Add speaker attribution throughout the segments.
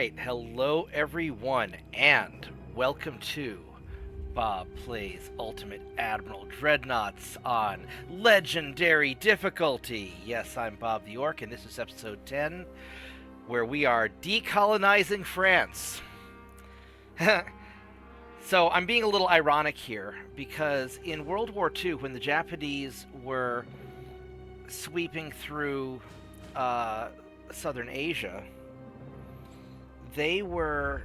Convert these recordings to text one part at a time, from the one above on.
Speaker 1: right, hello everyone, and welcome to Bob Plays Ultimate Admiral Dreadnoughts on Legendary Difficulty. Yes, I'm Bobtheorc, and this is episode 10, where we are decolonizing France. So I'm being a little ironic here, because in World War II, when the Japanese were sweeping through southern Asia, they were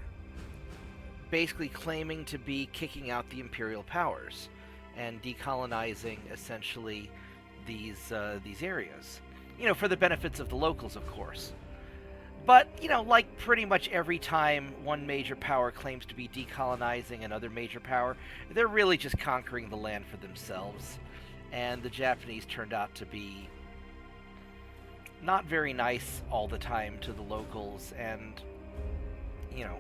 Speaker 1: basically claiming to be kicking out the imperial powers and decolonizing essentially these areas, for the benefits of the locals, of course. But like pretty much every time one major power claims to be decolonizing another major power, they're really just conquering the land for themselves. And the Japanese turned out to be not very nice all the time to the locals, and you know,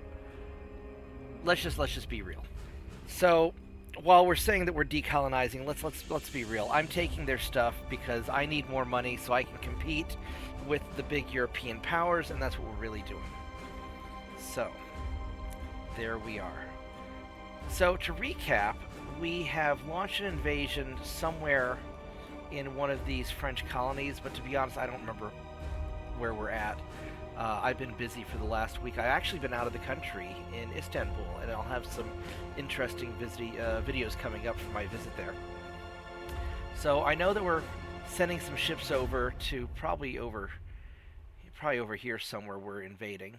Speaker 1: let's just be real. So, while we're saying that we're decolonizing, let's be real. I'm taking their stuff because I need more money so I can compete with the big European powers, and that's what we're really doing. So, there we are. So, to recap, we have launched an invasion somewhere in one of these French colonies, but to be honest, I don't remember where we're at. I've been busy for the last week. I've actually been out of the country in Istanbul, and I'll have some interesting videos coming up for my visit there. So I know that we're sending some ships over to probably over here somewhere we're invading.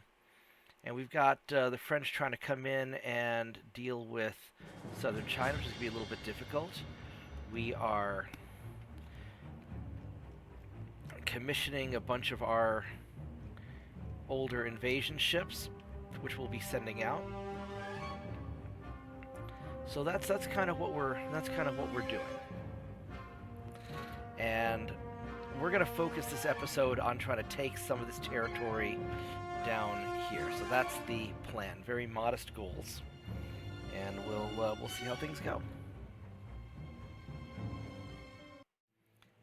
Speaker 1: And we've got the French trying to come in and deal with southern China, which is going to be a little bit difficult. We are commissioning a bunch of our older invasion ships, which we'll be sending out. So that's kind of what we're doing. And we're gonna focus this episode on trying to take some of this territory down here. So that's the plan. Very modest goals, and we'll see how things go.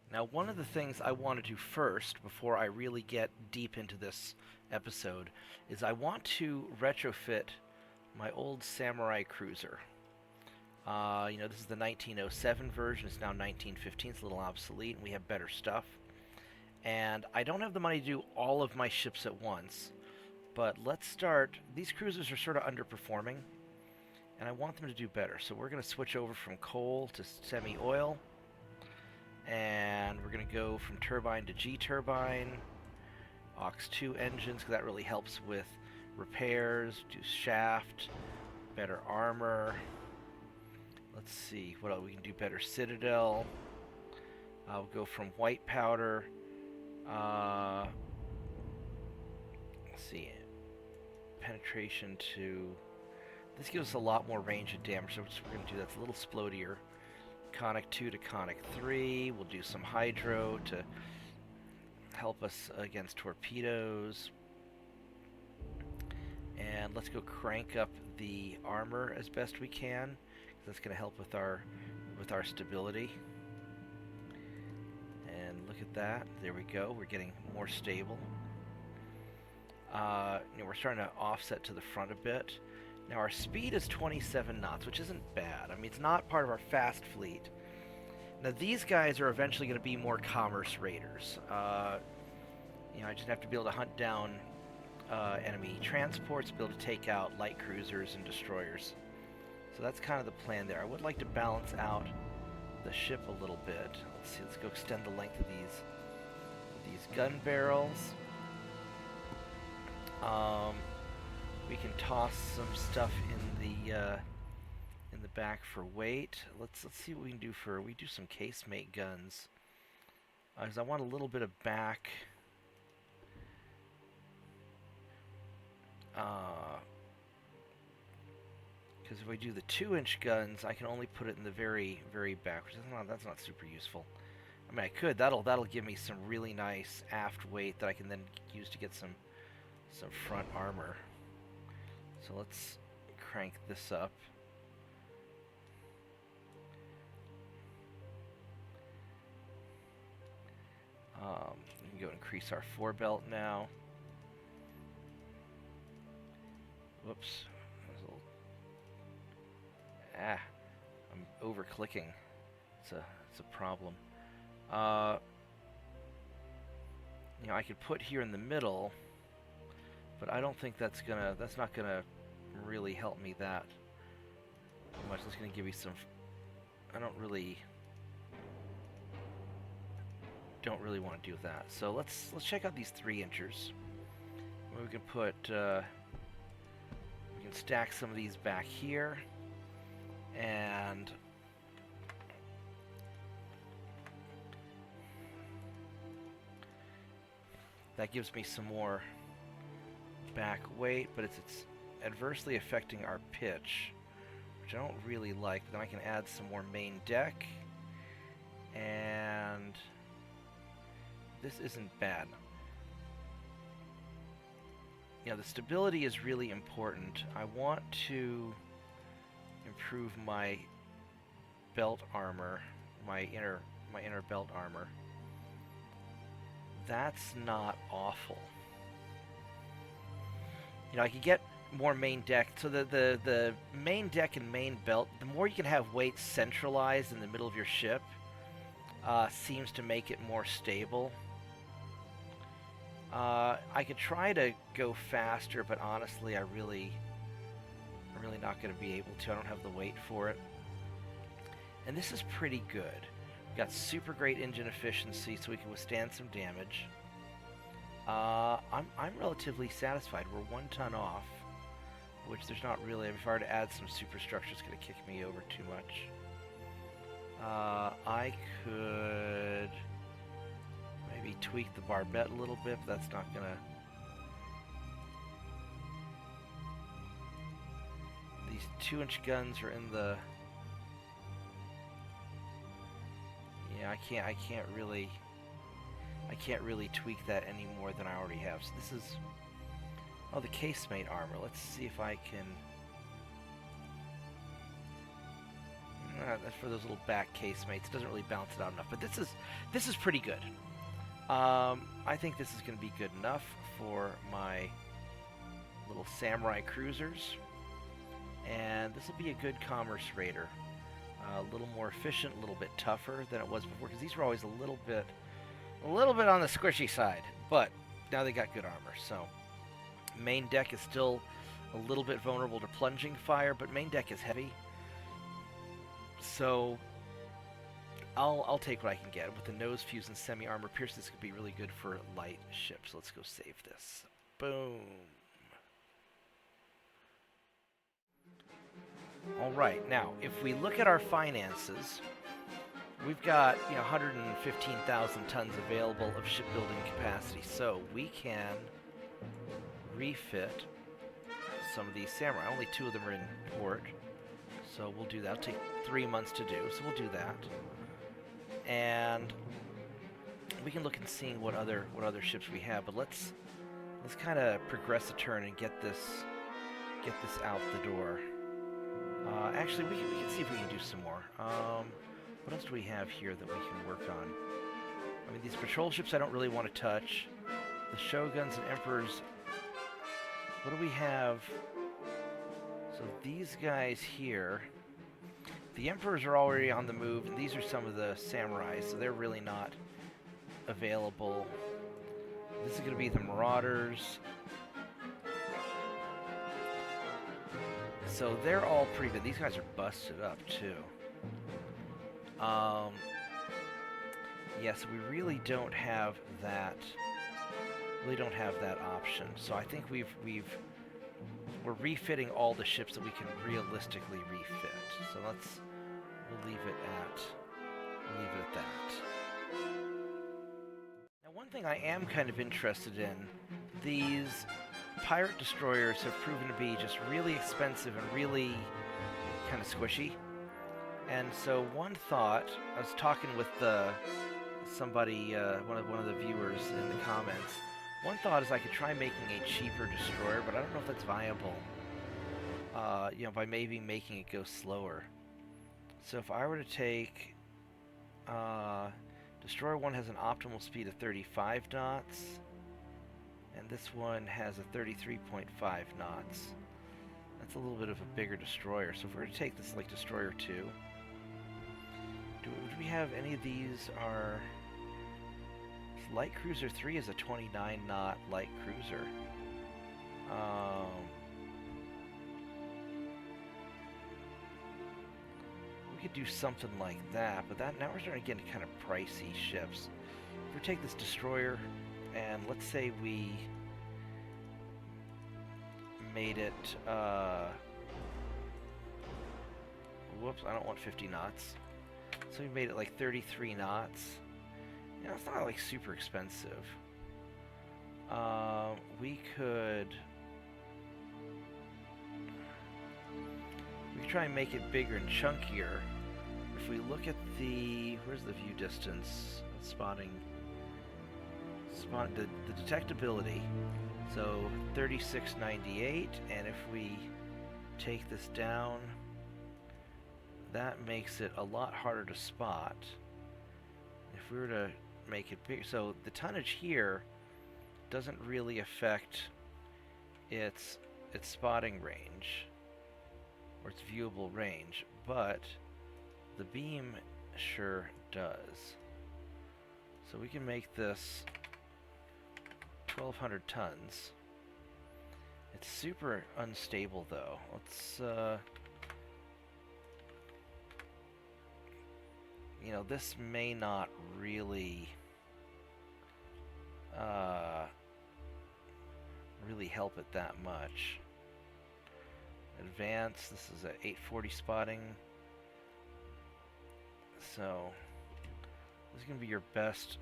Speaker 1: Now, one of the things I want to do first, before I really get deep into this episode, is I want to retrofit my old samurai cruiser. This is the 1907 version. It's now 1915. It's a little obsolete, and we have better stuff. And I don't have the money to do all of my ships at once, but let's start. These cruisers are sort of underperforming, and I want them to do better. So we're going to switch over from coal to semi-oil. And we're going to go from turbine to G-turbine, AUX-2 engines, because that really helps with repairs, do shaft, better armor. Let's see, what else we can do better. Citadel. I'll go from white powder. Let's see, penetration to... This gives us a lot more range of damage, so we're going to do that's a little splodier. Conic 2 to Conic 3. We'll do some Hydro to help us against torpedoes. And let's go crank up the armor as best we can. That's going to help with our stability. And look at that. There we go. We're getting more stable. We're starting to offset to the front a bit. Now our speed is 27 knots, which isn't bad. I mean, it's not part of our fast fleet. Now these guys are eventually going to be more commerce raiders. I just have to be able to hunt down enemy transports, be able to take out light cruisers and destroyers. So that's kind of the plan there. I would like to balance out the ship a little bit. Let's see. Let's go extend the length of these gun barrels. We can toss some stuff in the back for weight. Let's see what we can do for... We do some casemate guns, because I want a little bit of back. Because if we do the 2-inch guns, I can only put it in the very, very back, which that's not super useful. I mean, I could. That'll give me some really nice aft weight that I can then use to get some front armor. So let's crank this up. We can go increase our forebelt now. Whoops. Ah, I'm over clicking. It's a problem. You know, I could put here in the middle, but I don't think that's not gonna really help me that much. It's gonna give me some. I don't really want to do that. So let's check out these 3-inchers. We can put we can stack some of these back here, and that gives me some more back weight, but it's adversely affecting our pitch, which I don't really like. But then I can add some more main deck, and this isn't bad. You know, the stability is really important. I want to improve my belt armor, my inner belt armor. That's not awful. You know, I could get more main deck. So the main deck and main belt, the more you can have weight centralized in the middle of your ship, seems to make it more stable. I could try to go faster, but honestly, I'm really not going to be able to. I don't have the weight for it. And this is pretty good. We've got super great engine efficiency, so we can withstand some damage. I'm relatively satisfied. We're 1 ton off, which there's not really. If I were to add some superstructure, it's going to kick me over too much. I could maybe tweak the barbette a little bit, but that's not gonna. These 2-inch guns are in the. Yeah, I can't really tweak that any more than I already have. So this is. Oh, the casemate armor. Let's see if I can. That's for those little back casemates. It doesn't really balance it out enough, but this is pretty good. I think this is going to be good enough for my little samurai cruisers, and this will be a good commerce raider. A little more efficient, a little bit tougher than it was before, because these were always a little bit on the squishy side. But now they got good armor. So main deck is still a little bit vulnerable to plunging fire, but main deck is heavy. So I'll take what I can get. With the nose fuse and semi-armor pierce, this could be really good for light ships. Let's go save this. Boom. All right, now if we look at our finances, we've got 115,000 tons available of shipbuilding capacity, so we can refit some of these samurai. Only 2 of them are in port, so we'll do that. It'll take 3 months to do, so we'll do that. And we can look and see what other ships we have, but let's kind of progress a turn and get this out the door. Actually, we can see if we can do some more. What else do we have here that we can work on? I mean, these patrol ships I don't really want to touch. The shoguns and emperors. What do we have? So these guys here. The emperors are already on the move, and these are some of the samurais, so they're really not available. This is going to be the marauders. So they're all pretty good. These guys are busted up too. Yes, we really don't have that. Option. So I think we're refitting all the ships that we can realistically refit. So we'll leave it at that. Now, one thing I am kind of interested in, these pirate destroyers have proven to be just really expensive and really kind of squishy. And so one thought, I was talking with somebody, one of the viewers in the comments. One thought is I could try making a cheaper destroyer, but I don't know if that's viable. By maybe making it go slower. So if I were to take Destroyer 1 has an optimal speed of 35 knots, and this one has a 33.5 knots. That's a little bit of a bigger destroyer. So if we're to take this like destroyer 2, do we have any of these are... Light Cruiser 3 is a 29 knot light cruiser. We could do something like that, but now we're starting to get into kind of pricey ships. If we take this destroyer, and let's say we made it, whoops, I don't want 50 knots. So we made it like 33 knots. You know, it's not like super expensive. We could try and make it bigger and chunkier. If we look at the, where's the view distance? Spotting the detectability. So 3698, and if we take this down, that makes it a lot harder to spot. If we were to make it bigger, so the tonnage here doesn't really affect its spotting range or its viewable range, but the beam sure does. So we can make this 1,200 tons. It's super unstable though. Let's you know, this may not really really help it that much. Advance, this is at 840 spotting. So this is going to be your best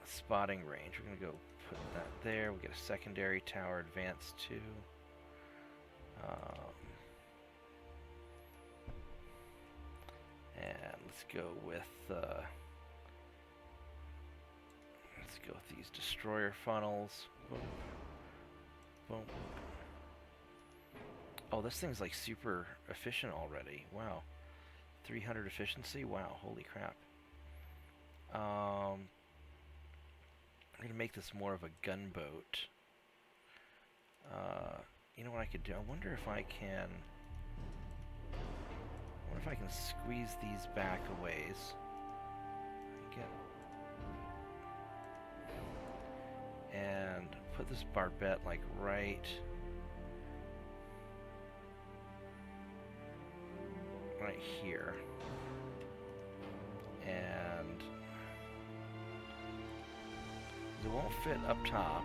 Speaker 1: spotting range. We're going to go put that there. We get a secondary tower, advance 2. And let's go with these destroyer funnels. Boom. Boom. Oh, this thing's like super efficient already. Wow. 300 efficiency? Wow, holy crap. I'm going to make this more of a gunboat. You know what I could do? I wonder if I can squeeze these back a ways. And put this barbette like right here. And it won't fit up top.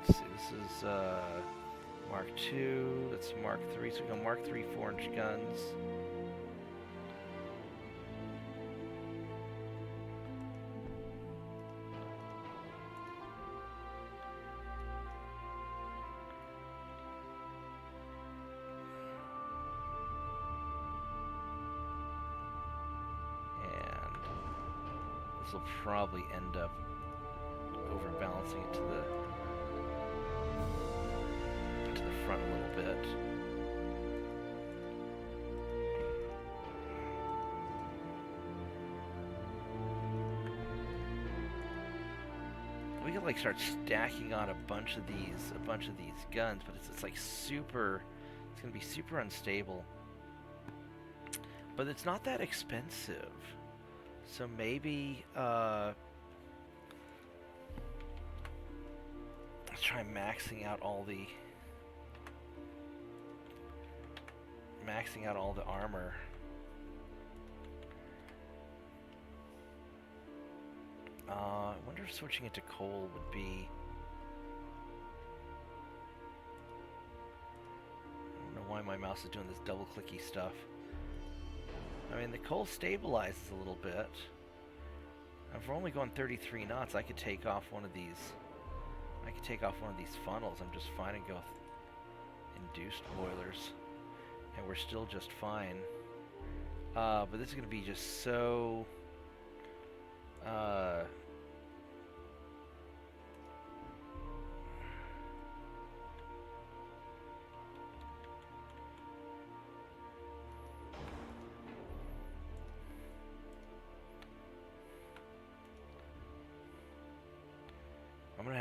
Speaker 1: Let's see, this is Mark II, that's Mark III, so we go Mark III 4-inch guns. And this will probably end up overbalancing it to the front a little bit. We could like start stacking on a bunch of these guns, but it's like super. It's gonna be super unstable. But it's not that expensive, so maybe let's try maxing out all the armor. I wonder if switching it to coal would be... I don't know why my mouse is doing this double clicky stuff. I mean, the coal stabilizes a little bit. If we're only going 33 knots, I could take off one of these. Funnels. I'm just fine and go with induced boilers, and we're still just fine. But this is going to be just so.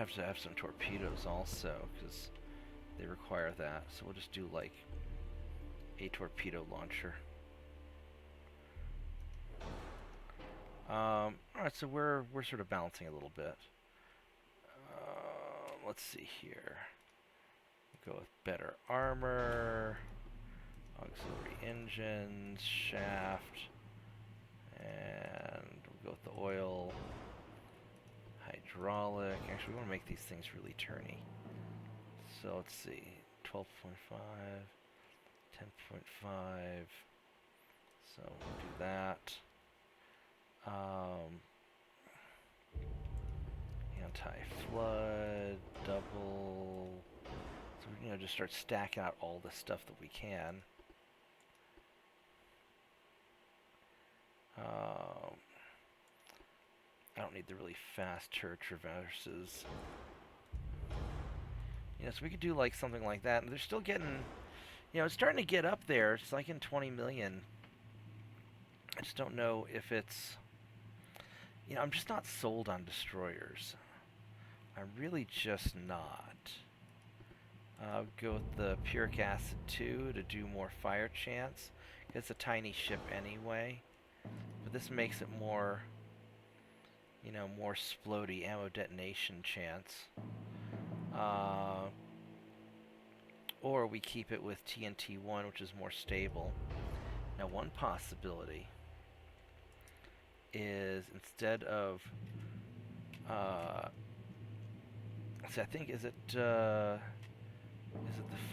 Speaker 1: have to have some torpedoes also, because they require that. So we'll just do like a torpedo launcher. Alright, so we're sort of balancing a little bit. Let's see here. We'll go with better armor, auxiliary engines, shaft, and we'll go with the oil, hydraulic. Actually, we want to make these things really turny. So let's see, 12.5, 10.5. So we'll do that. Anti-flood, double. So we just start stacking out all the stuff that we can. I don't need the really fast turret traverses. So we could do like something like that, and they're still getting, it's starting to get up there. It's like in 20 million. I just don't know if it's, I'm just not sold on destroyers. I'm really just not. I'll go with the Puric Acid 2 to do more fire chance. It's a tiny ship anyway, but this makes it more, more splody ammo detonation chance. Or we keep it with TNT-1, which is more stable. Now, one possibility is instead of, I think, is it the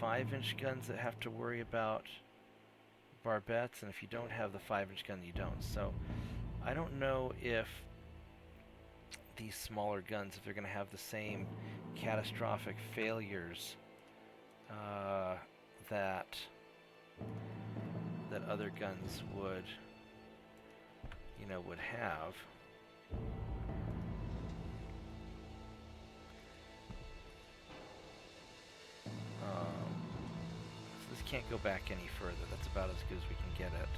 Speaker 1: 5-inch guns that have to worry about barbettes? And if you don't have the 5-inch gun, you don't. So I don't know if these smaller guns, if they're going to have the same catastrophic failures that other guns would have. So this can't go back any further. That's about as good as we can get it.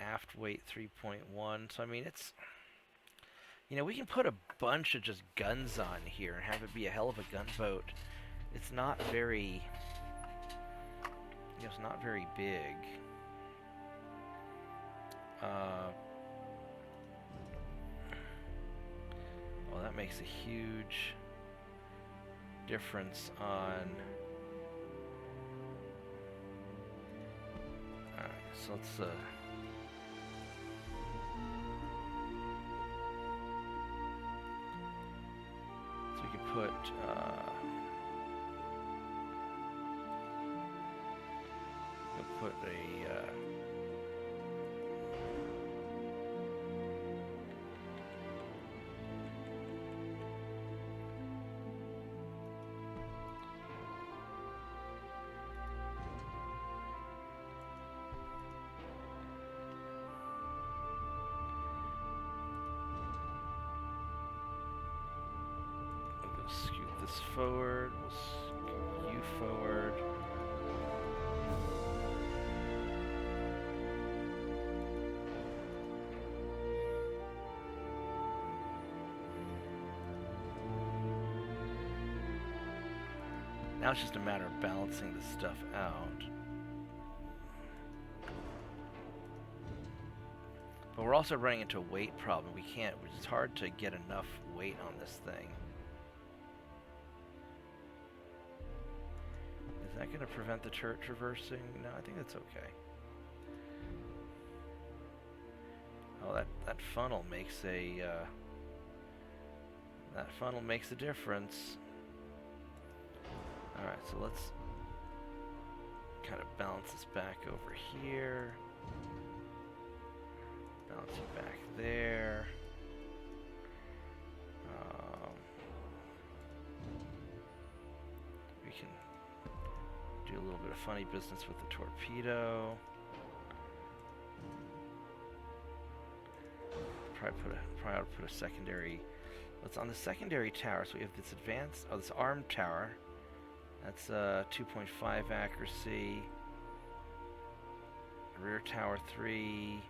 Speaker 1: Aft weight 3.1. So I mean, it's, we can put a bunch of just guns on here and have it be a hell of a gunboat. It's not very, it's not very big. Well, that makes a huge difference on. Alright, so let's so we can put we'll put a scoot this forward, we'll scoot you forward. Now it's just a matter of balancing this stuff out. But we're also running into a weight problem. It's hard to get enough weight on this thing. Is that going to prevent the turret traversing? No, I think that's okay. Oh, that funnel makes a difference. All right, so let's kind of balance this back over here. Balance you back there. We can do a little bit of funny business with the torpedo. Probably ought to put a secondary. What's on the secondary tower? So we have this advanced, this armed tower. That's 2.5 accuracy. Rear tower 3,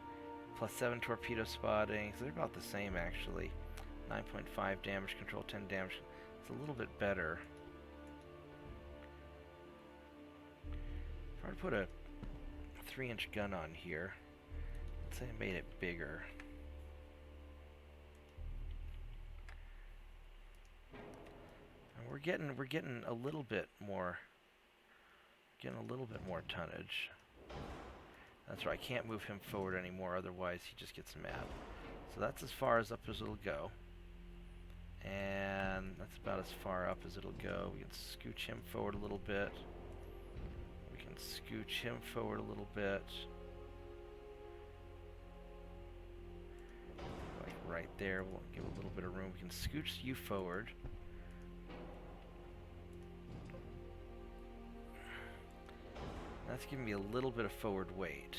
Speaker 1: Plus 7 torpedo spotting. So they're about the same, actually. 9.5 damage control, 10 damage. It's a little bit better. If I were to put a 3-inch gun on here, let's say I made it bigger. And we're getting a little bit more, tonnage. That's right, I can't move him forward anymore, otherwise he just gets mad. So that's as far as up as it'll go. And that's about as far up as it'll go. We can scooch him forward a little bit. We can scooch him forward a little bit. Like right there, we'll give a little bit of room. We can scooch you forward. That's giving me a little bit of forward weight.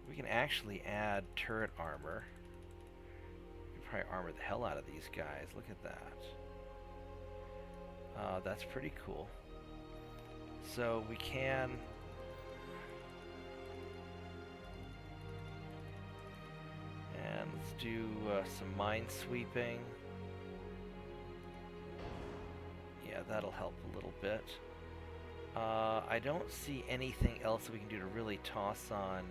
Speaker 1: We can actually add turret armor. We can probably armor the hell out of these guys. Look at that. That's pretty cool. So we can... And let's do some minesweeping. Yeah, that'll help a little bit. I don't see anything else that we can do to really toss on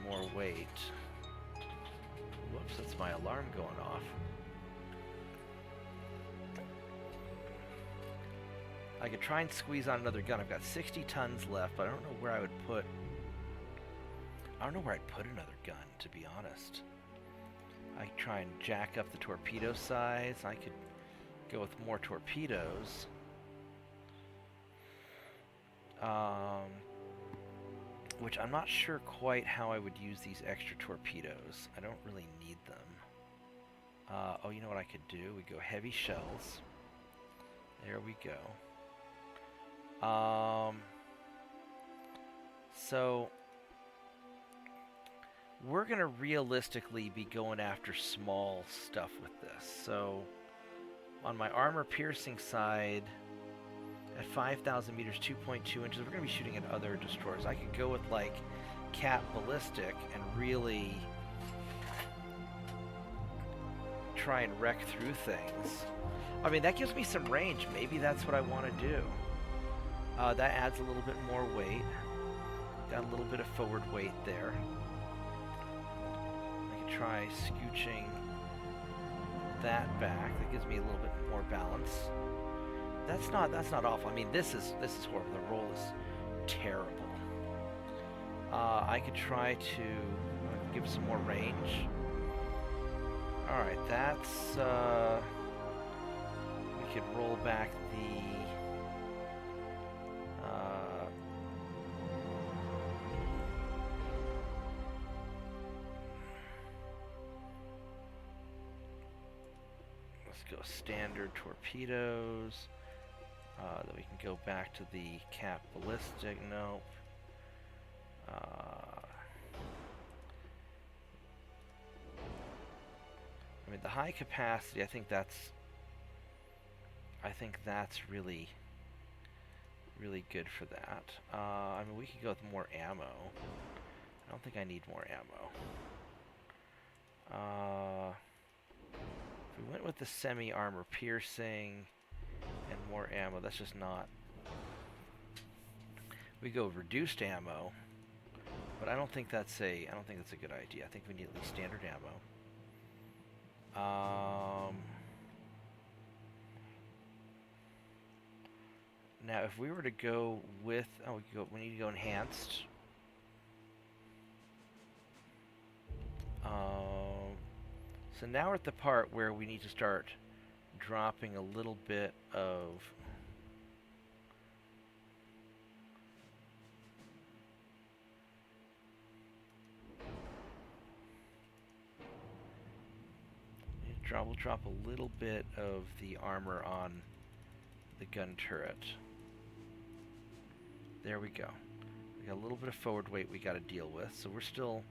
Speaker 1: more weight. Whoops, that's my alarm going off. I could try and squeeze on another gun. I've got 60 tons left, but I don't know where I would put... I don't know where I'd put another gun, to be honest. I could try and jack up the torpedo size. I could go with more torpedoes. Which I'm not sure quite how I would use these extra torpedoes. I don't really need them. Oh, you know what I could do? We go heavy shells. There we go. So we're going to realistically be going after small stuff with this. So on my armor piercing side, at 5,000 meters, 2.2 inches, we're going to be shooting at other destroyers. I could go with like Cap Ballistic and really try and wreck through things. I mean, that gives me some range. Maybe that's what I want to do. That adds a little bit more weight. Got a little bit of forward weight there. I could try scooching that back. That gives me a little bit more balance. That's not awful. I mean, this is horrible. The roll is terrible. I could try to give some more range. All right, that's we could roll back the let's go standard torpedoes. Then we can go back to the Cap Ballistic. Nope. I mean, the high capacity, I think that's really, really good for that. I mean, we could go with more ammo. I don't think I need more ammo. If we went with the semi-armor piercing and more ammo, that's just not... We go reduced ammo, but I don't think that's a good idea. I think we need at least standard ammo. Now, if we were to go with... Oh, we need to go enhanced. So now we're at the part where we need to start dropping a little bit of... We'll drop a little bit of the armor on the gun turret. There we go. We got a little bit of forward weight we got to deal with, so we're still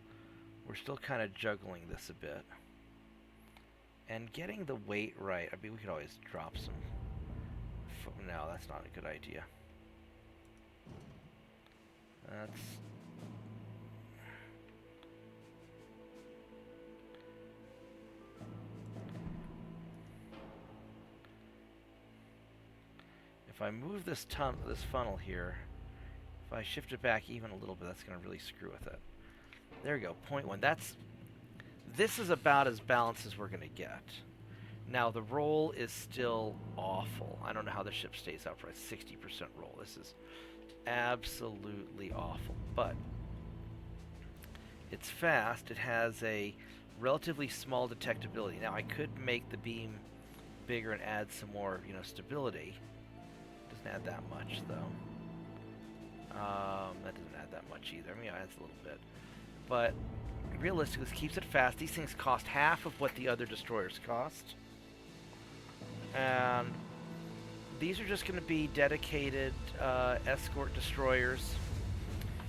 Speaker 1: kind of juggling this a bit. And getting the weight right, I mean, we could always drop some... No, that's not a good idea. That's... If I move this funnel here, if I shift it back even a little bit, that's going to really screw with it. There we go, 0.1. This is about as balanced as we're going to get. Now, the roll is still awful. I don't know how the ship stays upright. 60% roll. This is absolutely awful. But it's fast. It has a relatively small detectability. Now, I could make the beam bigger and add some more, stability. Doesn't add that much, though. That doesn't add that much either. I mean, it adds a little bit. But realistically, this keeps it fast. These things cost half of what the other destroyers cost. And these are just going to be dedicated escort destroyers.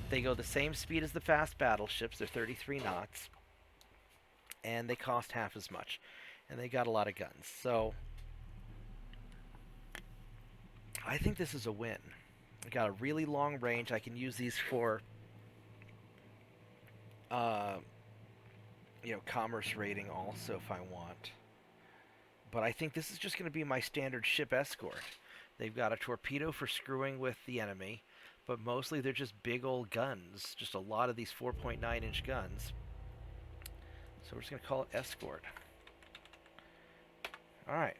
Speaker 1: They go the same speed as the fast battleships. They're 33 knots. And they cost half as much. And they got a lot of guns. So I think this is a win. I got a really long range. I can use these for commerce rating also if I want. But I think this is just going to be my standard ship escort. They've got a torpedo for screwing with the enemy, but mostly they're just big old guns. Just a lot of these 4.9-inch guns. So we're just going to call it escort. Alright.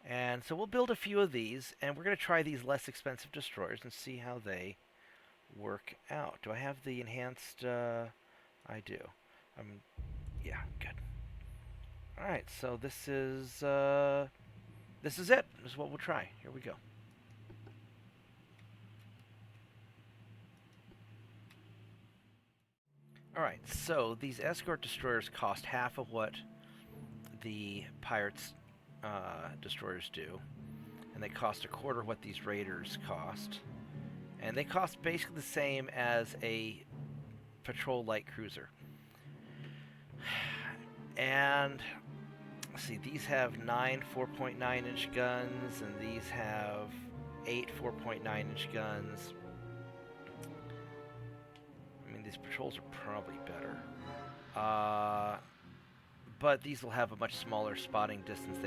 Speaker 1: And so we'll build a few of these, and we're going to try these less expensive destroyers and see how they work out. Do I have the enhanced... I do. Yeah, good. Alright, so this is it. This is what we'll try. Here we go. Alright, so these escort destroyers cost half of what the pirates destroyers do. And they cost a quarter what these raiders cost. And they cost basically the same as a patrol light cruiser. And let's see, these have 9 4.9-inch guns, and these have 8 4.9-inch guns. I mean, these patrols are probably better. But these will have a much smaller spotting distance.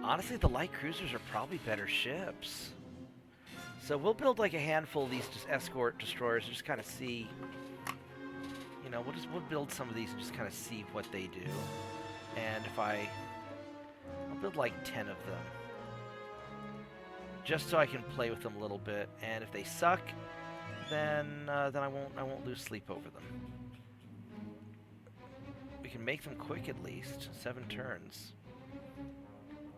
Speaker 1: Honestly, the light cruisers are probably better ships. So we'll build like a handful of these just escort destroyers and just kind of see, we'll build some of these and just kind of see what they do. And I'll build like 10 of them. Just so I can play with them a little bit. And if they suck, then I won't lose sleep over them. We can make them quick at least. 7 turns.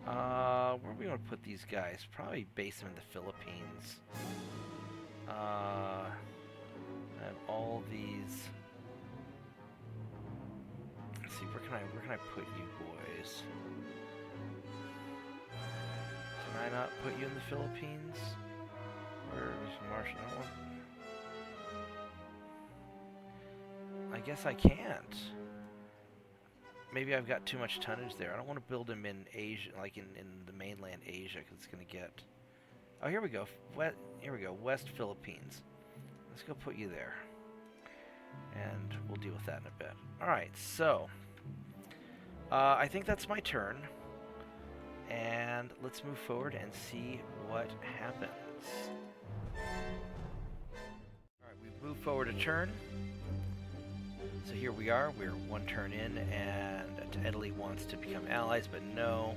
Speaker 1: Where are we going to put these guys? Probably base them in the Philippines. And all these... Let's see, where can I put you boys? Can I not put you in the Philippines? Where's Martian? I guess I can't. Maybe I've got too much tonnage there. I don't want to build them in Asia, like in the mainland Asia, because it's going to get... Oh, here we go. Here we go. West Philippines. Let's go put you there. And we'll deal with that in a bit. Alright, so... I think that's my turn. And let's move forward and see what happens. Alright, we've moved forward a turn. So here we are, we're 1 turn in, and Italy wants to become allies, but no,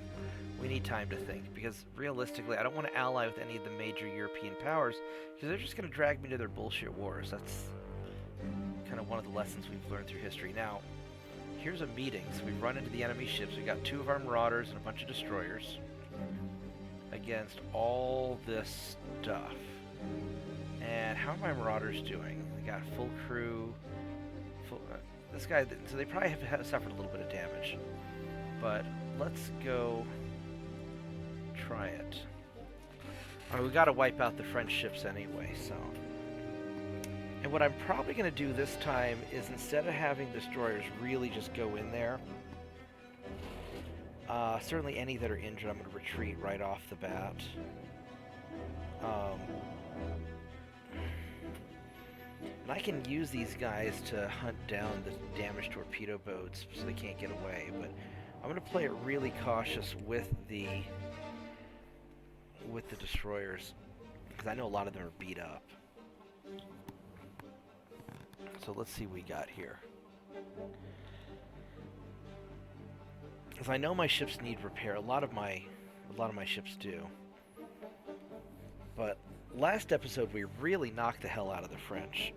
Speaker 1: we need time to think, because realistically, I don't want to ally with any of the major European powers, because they're just going to drag me to their bullshit wars. That's kind of one of the lessons we've learned through history. Now, here's a meeting. So we've run into the enemy ships. We've got 2 of our marauders and a bunch of destroyers against all this stuff. And how are my marauders doing? They got full crew. This guy, so they probably have suffered a little bit of damage. But let's go try it. I mean, we got to wipe out the French ships anyway, so. And what I'm probably going to do this time is, instead of having destroyers really just go in there, certainly any that are injured, I'm going to retreat right off the bat. And I can use these guys to hunt down the damaged torpedo boats so they can't get away, but I'm going to play it really cautious with the destroyers, because I know a lot of them are beat up. So let's see what we got here. Because I know my ships need repair. A lot of my ships do. But last episode we really knocked the hell out of the French,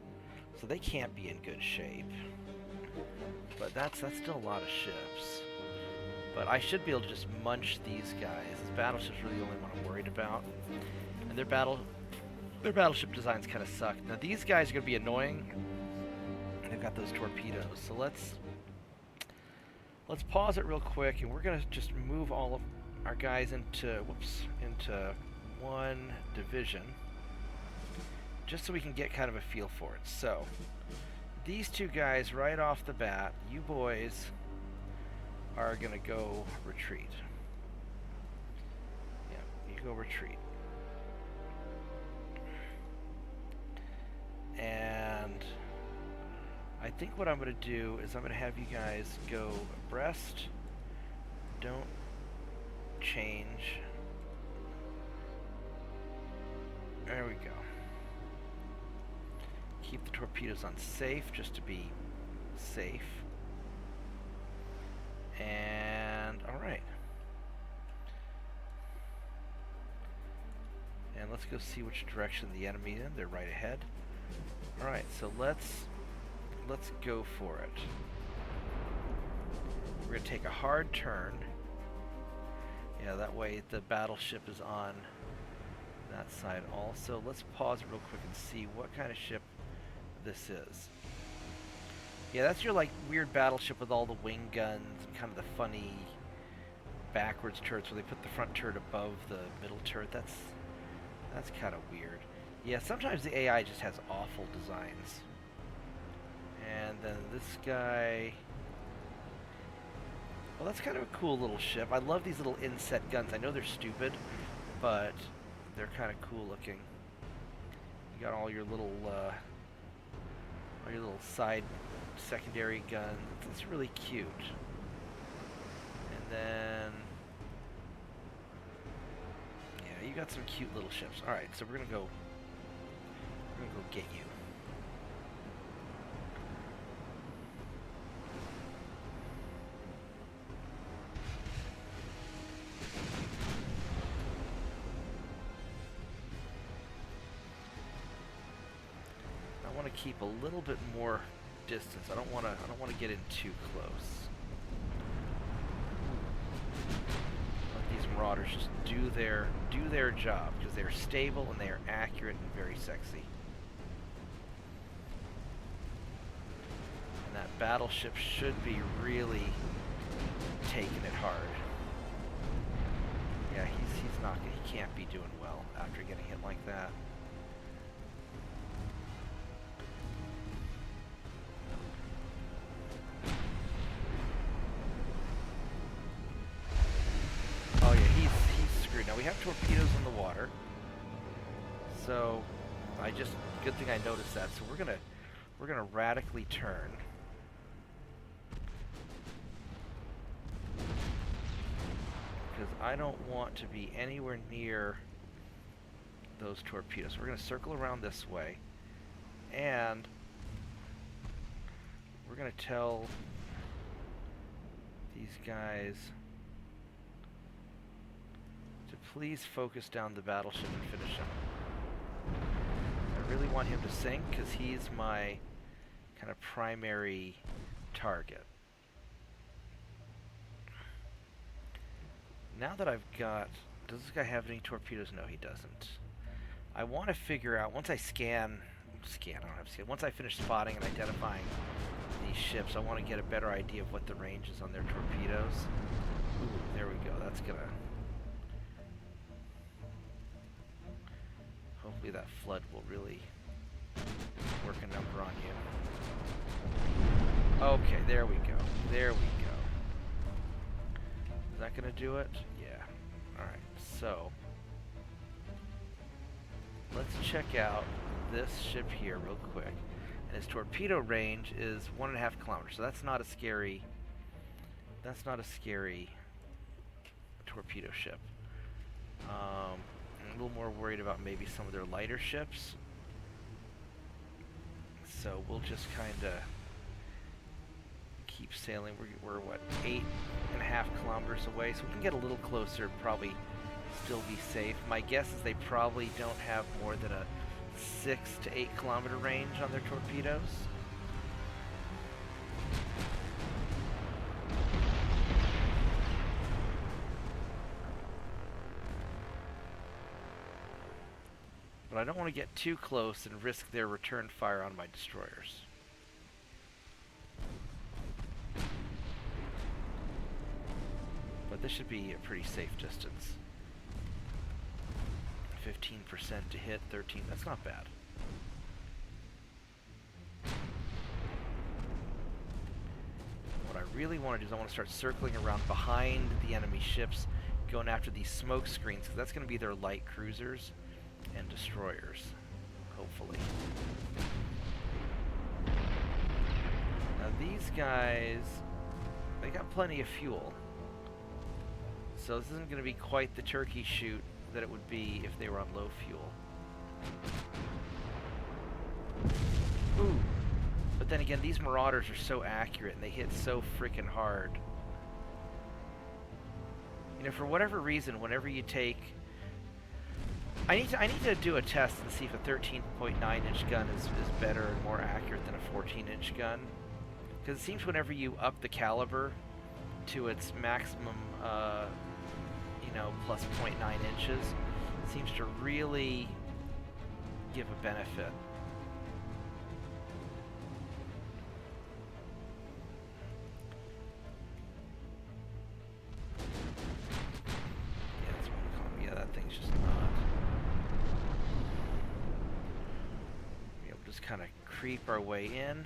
Speaker 1: so they can't be in good shape. But that's still a lot of ships. But I should be able to just munch these guys. These battleships are the only one I'm worried about. And their battleship designs kind of suck. Now these guys are going to be annoying. They've got those torpedoes. So let's pause it real quick, and we're going to just move all of our guys into one division, just so we can get kind of a feel for it. So these two guys right off the bat, you boys are gonna go retreat. Yeah, you go retreat. And I think what I'm gonna do is I'm gonna have you guys go abreast. Don't change. There we go. Keep the torpedoes on safe, just to be safe. And alright. And let's go see which direction the enemy is in. They're right ahead. Alright, so let's go for it. We're gonna take a hard turn. Yeah, that way the battleship is on that side also. Let's pause it real quick and see what kind of ship this is. Yeah, that's your like weird battleship with all the wing guns and kind of the funny backwards turrets where they put the front turret above the middle turret. That's kind of weird. Yeah, sometimes the AI just has awful designs. And then this guy, well, that's kind of a cool little ship. I love these little inset guns. I know they're stupid, but they're kind of cool looking. You got all your little side secondary guns. It's really cute. And then, yeah, you got some cute little ships. All right, so we're gonna go get you. I want to keep a little bit more distance. I don't want to get in too close. Let these marauders just do their job, because they're stable and they are accurate and very sexy. And that battleship should be really taking it hard. Yeah, he can't be doing well after getting hit like that. Oh yeah, he's screwed. Now we have torpedoes in the water, so good thing I noticed that. So we're gonna radically turn. Because I don't want to be anywhere near those torpedoes. We're going to circle around this way, and we're going to tell these guys to please focus down the battleship and finish him. I really want him to sink because he's my kind of primary target. Now that I've got... Does this guy have any torpedoes? No, he doesn't. I want to figure out... Once I once I finish spotting and identifying these ships, I want to get a better idea of what the range is on their torpedoes. Ooh, there we go. That's gonna... Hopefully that flood will really work a number on you. Okay, there we go. There we go. Is that going to do it? Yeah. Alright, so let's check out this ship here real quick. His torpedo range is 1.5 kilometers, so that's not a scary. That's not a scary torpedo ship. I'm a little more worried about maybe some of their lighter ships. So we'll just kind of keep sailing. We're what, 8.5 kilometers away, so we can get a little closer and probably still be safe. My guess is they probably don't have more than a 6 to 8 kilometer range on their torpedoes. But I don't want to get too close and risk their return fire on my destroyers. But this should be a pretty safe distance. 15% to hit, 13, that's not bad. What I really want to do is I want to start circling around behind the enemy ships, going after these smoke screens, because that's going to be their light cruisers and destroyers, hopefully. Now these guys, they got plenty of fuel. So this isn't going to be quite the turkey shoot that it would be if they were on low fuel. Ooh. But then again, these Marauders are so accurate and they hit so freaking hard. You know, for whatever reason, whenever you take... I need to do a test and see if a 13.9-inch gun is better and more accurate than a 14-inch gun. Because it seems whenever you up the caliber to its maximum, you know, plus 0.9 inches, it seems to really give a benefit. Yeah, that's what we call it. Yeah, that thing's just not. We'll just kind of creep our way in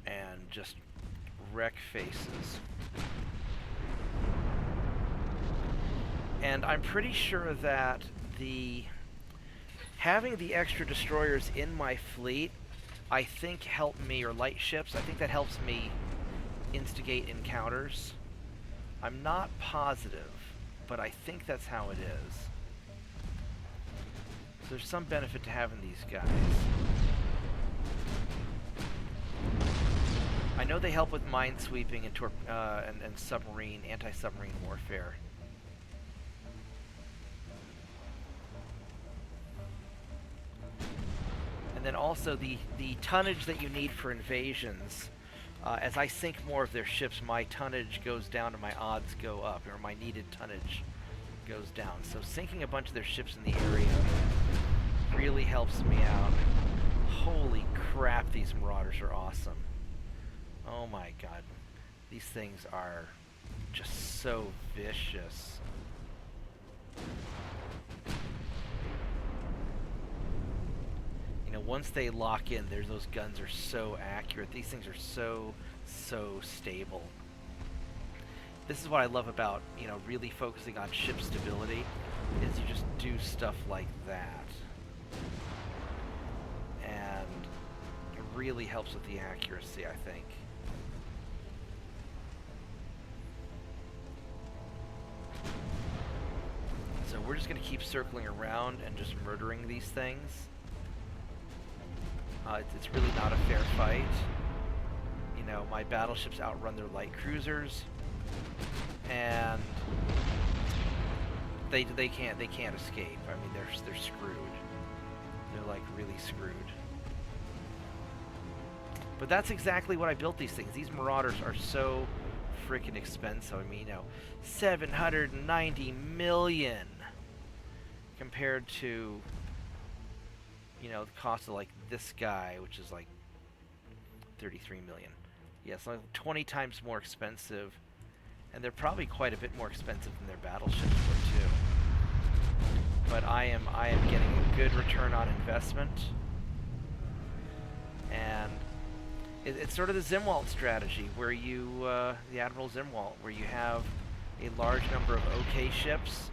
Speaker 1: and just wreck faces. And I'm pretty sure that having the extra destroyers in my fleet, I think helped me, or light ships, I think that helps me instigate encounters. I'm not positive, but I think that's how it is. So there's some benefit to having these guys. I know they help with minesweeping and submarine, anti-submarine warfare. And then also the tonnage that you need for invasions. As I sink more of their ships, my tonnage goes down and my odds go up, or my needed tonnage goes down. So sinking a bunch of their ships in the area really helps me out. Holy crap, these Marauders are awesome. Oh my god. These things are just so vicious. You know, once they lock in, those guns are so accurate. These things are so stable. This is what I love about, you know, really focusing on ship stability, is you just do stuff like that. And it really helps with the accuracy, I think. So we're just going to keep circling around and just murdering these things. It's really not a fair fight. You know, my battleships outrun their light cruisers, and they can't escape. I mean, they're screwed. They're like really screwed. But that's exactly what I built these things. These Marauders are so freaking expensive. I mean, you know, 790 million compared to, you know, the cost of like this guy, which is like 33 million. Yeah, so like 20 times more expensive, and they're probably quite a bit more expensive than their battleships were too. But I am getting a good return on investment, and it's sort of the Zimwalt strategy, where you, the Admiral Zimwalt, where you have a large number of OK ships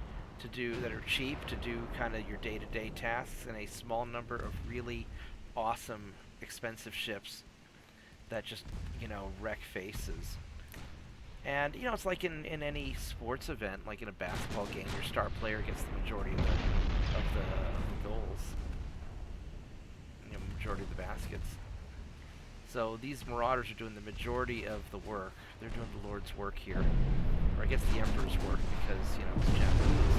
Speaker 1: that are cheap to do kind of your day-to-day tasks, and a small number of really awesome, expensive ships that just, you know, wreck faces. And, you know, it's like in any sports event, like in a basketball game, your star player gets the majority of the goals. You know, majority of the baskets. So these Marauders are doing the majority of the work. They're doing the Lord's work here. Or I guess the Emperor's work, because, you know, it's Japanese.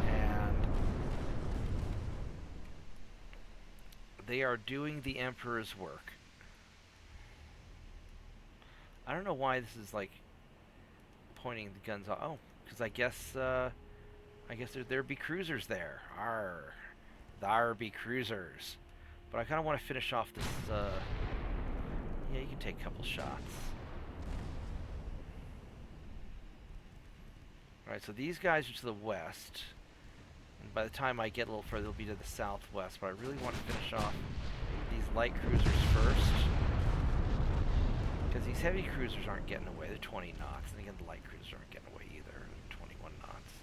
Speaker 1: And they are doing the Emperor's work. I don't know why this is, like, pointing the guns off. Oh, because I guess there be cruisers there. Arr. There be cruisers. But I kind of want to finish off this, yeah, you can take a couple shots. Alright, so these guys are to the west. And by the time I get a little further, they'll be to the southwest. But I really want to finish off these light cruisers first. Because these heavy cruisers aren't getting away. They're 20 knots. And again, the light cruisers aren't getting away either. 21 knots.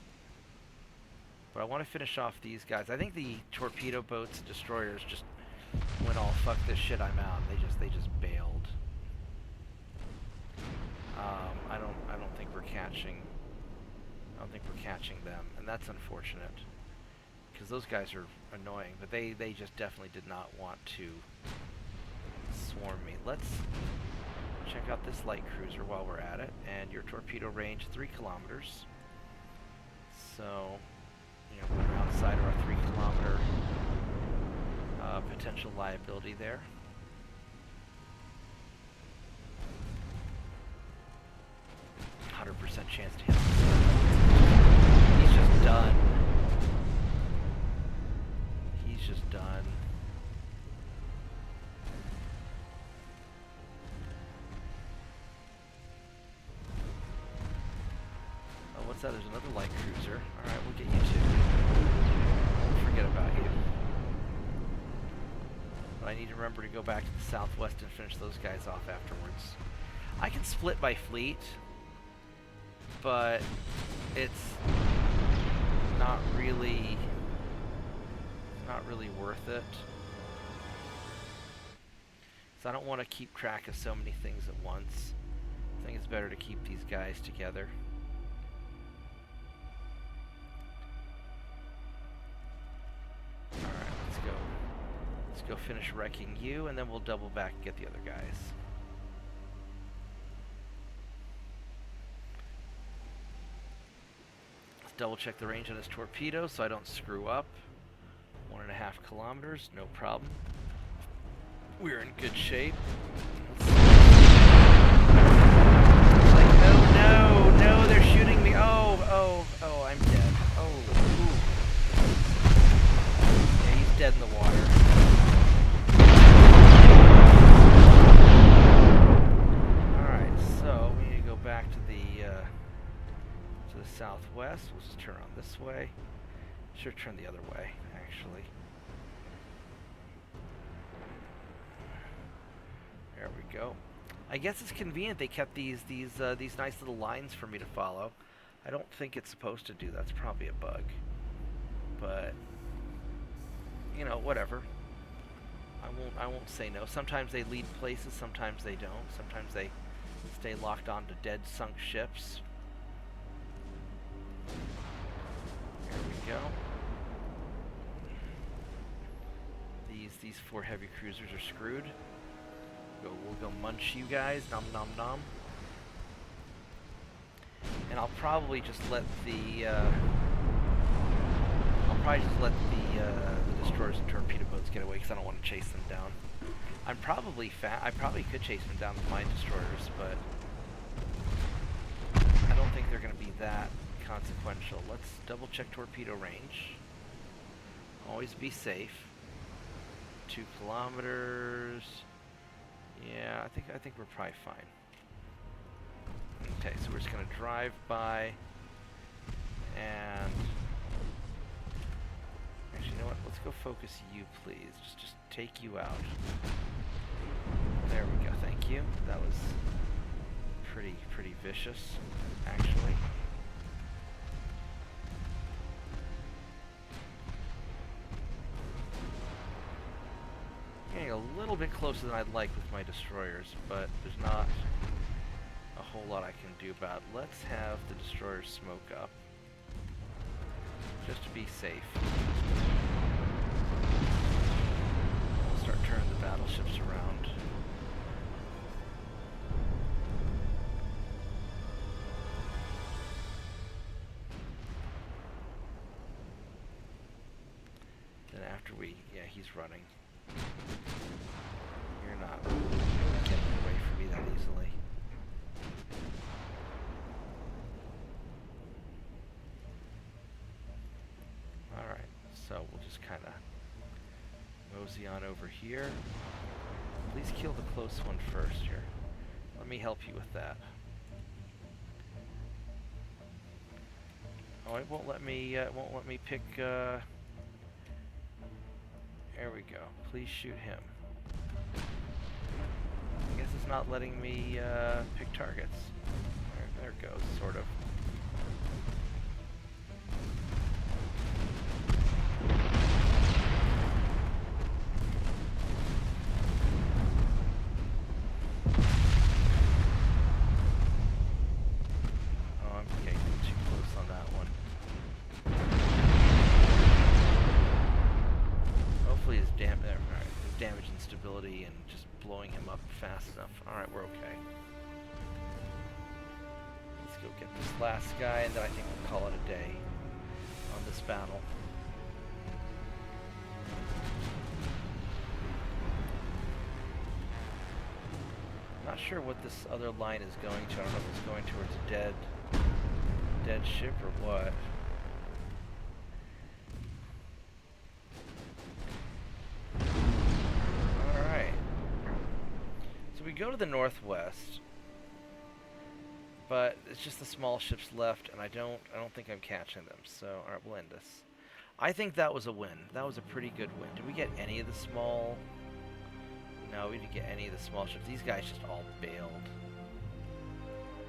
Speaker 1: But I want to finish off these guys. I think the torpedo boats and destroyers just went all, fuck this shit, I'm out. They just bailed. I don't think we're catching. I don't think we're catching them, and that's unfortunate. Because those guys are annoying, but they just definitely did not want to swarm me. Let's check out this light cruiser while we're at it, and your torpedo range 3 kilometers. So, you know, we're outside of our 3 kilometer potential liability there. % chance to hit him. He's just done. He's just done. Oh, what's that? There's another light cruiser. Alright, we'll get you two. Don't forget about you. But I need to remember to go back to the southwest and finish those guys off afterwards. I can split by fleet, but it's not really worth it. So I don't want to keep track of so many things at once. I think it's better to keep these guys together. Alright, let's go. Let's go finish wrecking you, and then we'll double back and get the other guys. Let's double check the range on his torpedo so I don't screw up. 1.5 kilometers, no problem. We're in good shape. Like, no, they're shooting me. Oh, I'm dead. Oh, ooh. Yeah, he's dead in the water. Alright, so we need to go back to the southwest. We'll just turn around this way. Should turn the other way, actually. There we go. I guess it's convenient they kept these nice little lines for me to follow. I don't think it's supposed to do that. It's probably a bug. But you know, whatever. I won't say no. Sometimes they lead places, sometimes they don't. Sometimes they stay locked onto dead sunk ships. There we go. These 4 heavy cruisers are screwed. We'll go munch you guys, nom nom nom. And I'll probably just let the destroyers and torpedo boats get away because I don't want to chase them down. I probably could chase them down with my destroyers, but I don't think they're going to be that consequential. Let's double check torpedo range. Always be safe. 2 kilometers. Yeah, I think we're probably fine. Okay, so we're just gonna drive by and actually, you know what? Let's go focus you, please. Just take you out. There we go. Thank you. That was pretty vicious, actually. closer than I'd like with my destroyers, but there's not a whole lot I can do about it. Let's have the destroyers smoke up, just to be safe. We'll start turning the battleships around. Then after yeah, he's running. You're not getting away from me that easily. Alright, so we'll just kind of mosey on over here. Please kill the close one first here. Let me help you with that. Oh, it won't let me pick, there we go. Please shoot him. I guess it's not letting me pick targets. There it goes, sort of. Oh, I'm getting too close on that one. Hopefully his damage and stability and just blowing him up fast enough. Alright, we're okay. Let's go get this last guy, and then I think we'll call it a day on this battle. Not sure what this other line is going to. I don't know if it's going towards a dead ship or what. We go to the northwest, but it's just the small ships left, and I don't think I'm catching them. So, all right, we'll end this. I think that was a win. That was a pretty good win. Did we get any of the small? No, we didn't get any of the small ships. These guys just all bailed.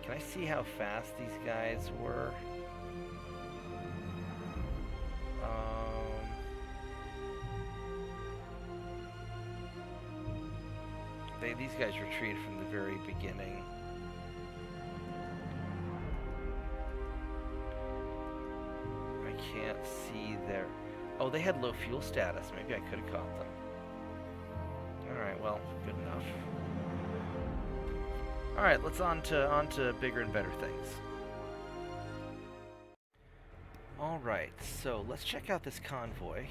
Speaker 1: Can I see how fast these guys were? These guys retreated from the very beginning. I can't see their... Oh, they had low fuel status. Maybe I could have caught them. Alright, well, good enough. Alright, let's on to bigger and better things. Alright, so let's check out this convoy.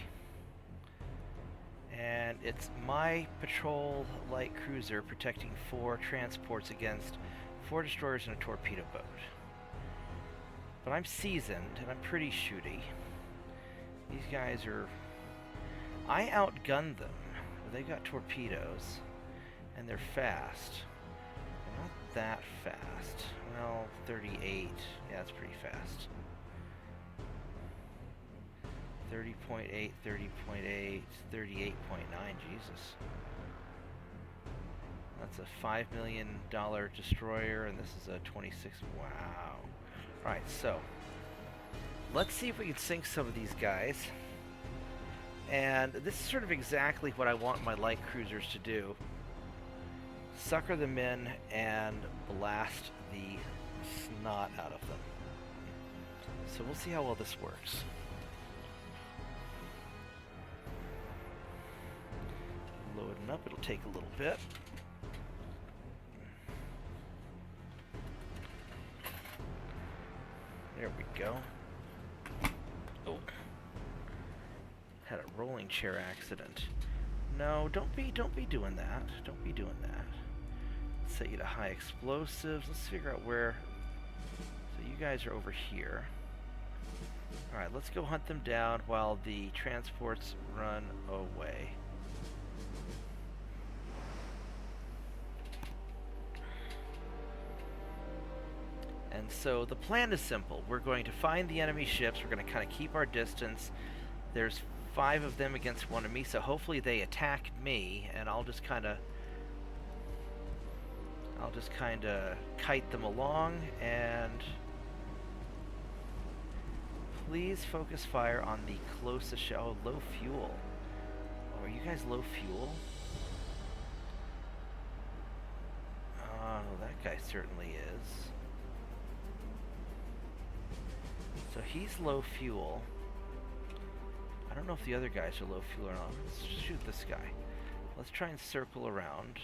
Speaker 1: And it's my patrol light cruiser protecting 4 transports against 4 destroyers and a torpedo boat. But I'm seasoned and I'm pretty shooty. These guys are... I outgunned them. They got torpedoes and they're fast. They're not that fast. Well, 38. Yeah, that's pretty fast. 30.8, 30.8, 38.9, Jesus. That's a $5 million destroyer, and this is a 26, wow. Alright, so, let's see if we can sink some of these guys. And this is sort of exactly what I want my light cruisers to do. Sucker them in and blast the snot out of them. So we'll see how well this works. Loading up, it'll take a little bit. There we go. Oh. Had a rolling chair accident. No, don't be doing that. Don't be doing that. Set you to high explosives. Let's figure out where. So you guys are over here. Alright, let's go hunt them down while the transports run away. And so the plan is simple. We're going to find the enemy ships. We're going to kind of keep our distance. There's 5 of them against 1 of me, so hopefully they attack me, and I'll just kind of kite them along. And please focus fire on the closest ship. Oh, low fuel. Oh, are you guys low fuel? That guy certainly is. So he's low fuel. I don't know if the other guys are low fuel or not. Let's shoot this guy. Let's try and circle around.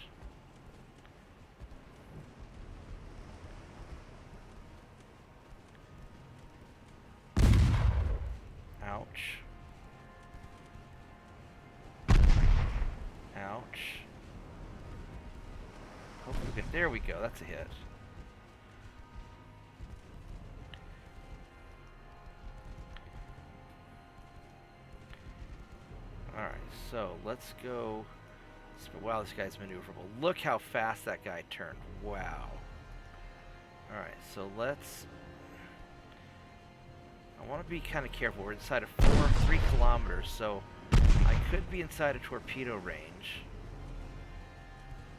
Speaker 1: Ouch. Ouch. Hopefully we get, there we go, that's a hit. Alright, so let's go. Wow, this guy's maneuverable. Look how fast that guy turned. Wow. Alright, so let's... I want to be kind of careful. We're inside of 3 kilometers, so I could be inside a torpedo range.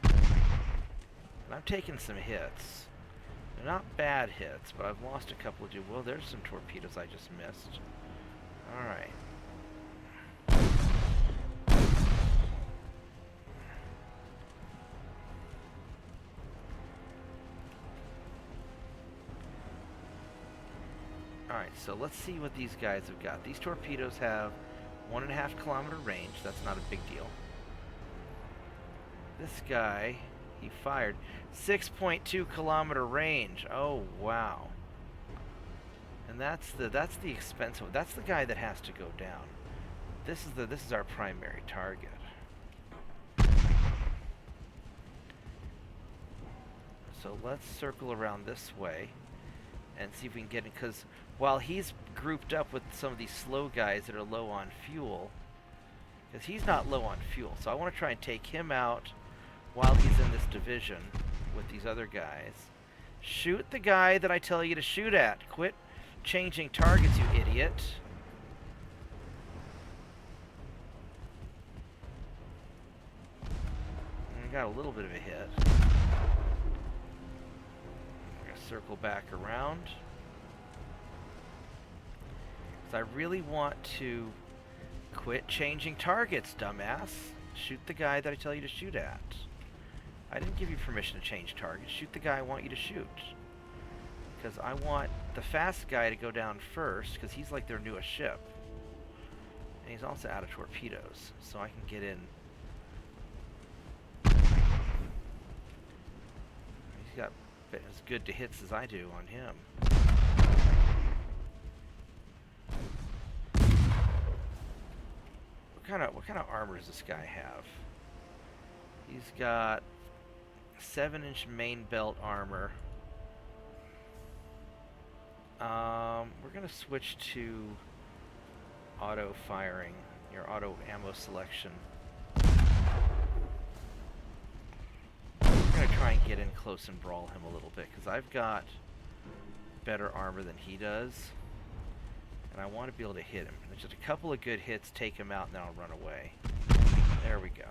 Speaker 1: And I'm taking some hits. They're not bad hits, but I've lost a couple of... Well, there's some torpedoes I just missed. Alright. Alright, so let's see what these guys have got. These torpedoes have 1.5 kilometer range. That's not a big deal. This guy, he fired 6.2 kilometer range. Oh, wow. And that's the expensive. That's the guy that has to go down. This is our primary target. So let's circle around this way and see if we can get it, because while he's grouped up with some of these slow guys that are low on fuel, because he's not low on fuel, so I want to try and take him out while he's in this division with these other guys. Shoot the guy that I tell you to shoot at. Quit changing targets, you idiot. I got a little bit of a hit. Circle back around. So I really want to quit changing targets, dumbass. Shoot the guy that I tell you to shoot at. I didn't give you permission to change targets. Shoot the guy I want you to shoot. Because I want the fast guy to go down first, because he's like their newest ship. And he's also out of torpedoes, so I can get in. He's got as good to hits as I do on him. What kind of armor does this guy have? He's got 7-inch main belt armor. We're gonna switch to auto firing, your auto ammo selection. I'm gonna try and get in close and brawl him a little bit, because I've got better armor than he does, and I want to be able to hit him. There's just a couple of good hits, take him out, and then I'll run away. There we go.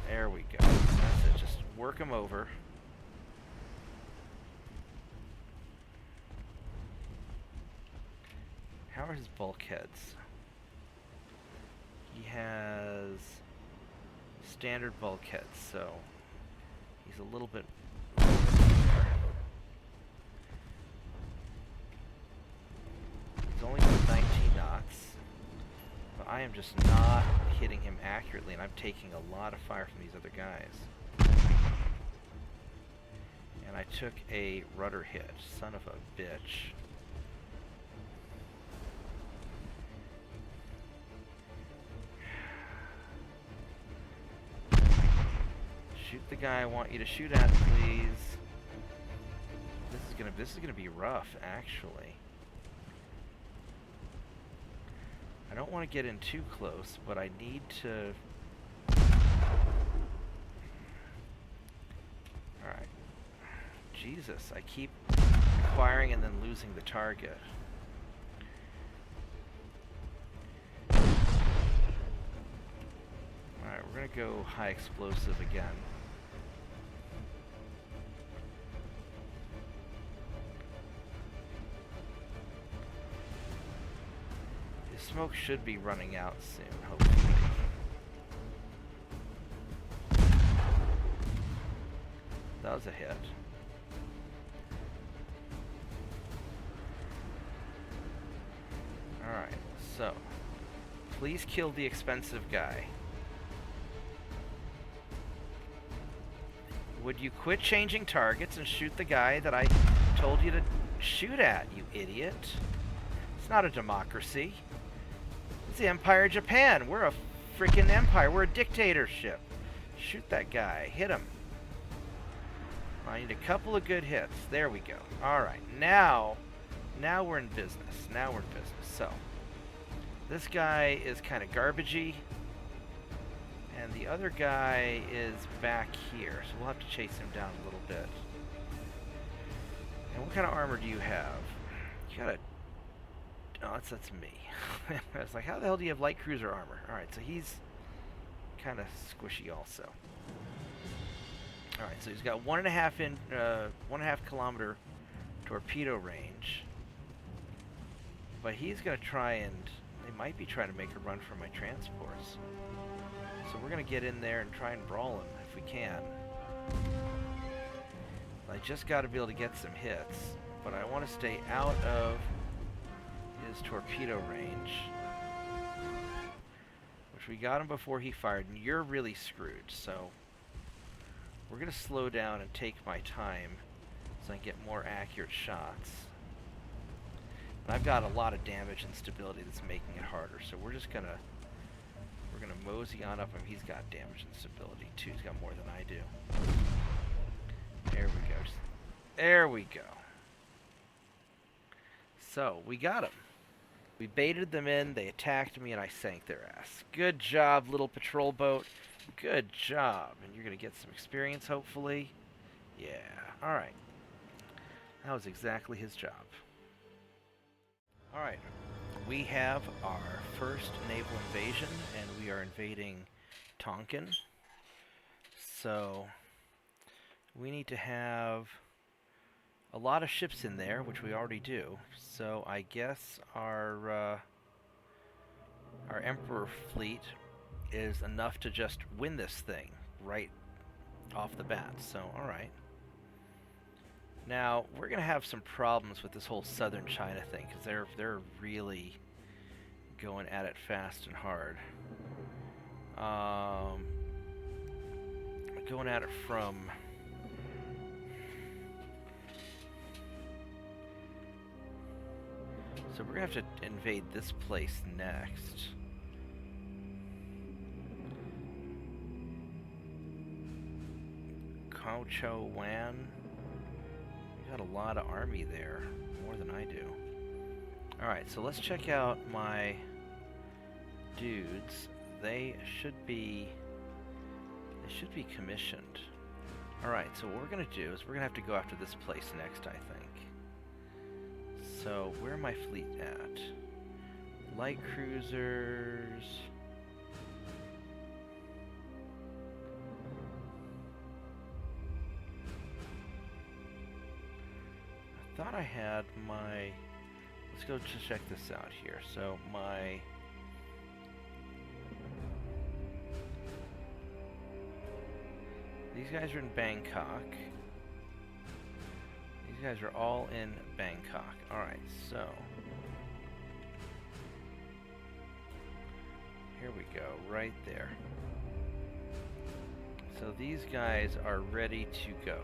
Speaker 1: There we go. That's it. Just work him over. How are his bulkheads? He has standard bulkheads, so he's a little bit lower there. He's only got 19 knots, but I am just not hitting him accurately, and I'm taking a lot of fire from these other guys. And I took a rudder hit, son of a bitch. Shoot the guy I want you to shoot at, please. This is gonna be rough, actually. I don't want to get in too close, but I need to... Alright. Jesus, I keep acquiring and then losing the target. Alright, we're gonna go high explosive again. Smoke should be running out soon, hopefully. That was a hit. Alright, so please kill the expensive guy. Would you quit changing targets and shoot the guy that I told you to shoot at, you idiot? It's not a democracy. It's the Empire of Japan. We're a freaking empire. We're a dictatorship. Shoot that guy. Hit him. I need a couple of good hits. There we go. Alright, now we're in business. Now we're in business. So, this guy is kind of garbagey. And the other guy is back here, so we'll have to chase him down a little bit. And what kind of armor do you have? You got a... Oh, that's me. I was like, how the hell do you have light cruiser armor? Alright, so he's kind of squishy also. Alright, so he's got 1.5 kilometer torpedo range. But he's going to try and... They might be trying to make a run for my transports. So we're going to get in there and try and brawl him if we can. I just got to be able to get some hits, but I want to stay out of his torpedo range. Which we got him before he fired, and you're really screwed, so we're going to slow down and take my time so I can get more accurate shots. And I've got a lot of damage and stability that's making it harder, so we're just going to mosey on up him. He's got damage and stability too. He's got more than I do. There we go. There we go. So, we got him. We baited them in, they attacked me, and I sank their ass. Good job, little patrol boat. Good job. And you're going to get some experience, hopefully. Yeah. Alright. That was exactly his job. Alright. We have our first naval invasion, and we are invading Tonkin. So, we need to have a lot of ships in there, which we already do. So, I guess our Emperor fleet is enough to just win this thing right off the bat. So, alright. Now, we're going to have some problems with this whole southern China thing, because they're really going at it fast and hard. Going at it from... So we're going to have to invade this place next. Cao Chou Wan. Got a lot of army there, more than I do. Alright, so let's check out my dudes. They should be commissioned. Alright, so what we're gonna do is we're gonna have to go after this place next, I think. So where am my fleet at? Light cruisers. I thought I had my... Let's go just check this out here. So my... These guys are in Bangkok. These guys are all in Bangkok. Alright, so... Here we go, right there. So these guys are ready to go.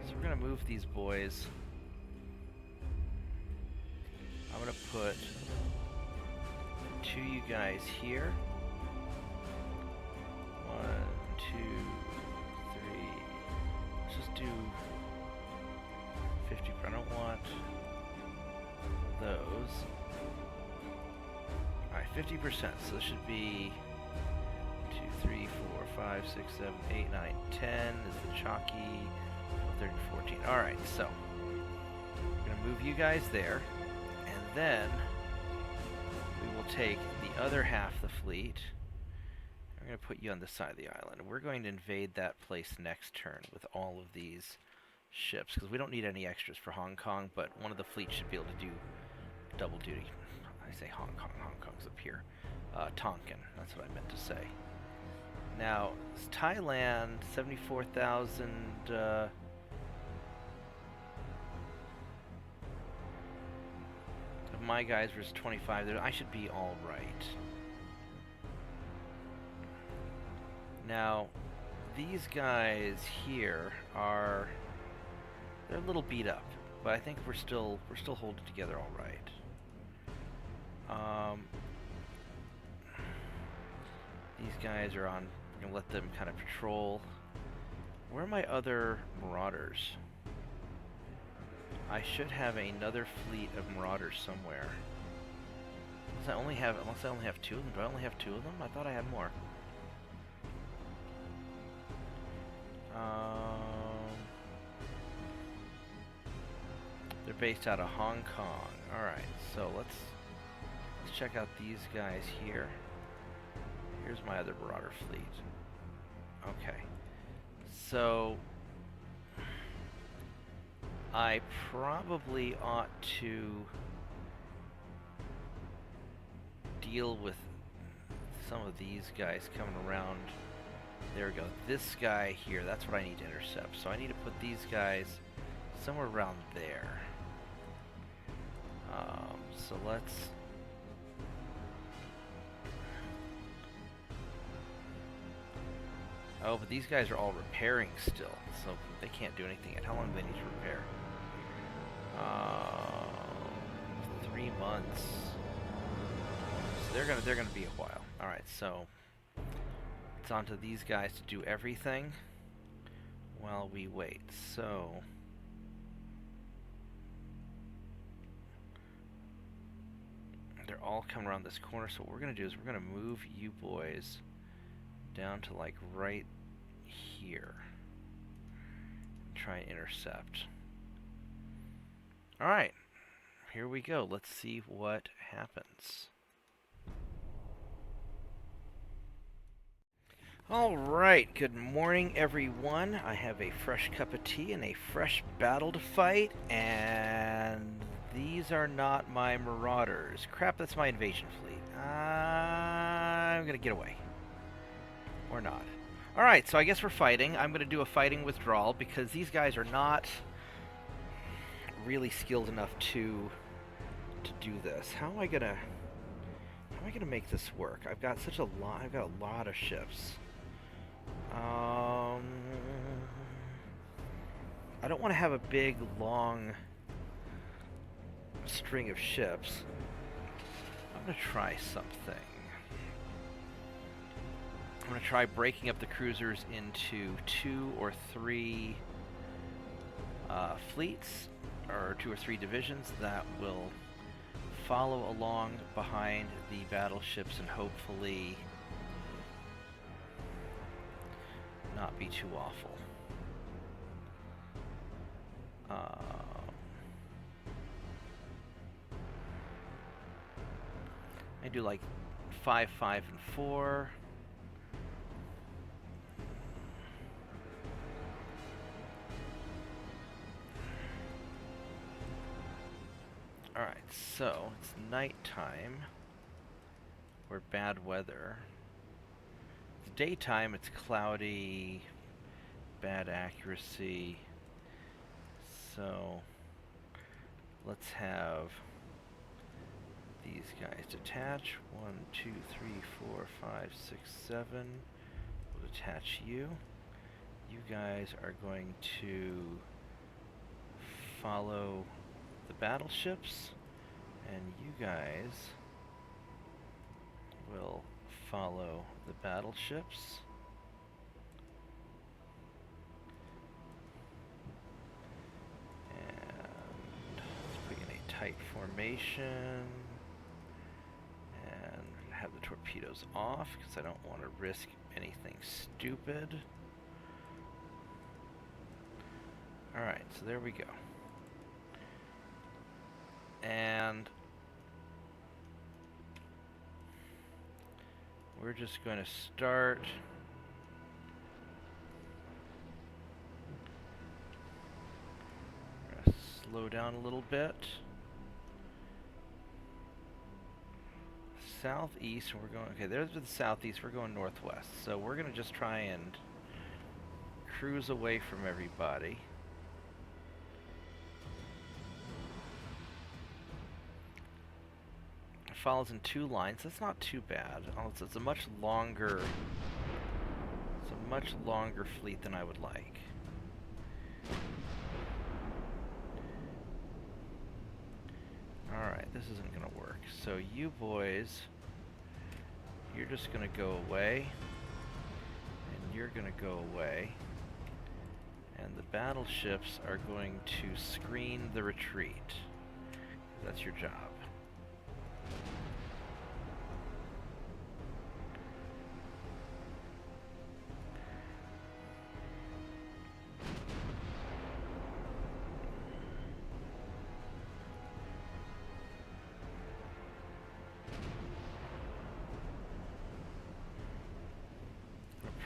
Speaker 1: So we're going to move these boys... I'm going to put 2 you guys here. 1, 2, 3. Let's just do 50. I don't want those. Alright, 50%. So this should be 2, 3, 4, 5, 6, 7, 8, 9, 10 is the chalky. 13, 14. Alright, so I'm going to move you guys there. Then we will take the other half of the fleet. I'm going to put you on this side of the island. We're going to invade that place next turn with all of these ships, because we don't need any extras for Hong Kong, but one of the fleets should be able to do double duty. I say Hong Kong. Hong Kong's up here. Tonkin, that's what I meant to say. Now, Thailand, 74,000. Of my guys versus 25. I should be all right. Now, these guys here are, they're a little beat up, but I think we're still holding together all right. These guys are on. We're gonna let them kind of patrol. Where are my other marauders? I should have another fleet of marauders somewhere. Unless I only have two of them. Do I only have two of them? I thought I had more. They're based out of Hong Kong. All right, so let's check out these guys here. Here's my other marauder fleet. Okay, so I probably ought to deal with some of these guys coming around. There we go. This guy here, that's what I need to intercept. So I need to put these guys somewhere around there. So let's... Oh, but these guys are all repairing still, so they can't do anything yet. How long do they need to repair? 3 months. So they're gonna be a while. All right, so it's on to these guys to do everything while we wait. So they're all coming around this corner. So what we're gonna do is we're gonna move you boys down to like right here. Try and intercept. All right, here we go. Let's see what happens. All right, good morning, everyone. I have a fresh cup of tea and a fresh battle to fight, and these are not my marauders. Crap, that's my invasion fleet. I'm gonna get away. Or not. All right, so I guess we're fighting. I'm gonna do a fighting withdrawal because these guys are not really skilled enough to do this. How am I gonna make this work? I've got such a lot. I've got a lot of ships. I don't want to have a big, long string of ships. I'm gonna try something. I'm going to try breaking up the cruisers into 2 or 3 fleets, or 2 or 3 divisions that will follow along behind the battleships and hopefully not be too awful. I do like 5, 5, and 4. Alright, so it's nighttime, or bad weather. It's daytime, it's cloudy, bad accuracy. So let's have these guys detach. 1, 2, 3, 4, 5, 6, 7. We'll detach you. You guys are going to follow the battleships, and you guys will follow the battleships. And let's put you in a tight formation and have the torpedoes off because I don't want to risk anything stupid. Alright, so there we go. And we're just going to start slow down a little bit. southeast, and we're going... Okay, there's the southeast, we're going northwest. So we're going to just try and cruise away from everybody. It follows in 2 lines. That's not too bad. It's a much longer... It's a much longer fleet than I would like. Alright, this isn't going to work. So you boys, you're just going to go away. And you're going to go away. And the battleships are going to screen the retreat. That's your job.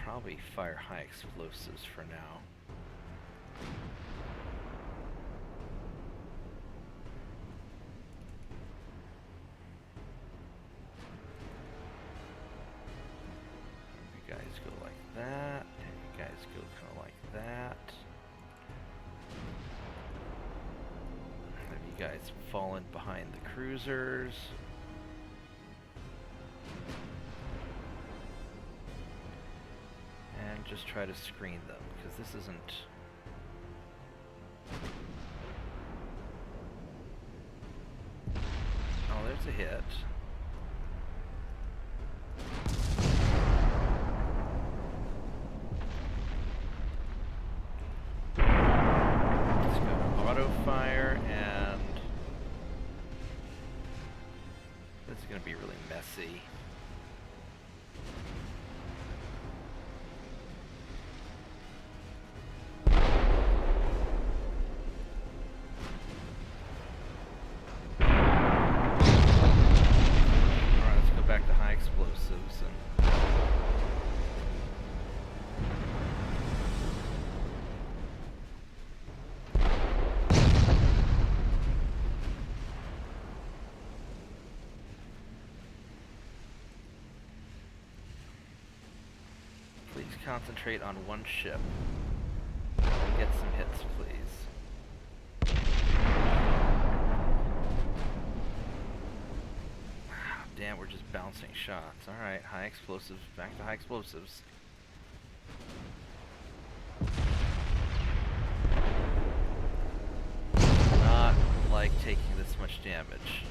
Speaker 1: Probably fire high explosives for now. You guys go like that, and you guys go kind of like that. Have you guys fallen behind the cruisers? Just try to screen them, because this isn't... Oh, there's a hit. Let's go auto fire, and this is going to be really messy. Concentrate on one ship. Get some hits, please. Damn, we're just bouncing shots. Alright, high explosives. Back to high explosives. Not like taking this much damage.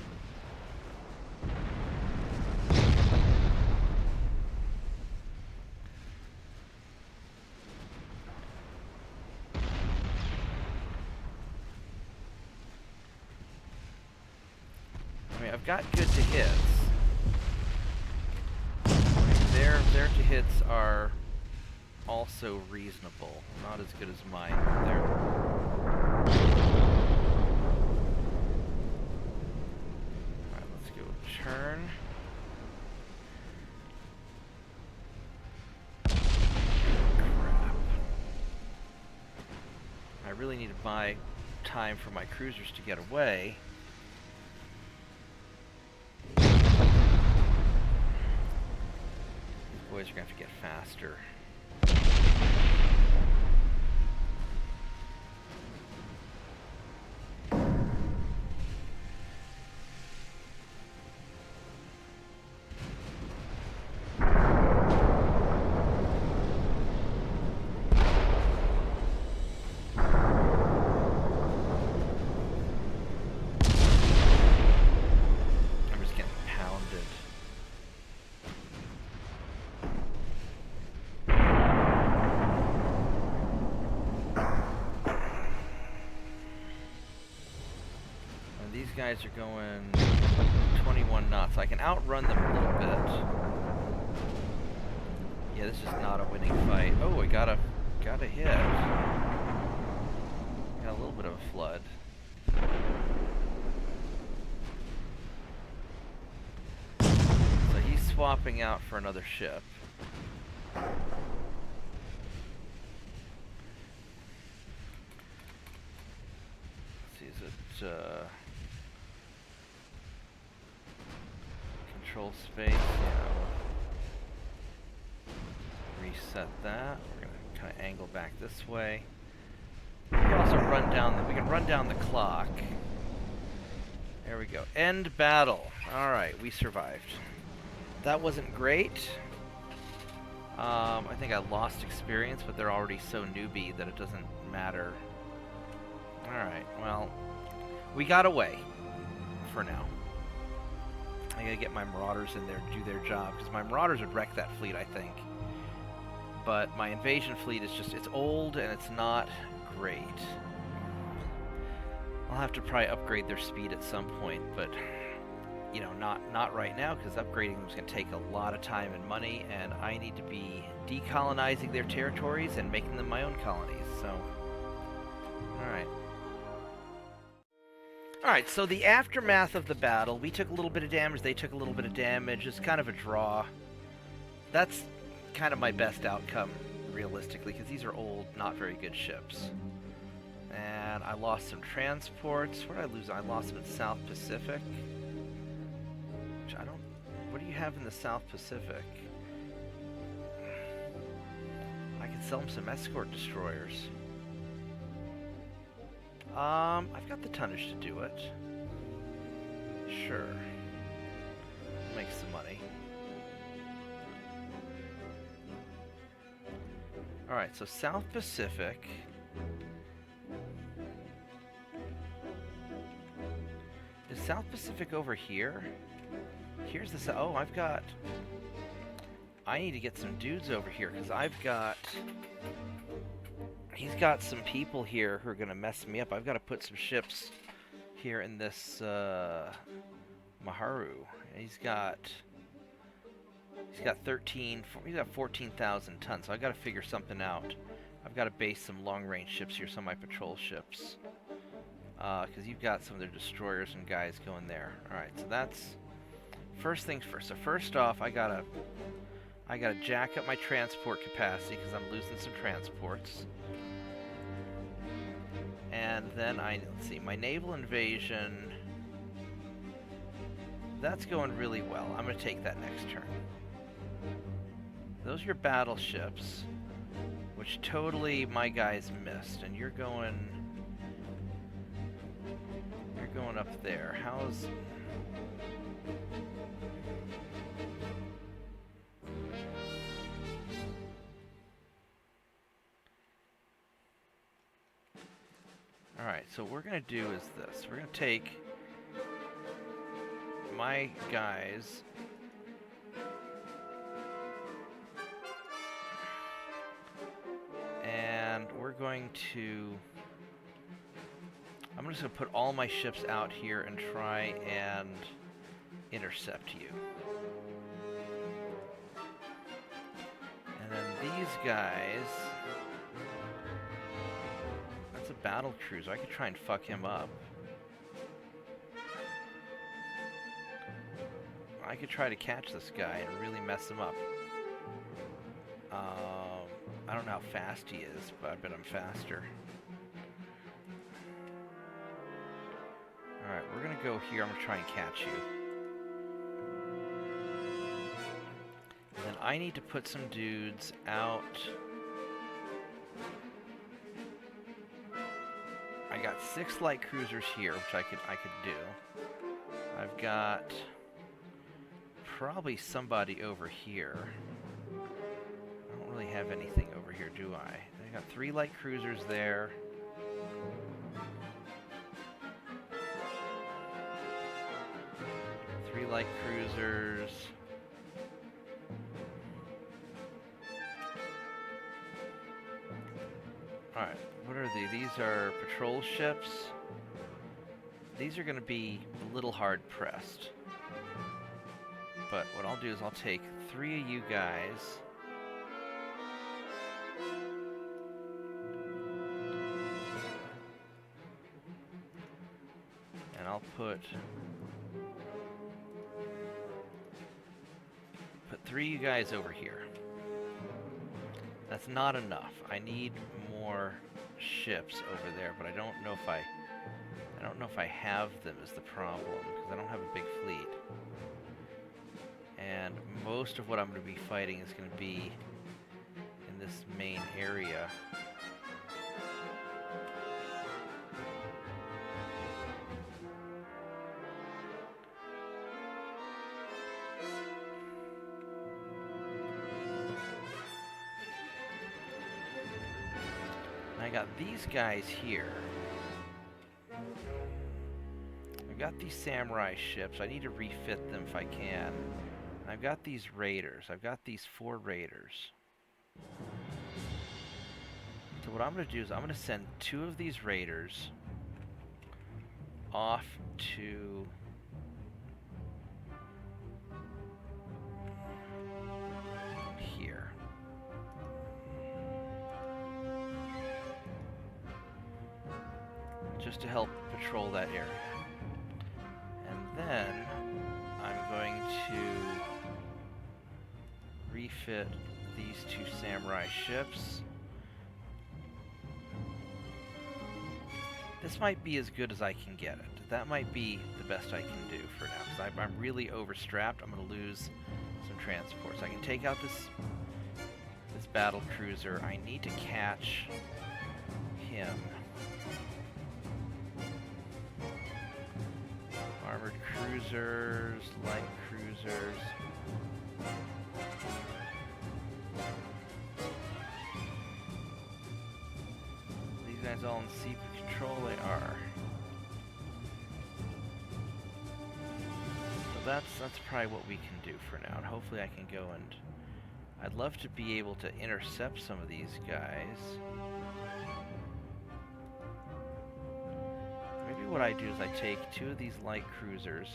Speaker 1: I've got good to hits. Their to hits are also reasonable. Not as good as mine. They're... Alright, let's go turn. Crap. I really need to buy time for my cruisers to get away. Boys are going to have to get faster. Guys are going 21 knots. I can outrun them a little bit. Yeah, this is not a winning fight. Oh, I got a hit. Got a little bit of a flood. So he's swapping out for another ship. Let's see, is it patrol space. Yeah. Reset that. We're gonna kind of angle back this way. We can also run down. We can run down the clock. There we go. End battle. All right, we survived. That wasn't great. I think I lost experience, but they're already so newbie that it doesn't matter. Alright, well, we got away for now. I gotta get my marauders in there to do their job, because my marauders would wreck that fleet, I think. But my invasion fleet is just, it's old and it's not great. I'll have to probably upgrade their speed at some point, but you know, not right now, because upgrading them is going to take a lot of time and money, and I need to be decolonizing their territories and making them my own colonies, so... Alright, so the aftermath of the battle, we took a little bit of damage, they took a little bit of damage, it's kind of a draw. That's kind of my best outcome, realistically, because these are old, not very good ships. And I lost some transports. Where did I lose? I lost them in South Pacific. What do you have in the South Pacific? I can sell them some escort destroyers. I've got the tonnage to do it. Sure. Make some money. Alright, so South Pacific. Is South Pacific over here? Here's the... Oh, I've got... I need to get some dudes over here, because I've got... He's got some people here who are going to mess me up. I've got to put some ships here in this, Maharu. He's got 14,000 tons, so I've got to figure something out. I've got to base some long-range ships here, some of my patrol ships. Because you've got some of their destroyers and guys going there. Alright, so that's... First things first. So first off, I gotta jack up my transport capacity because I'm losing some transports. And then let's see, my naval invasion, that's going really well. I'm gonna take that next turn. Those are your battleships, which totally my guys missed, and you're going up there. How's... Alright, so what we're going to do is this. We're going to take my guys and we're going to... I'm just going to put all my ships out here and try and intercept you. And then these guys... That's a battle cruiser. I could try and fuck him up. I could try to catch this guy and really mess him up. I don't know how fast he is, but I bet I'm faster. Alright, we're gonna go here. I'm gonna try and catch you. And then I need to put some dudes out. I got 6 light cruisers here, which I could do. I've got probably somebody over here. I don't really have anything over here, do I? I got 3 light cruisers there. Light cruisers. Alright, what are these? These are patrol ships. These are going to be a little hard pressed. But what I'll do is I'll take 3 of you guys. And I'll put 3 of you guys over here. That's not enough. I need more ships over there, but I don't know if I have them is the problem, because I don't have a big fleet. And most of what I'm going to be fighting is going to be in this main area. I got these guys here. I've got these samurai ships. I need to refit them if I can. And I've got these raiders. I've got these 4 raiders. So what I'm going to do is I'm going to send 2 of these raiders off to here. Just to help patrol that area. And then I'm going to refit these 2 samurai ships. This might be as good as I can get it. That might be the best I can do for now, because I'm really overstrapped. I'm going to lose some transports. I can take out this battle cruiser. I need to catch him. Armored cruisers, light cruisers. These guys all in sea control? They are. So that's probably what we can do for now. And hopefully I can go and... I'd love to be able to intercept some of these guys. What I do is I take 2 of these light cruisers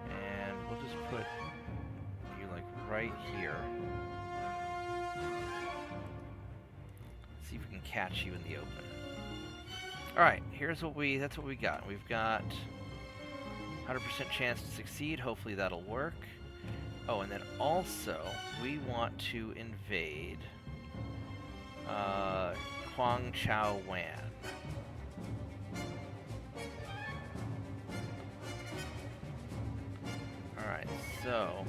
Speaker 1: and we'll just put you like right here. See if we can catch you in the open. Alright, that's what we got. We've got 100% chance to succeed. Hopefully that'll work. Oh, and then also we want to invade Huang Chao Wan. Alright, so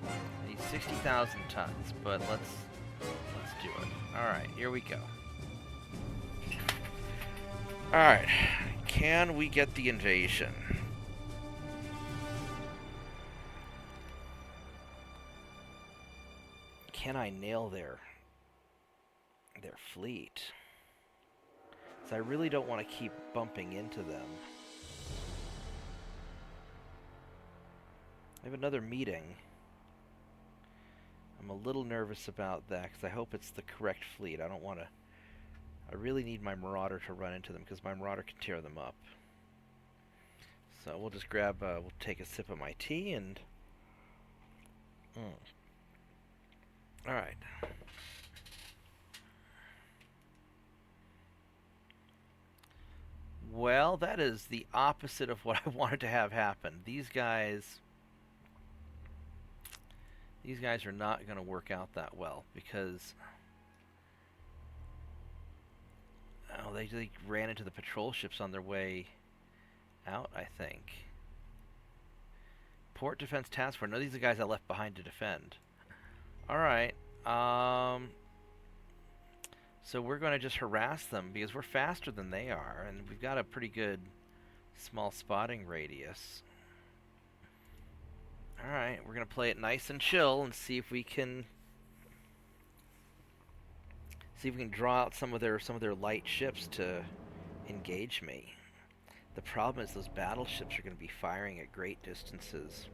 Speaker 1: I need 60,000 tons, but let's do it. Alright, here we go. Alright, can we get the invasion? Can I nail their fleet? I really don't want to keep bumping into them. I have another meeting. I'm a little nervous about that because I hope it's the correct fleet. I really need my Marauder to run into them because my Marauder can tear them up. So we'll just we'll take a sip of my tea and... Alright. Well, that is the opposite of what I wanted to have happen. These guys are not going to work out that well because they ran into the patrol ships on their way out, I think. Port Defense Task Force. No, these are the guys I left behind to defend. All right. So we're going to just harass them because we're faster than they are, and we've got a pretty good small spotting radius. Alright, we're going to play it nice and chill and see if we can draw out some of their light ships to engage me. The problem is those battleships are going to be firing at great distances.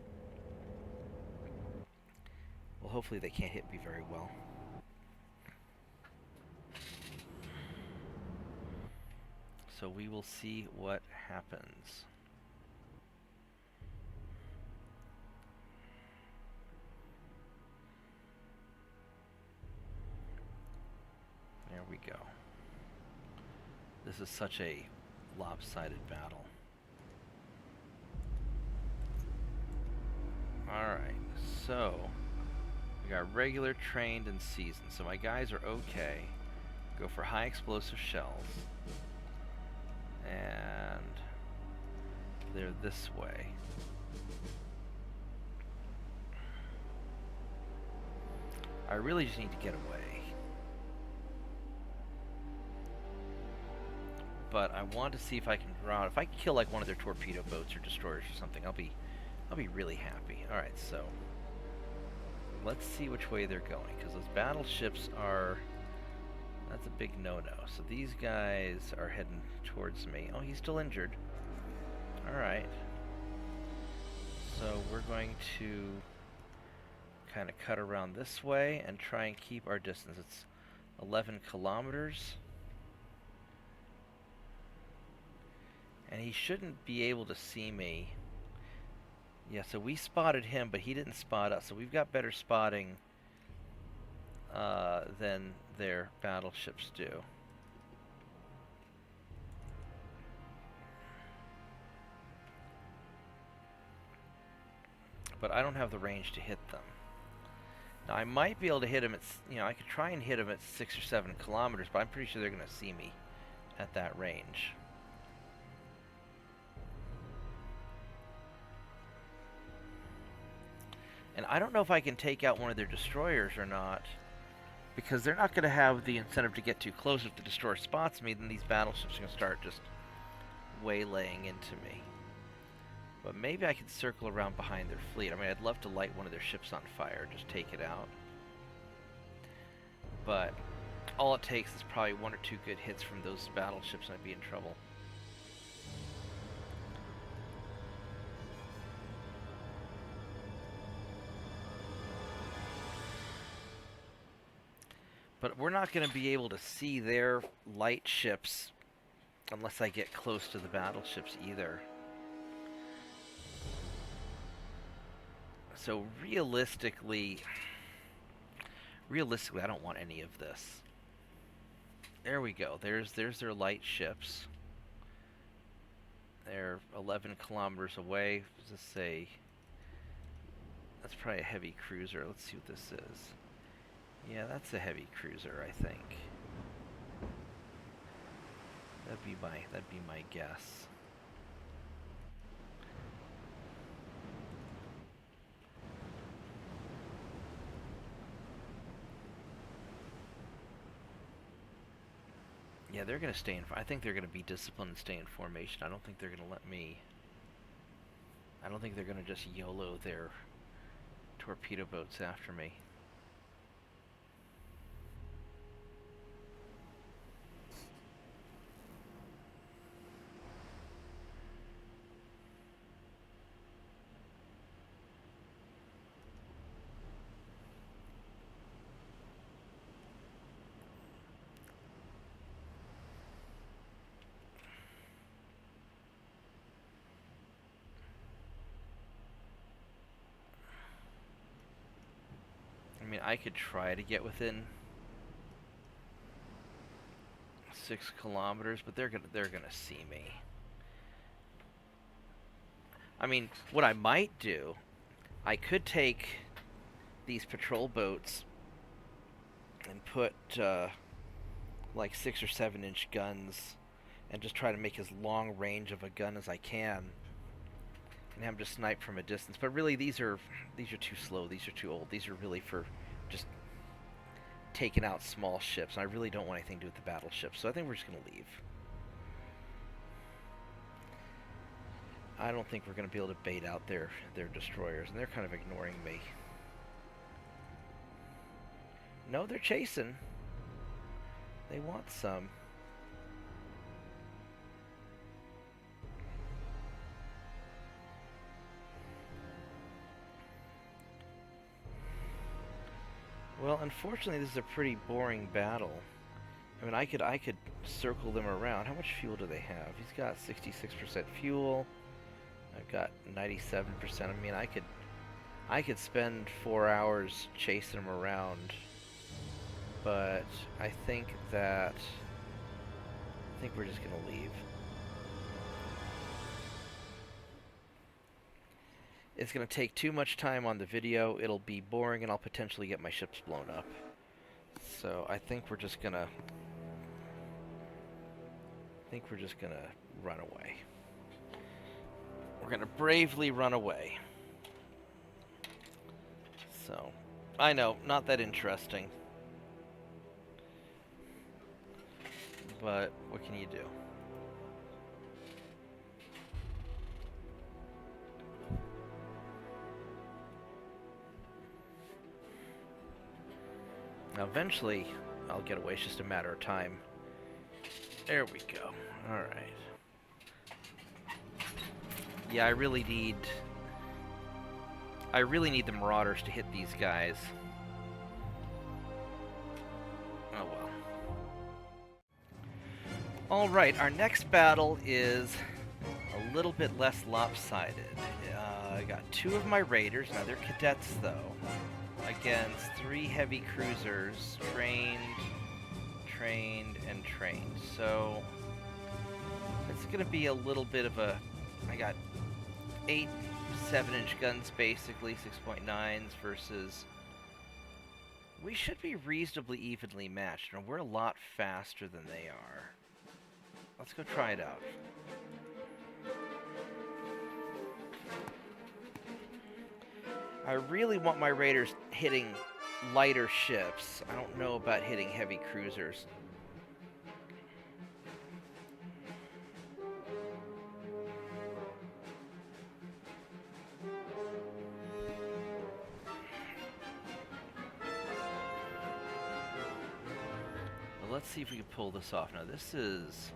Speaker 1: Well, hopefully they can't hit me very well. So we will see what happens. There we go. This is such a lopsided battle. Alright, so we got regular, trained, and seasoned. So my guys are okay. Go for high explosive shells. And they're this way. I really just need to get away. But I want to see if I can draw. If I can kill like one of their torpedo boats or destroyers or something, I'll be really happy. All right, so let's see which way they're going, because those battleships are. That's a big no-no. So these guys are heading towards me. Oh, he's still injured. All right. So we're going to kind of cut around this way and try and keep our distance. It's 11 kilometers. And he shouldn't be able to see me. Yeah, so we spotted him, but he didn't spot us. So we've got better spotting than their battleships do. But I don't have the range to hit them. Now I might be able to hit him at, I could try and hit him at 6 or 7 kilometers, but I'm pretty sure they're going to see me at that range. And I don't know if I can take out one of their destroyers or not, because they're not going to have the incentive to get too close. If the destroyer spots me, then these battleships are going to start just waylaying into me. But maybe I could circle around behind their fleet. I mean, I'd love to light one of their ships on fire, just take it out. But all it takes is probably 1 or 2 good hits from those battleships and I'd be in trouble. But we're not going to be able to see their light ships unless I get close to the battleships either. So realistically, I don't want any of this. There we go. There's their light ships. They're 11 kilometers away. Does this say? That's probably a heavy cruiser. Let's see what this is. Yeah, that's a heavy cruiser, I think. That'd be my guess. Yeah, they're going to stay in. I think they're going to be disciplined and stay in formation. I don't think they're going to let me. I don't think they're going to just YOLO their torpedo boats after me. I mean, I could try to get within 6 kilometers, but they're gonna see me. I mean, what I might do, I could take these patrol boats and put like 6 or 7 inch guns and just try to make as long range of a gun as I can and have them just snipe from a distance. But really, these are too slow. These are too old. These are really for just taking out small ships. And I really don't want anything to do with the battleships. So I think we're just going to leave. I don't think we're going to be able to bait out their destroyers. And they're kind of ignoring me. No, they're chasing. They want some. Well, unfortunately, this is a pretty boring battle. I mean, I could circle them around. How much fuel do they have? He's got 66% fuel. I've got 97%. I mean, I could spend 4 hours chasing them around, but I think we're just gonna leave. It's going to take too much time on the video. It'll be boring, and I'll potentially get my ships blown up. So I think we're just going to run away. We're gonna bravely run away. So, I know, not that interesting. But what can you do? Now eventually, I'll get away. It's just a matter of time. There we go. Alright. Yeah, I really need the Marauders to hit these guys. Oh well. Alright, our next battle is a little bit less lopsided. I got 2 of my raiders, now they're cadets though, against 3 heavy cruisers, trained, and trained. So, it's going to be a little bit of a... I got 8 7-inch guns basically, 6.9s versus... We should be reasonably evenly matched, and we're a lot faster than they are. Let's go try it out. I really want my raiders hitting lighter ships. I don't know about hitting heavy cruisers. Well, let's see if we can pull this off. Now this is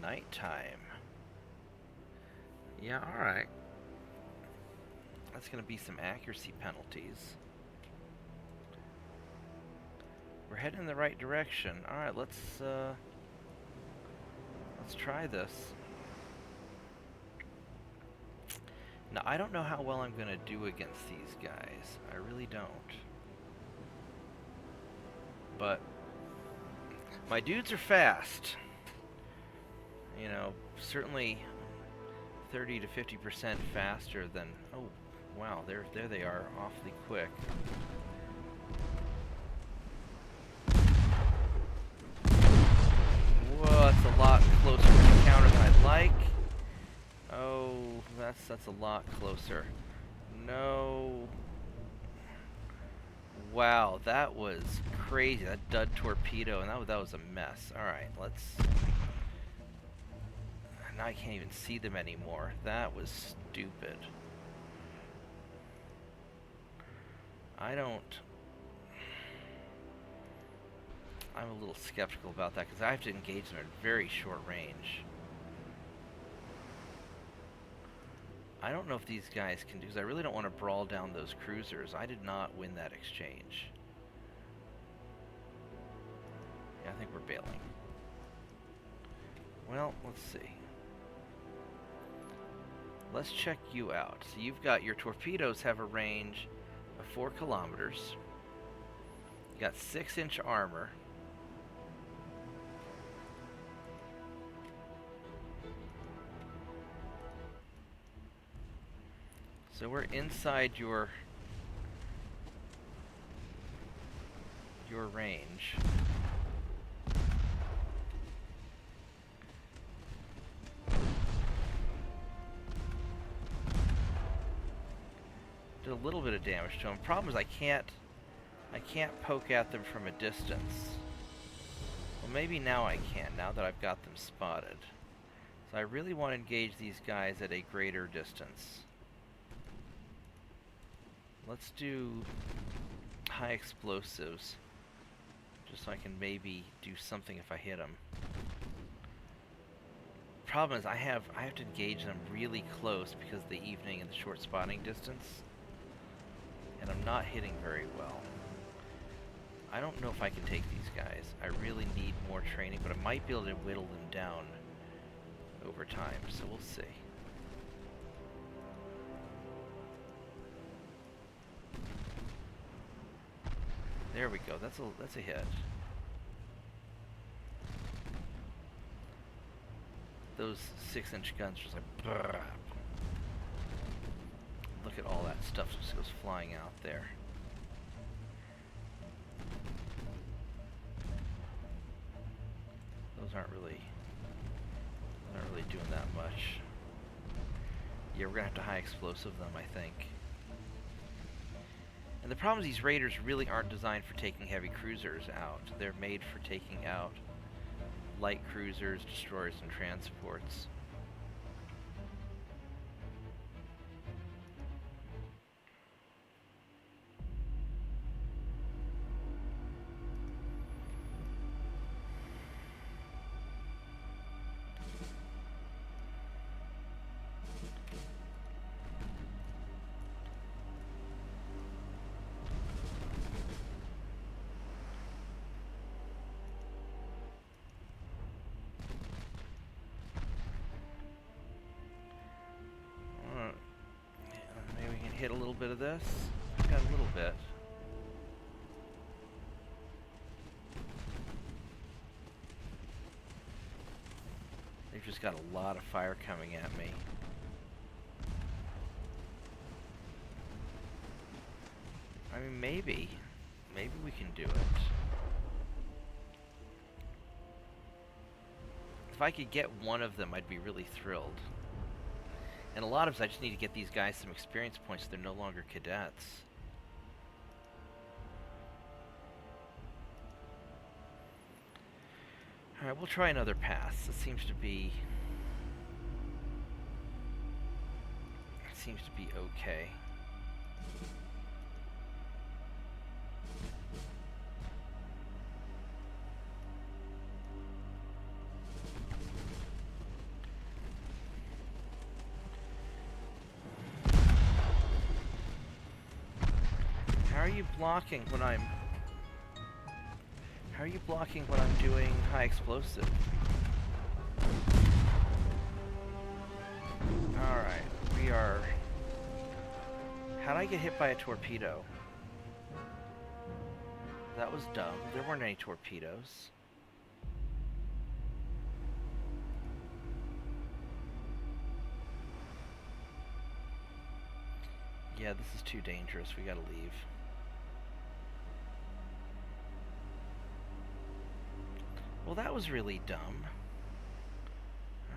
Speaker 1: nighttime. Yeah, alright. That's going to be some accuracy penalties. We're heading in the right direction. Alright, let's try this. Now, I don't know how well I'm going to do against these guys. I really don't. But my dudes are fast. You know, certainly 30 to 50% faster than... Oh, wow, there they are, awfully quick. Whoa, that's a lot closer to the counter than I'd like. Oh, that's a lot closer. No. Wow, that was crazy. That dud torpedo, and that was a mess. Alright, let's... Now I can't even see them anymore. That was stupid. I'm a little skeptical about that because I have to engage them at very short range. I don't know if these guys can do, because I really don't want to brawl down those cruisers. I did not win that exchange. Yeah, I think we're bailing. Well, let's see. Let's check you out. So you've got your torpedoes have a range of 4 kilometers. You got 6-inch armor. So we're inside your range. Did a little bit of damage to them. Problem is I can't poke at them from a distance. Well, maybe now I can, now that I've got them spotted. So I really want to engage these guys at a greater distance. Let's do high explosives, just so I can maybe do something if I hit them. Problem is I have to engage them really close because of the evening and the short spotting distance, and I'm not hitting very well. I don't know if I can take these guys. I really need more training, but I might be able to whittle them down over time, so we'll see. There we go. That's a hit. Those 6-inch guns are just like brrr. Look at all that stuff just goes flying out there. Those aren't really doing that much. Yeah, we're gonna have to high explosive them, I think. And the problem is these raiders really aren't designed for taking heavy cruisers out. They're made for taking out light cruisers, destroyers, and transports. Maybe we can hit a little bit of this. Got a little bit. They've just got a lot of fire coming at me. I mean, maybe we can do it. If I could get one of them, I'd be really thrilled. And a lot of times I just need to get these guys some experience points so they're no longer cadets. Alright, we'll try another pass. It seems to be okay. How are you blocking when I'm doing high explosive? Alright, we are... How'd I get hit by a torpedo? That was dumb. There weren't any torpedoes. Yeah, this is too dangerous. We gotta leave. Well, that was really dumb.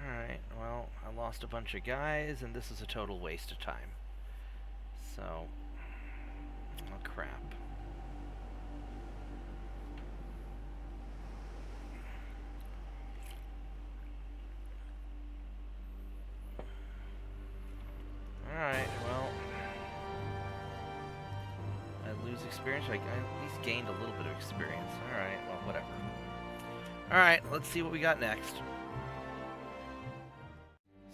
Speaker 1: Alright, well, I lost a bunch of guys, and this is a total waste of time. So... oh, crap. Alright, well... I lose experience. I at least gained a little bit of experience. Alright, well, whatever. Alright, let's see what we got next.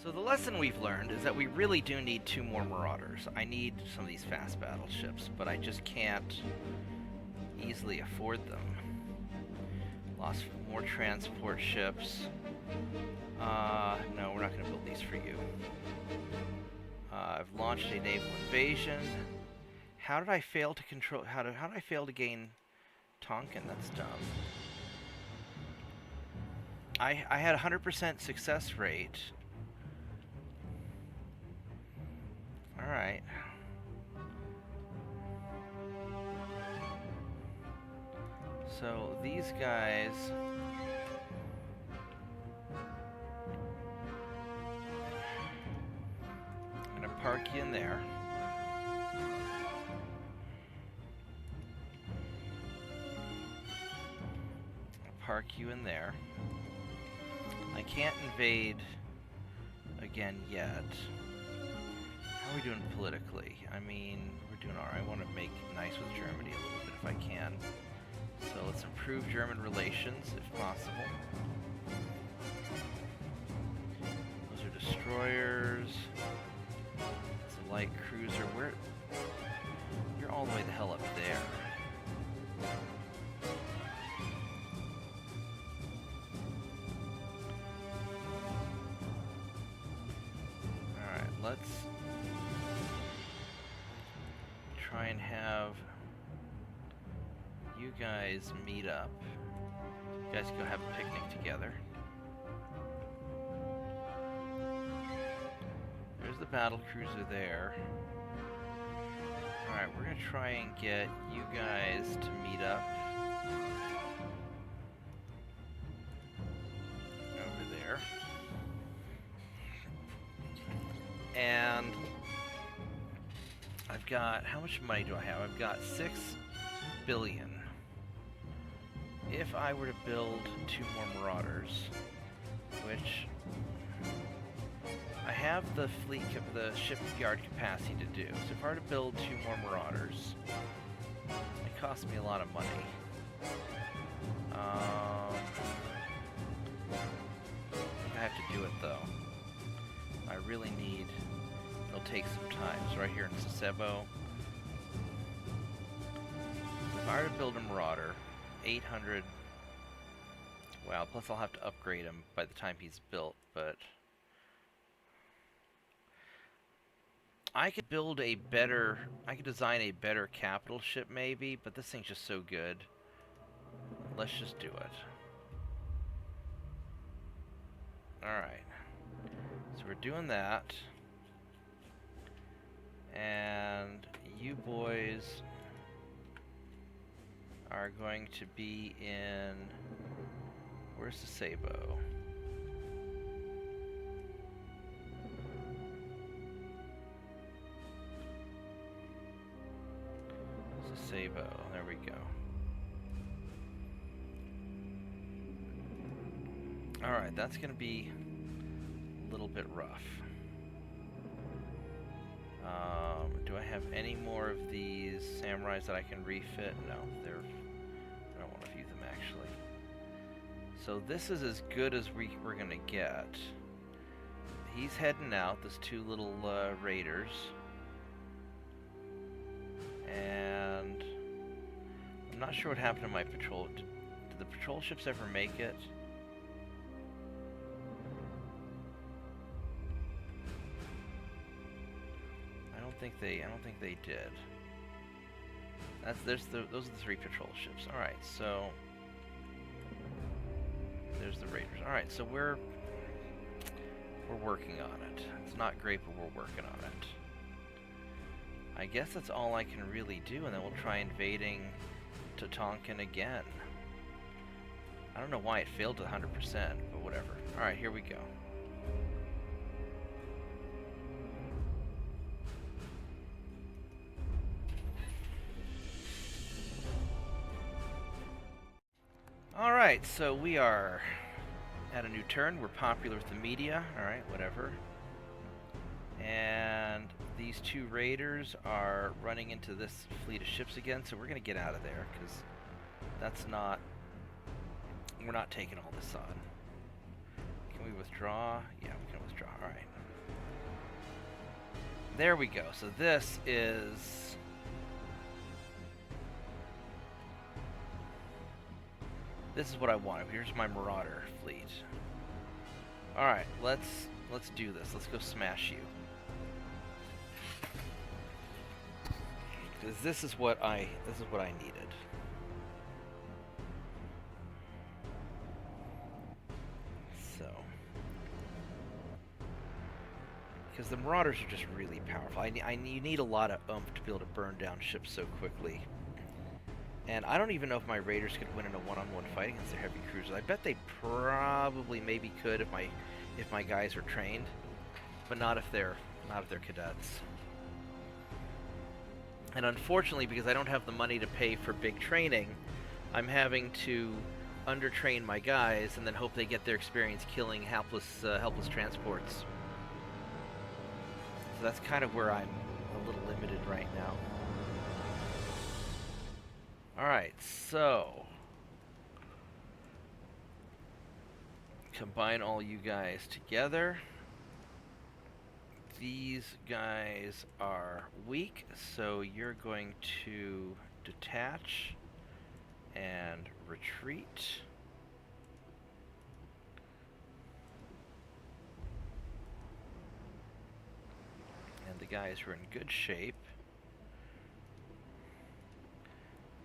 Speaker 1: So the lesson we've learned is that we really do need 2 more Marauders. I need some of these fast battleships, but I just can't easily afford them. Lost more transport ships. No, we're not going to build these for you. I've launched a naval invasion. How did I fail to control... How did I fail to gain Tonkin? That's dumb. I had a 100% success rate. Alright. So, these guys... I'm gonna park you in there. Park you in there. I can't invade again yet. How are we doing politically? I mean, we're doing alright. I want to make nice with Germany a little bit if I can. So let's improve German relations if possible. Those are destroyers. It's a light cruiser. You're all the way the hell up there. Let's try and have you guys meet up. You guys go have a picnic together. There's the battle cruiser there. Alright, we're gonna try and get you guys to meet up over there. And I've got, how much money do I have? I've got 6 billion. If I were to build 2 more Marauders, which I have the the shipyard capacity to do. So if I were to build 2 more Marauders, it costs me a lot of money. I have to do it though. I really need. It'll take some time. So right here in Sasebo, if I were to build a Marauder, 800. Wow. Plus I'll have to upgrade him by the time he's built, but. I could build a better, I could design a better capital ship maybe, but this thing's just so good. Let's just do it. Alright. So we're doing that. And you boys are going to be in, where's the Sasebo? Sasebo, there we go. Alright, that's going to be a little bit rough. Do I have any more of these samurais that I can refit? No, I don't want to view them actually. So this is as good as we're going to get. He's heading out, those 2 little raiders. And I'm not sure what happened to my patrol. Did the patrol ships ever make it? I don't think they did. Those are the 3 patrol ships. All right, so there's the raiders. All right, so we're working on it. It's not great, but we're working on it. I guess that's all I can really do, and then we'll try invading Tatonkin again. I don't know why it failed to 100%, but whatever. Alright, here we go. Alright, so we are at a new turn. We're popular with the media. Alright, whatever. And these 2 raiders are running into this fleet of ships again, so we're going to get out of there, because that's not... We're not taking all this on. Can we withdraw? Yeah, we can withdraw. Alright. There we go. So this is... This is what I want. Here's my Marauder fleet. Alright, let's do this. Let's go smash you. Because this is what I needed. So, because the Marauders are just really powerful. You need a lot of oomph to be able to burn down ships so quickly. And I don't even know if my Raiders could win in a one-on-one fight against their heavy cruisers. I bet they probably maybe could if my guys are trained, but not if they're cadets. And unfortunately, because I don't have the money to pay for big training, I'm having to undertrain my guys and then hope they get their experience killing helpless transports. So that's kind of where I'm a little limited right now. Alright, so combine all you guys together. These guys are weak, so you're going to detach and retreat. And the guys who are in good shape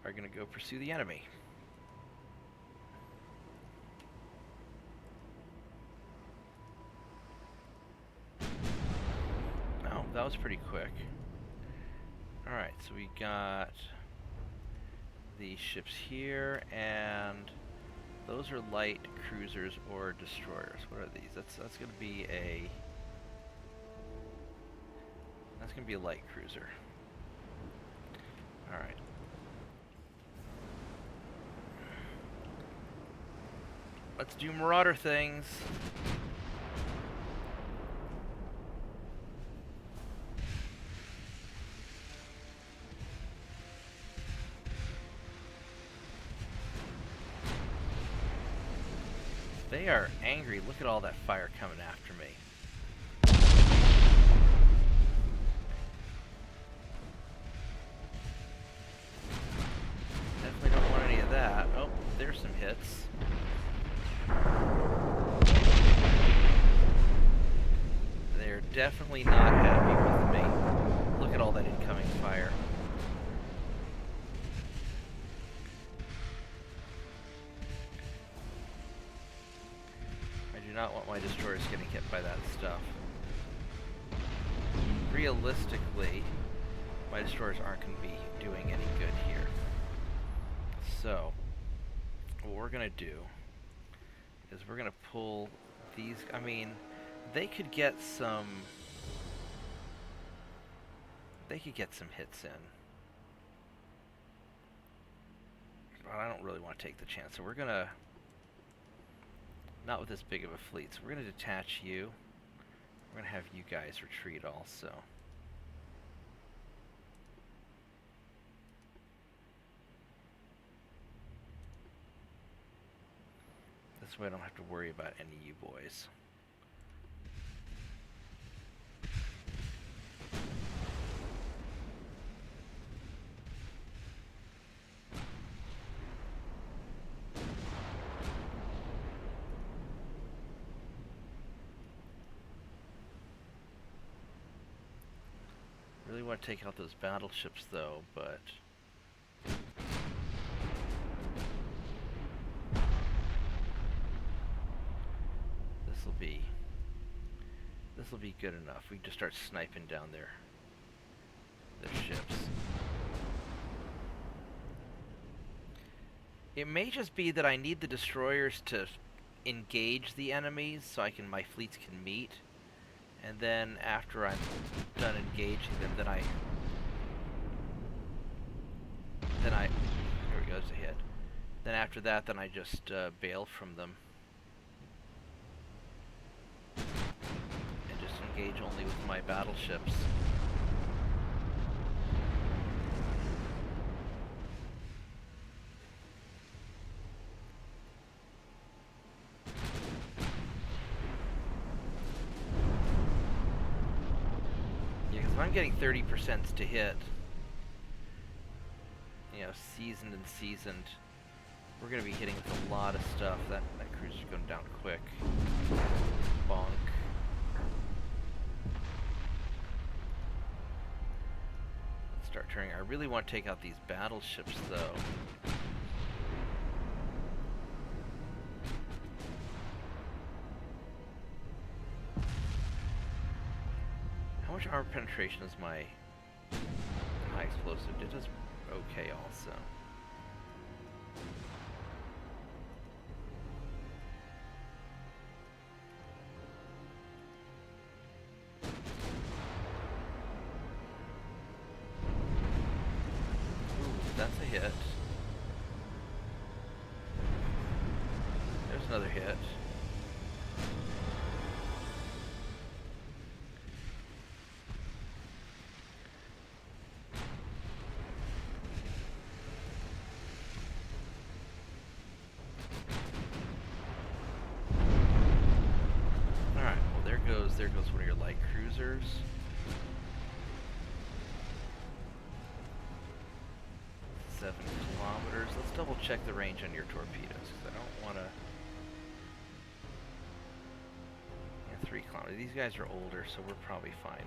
Speaker 1: are going to go pursue the enemy. Oh, that was pretty quick. Alright, so we got these ships here, and those are light cruisers or destroyers. What are these? That's going to be a That's going to be a light cruiser. Alright. Let's do Marauder things. They are angry. Look at all that fire coming after me. Definitely don't want any of that. Oh, there's some hits. They're definitely not happy with me. Look at all that incoming fire. I do not want my destroyers getting hit by that stuff. Realistically, my destroyers aren't going to be doing any good here. So, what we're going to do is we're going to pull these. I mean, they could get some. They could get some hits in. But I don't really want to take the chance. So we're going to. Not with this big of a fleet. So we're going to detach you. We're going to have you guys retreat also. This way I don't have to worry about any of you boys. Really want to take out those battleships though, but this will be good enough. We can just start sniping down their ships. It may just be that I need the destroyers to engage the enemies so my fleets can meet. And then after I'm done engaging them, then I here we go, there's a hit. Then after that, then I just bail from them. And just engage only with my battleships. I'm getting 30% to hit. You know, seasoned and seasoned. We're gonna be hitting with a lot of stuff. That cruiser's going down quick. Bonk. Let's start turning. I really want to take out these battleships though. How much armor penetration is my high explosive? It does okay also. Ooh, that's a hit. There's another hit. There goes one of your light cruisers. $7 kilometers. Let's double check the range on your torpedoes, because I don't want to... Yeah, 3 kilometers. These guys are older, so we're probably fine.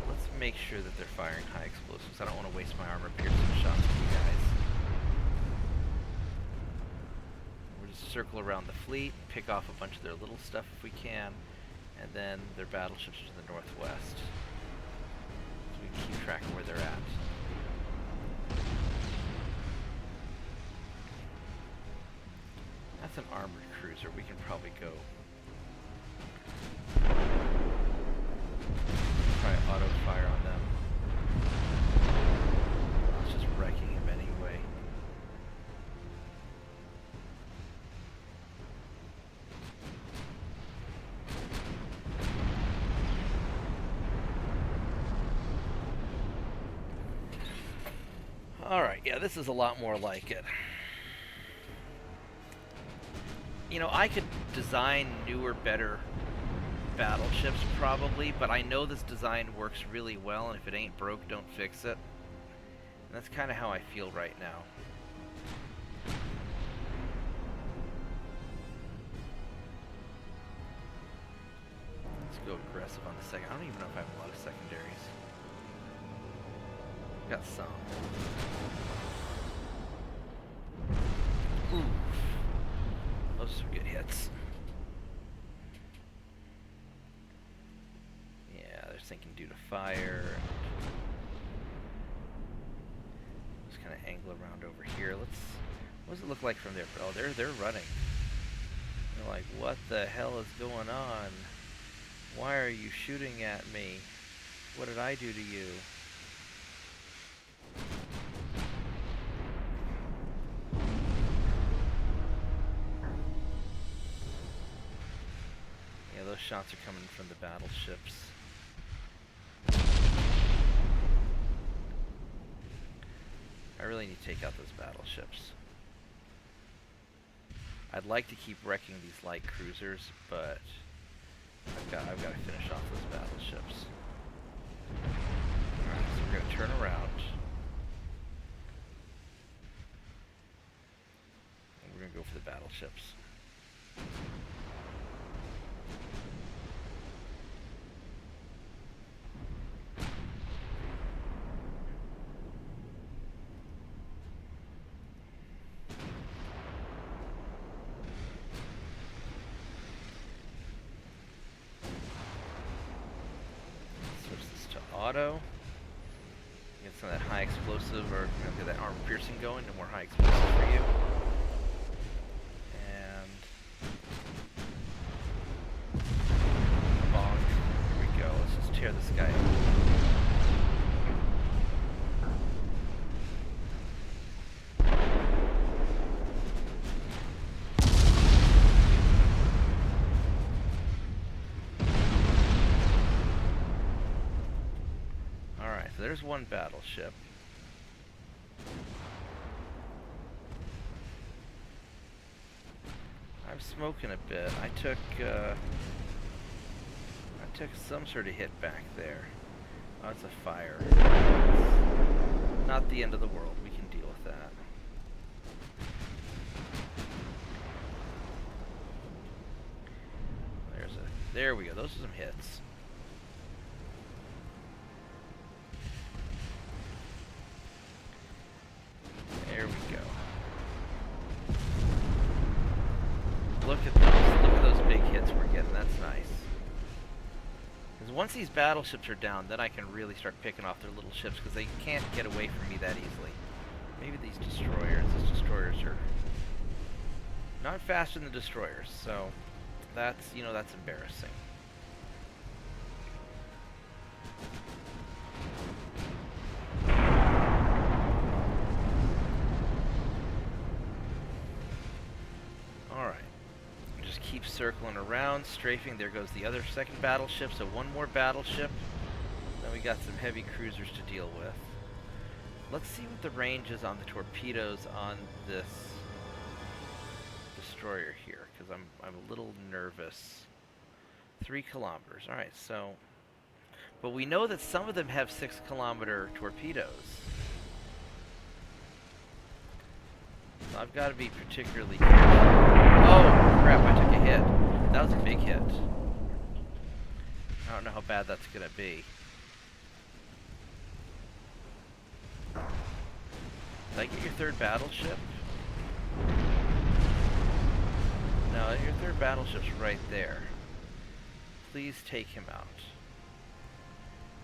Speaker 1: Let's make sure that they're firing high explosives. I don't want to waste my armor piercing shots with you guys. Circle around the fleet, pick off a bunch of their little stuff if we can, and then their battleships to the northwest. So we can keep track of where they're at. That's an armored cruiser. We can probably go yeah, this is a lot more like it. You know, I could design newer, better battleships probably, but I know this design works really well, and if it ain't broke, don't fix it. And that's kind of how I feel right now. Let's go aggressive on the second. I don't even know if I have a lot of secondaries. Got some. Oof. Those are some good hits. Yeah, they're thinking due to fire. Just kind of angle around over here. What does it look like from there? Oh, they're running. They're like, what the hell is going on? Why are you shooting at me? What did I do to you? Yeah, those shots are coming from the battleships. I really need to take out those battleships. I'd like to keep wrecking these light cruisers, but I've got to finish off those battleships. Alright, so we're going to turn around. And we're going to go for the battleships. Auto. Get some of that high explosive, or get that armor piercing going. No more high explosive for you. And bonk. Here we go. Let's just tear this guy up. There's one battleship. I'm smoking a bit. I took some sort of hit back there. Oh, it's a fire. Not the end of the world. We can deal with that. There we go. Those are some hits. There we go. Look at those. Look at those big hits we're getting. That's nice. Because once these battleships are down, then I can really start picking off their little ships, because they can't get away from me that easily. Maybe these destroyers. These destroyers are not faster than the destroyers, so that's, you know, that's embarrassing. Keep circling around, strafing. There goes the other second battleship, so one more battleship. Then we got some heavy cruisers to deal with. Let's see what the range is on the torpedoes on this destroyer here, because I'm a little nervous. 3 kilometers. All right, so, but we know that some of them have 6-kilometer torpedoes. So I've got to be particularly careful. Oh, crap, I took a hit. That was a big hit. I don't know how bad that's going to be. Did I get your third battleship? No, your third battleship's right there. Please take him out.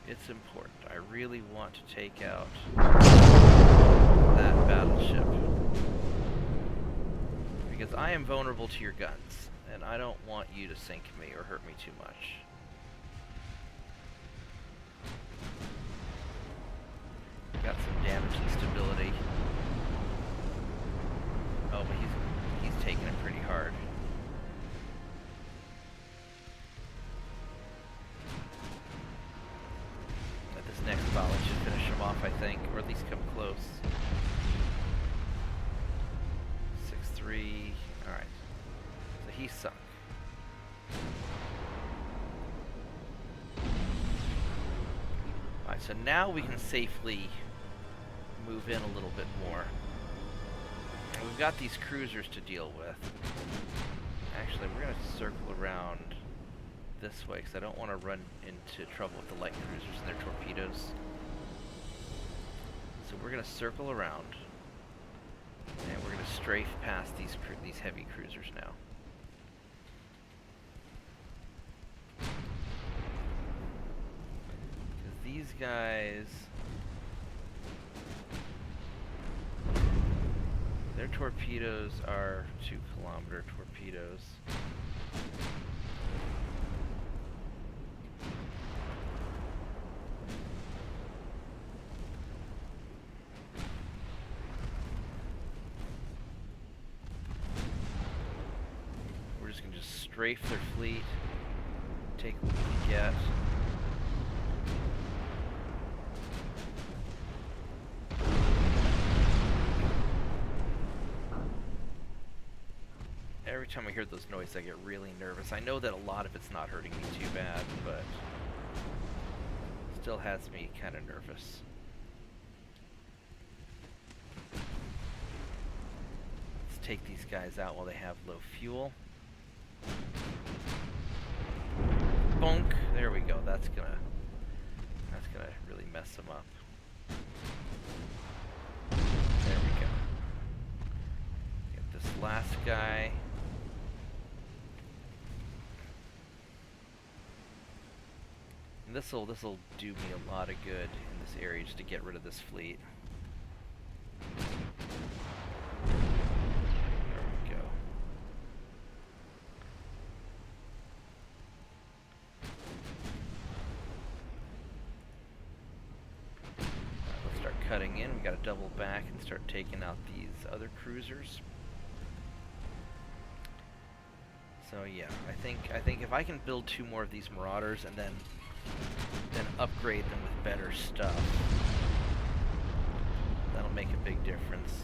Speaker 1: It's important. I really want to take out that battleship. Because I am vulnerable to your guns, and I don't want you to sink me or hurt me too much. Got some damage and stability. Oh, but he's taking it pretty hard. But this next volley should finish him off, I think, or at least come close. he's sunk. Alright, so now we can safely move in a little bit more. And we've got these cruisers to deal with. Actually, we're going to circle around this way, because I don't want to run into trouble with the light cruisers and their torpedoes. So we're going to circle around, and we're going to strafe past these heavy cruisers now. Because these guys, their torpedoes are 2-kilometer torpedoes. We're just going to strafe their fleet, take what we can get. Every time I hear those noises, I get really nervous. I know that a lot of it's not hurting me too bad, but still has me kind of nervous. Let's take these guys out while they have low fuel. Bonk! There we go. That's gonna really mess them up. There we go. Get this last guy. And this'll do me a lot of good in this area just to get rid of this fleet. There we go. Let's start cutting in. We got to double back and start taking out these other cruisers. So yeah, I think if I can build 2 more of these Marauders and then upgrade them with better stuff, that'll make a big difference.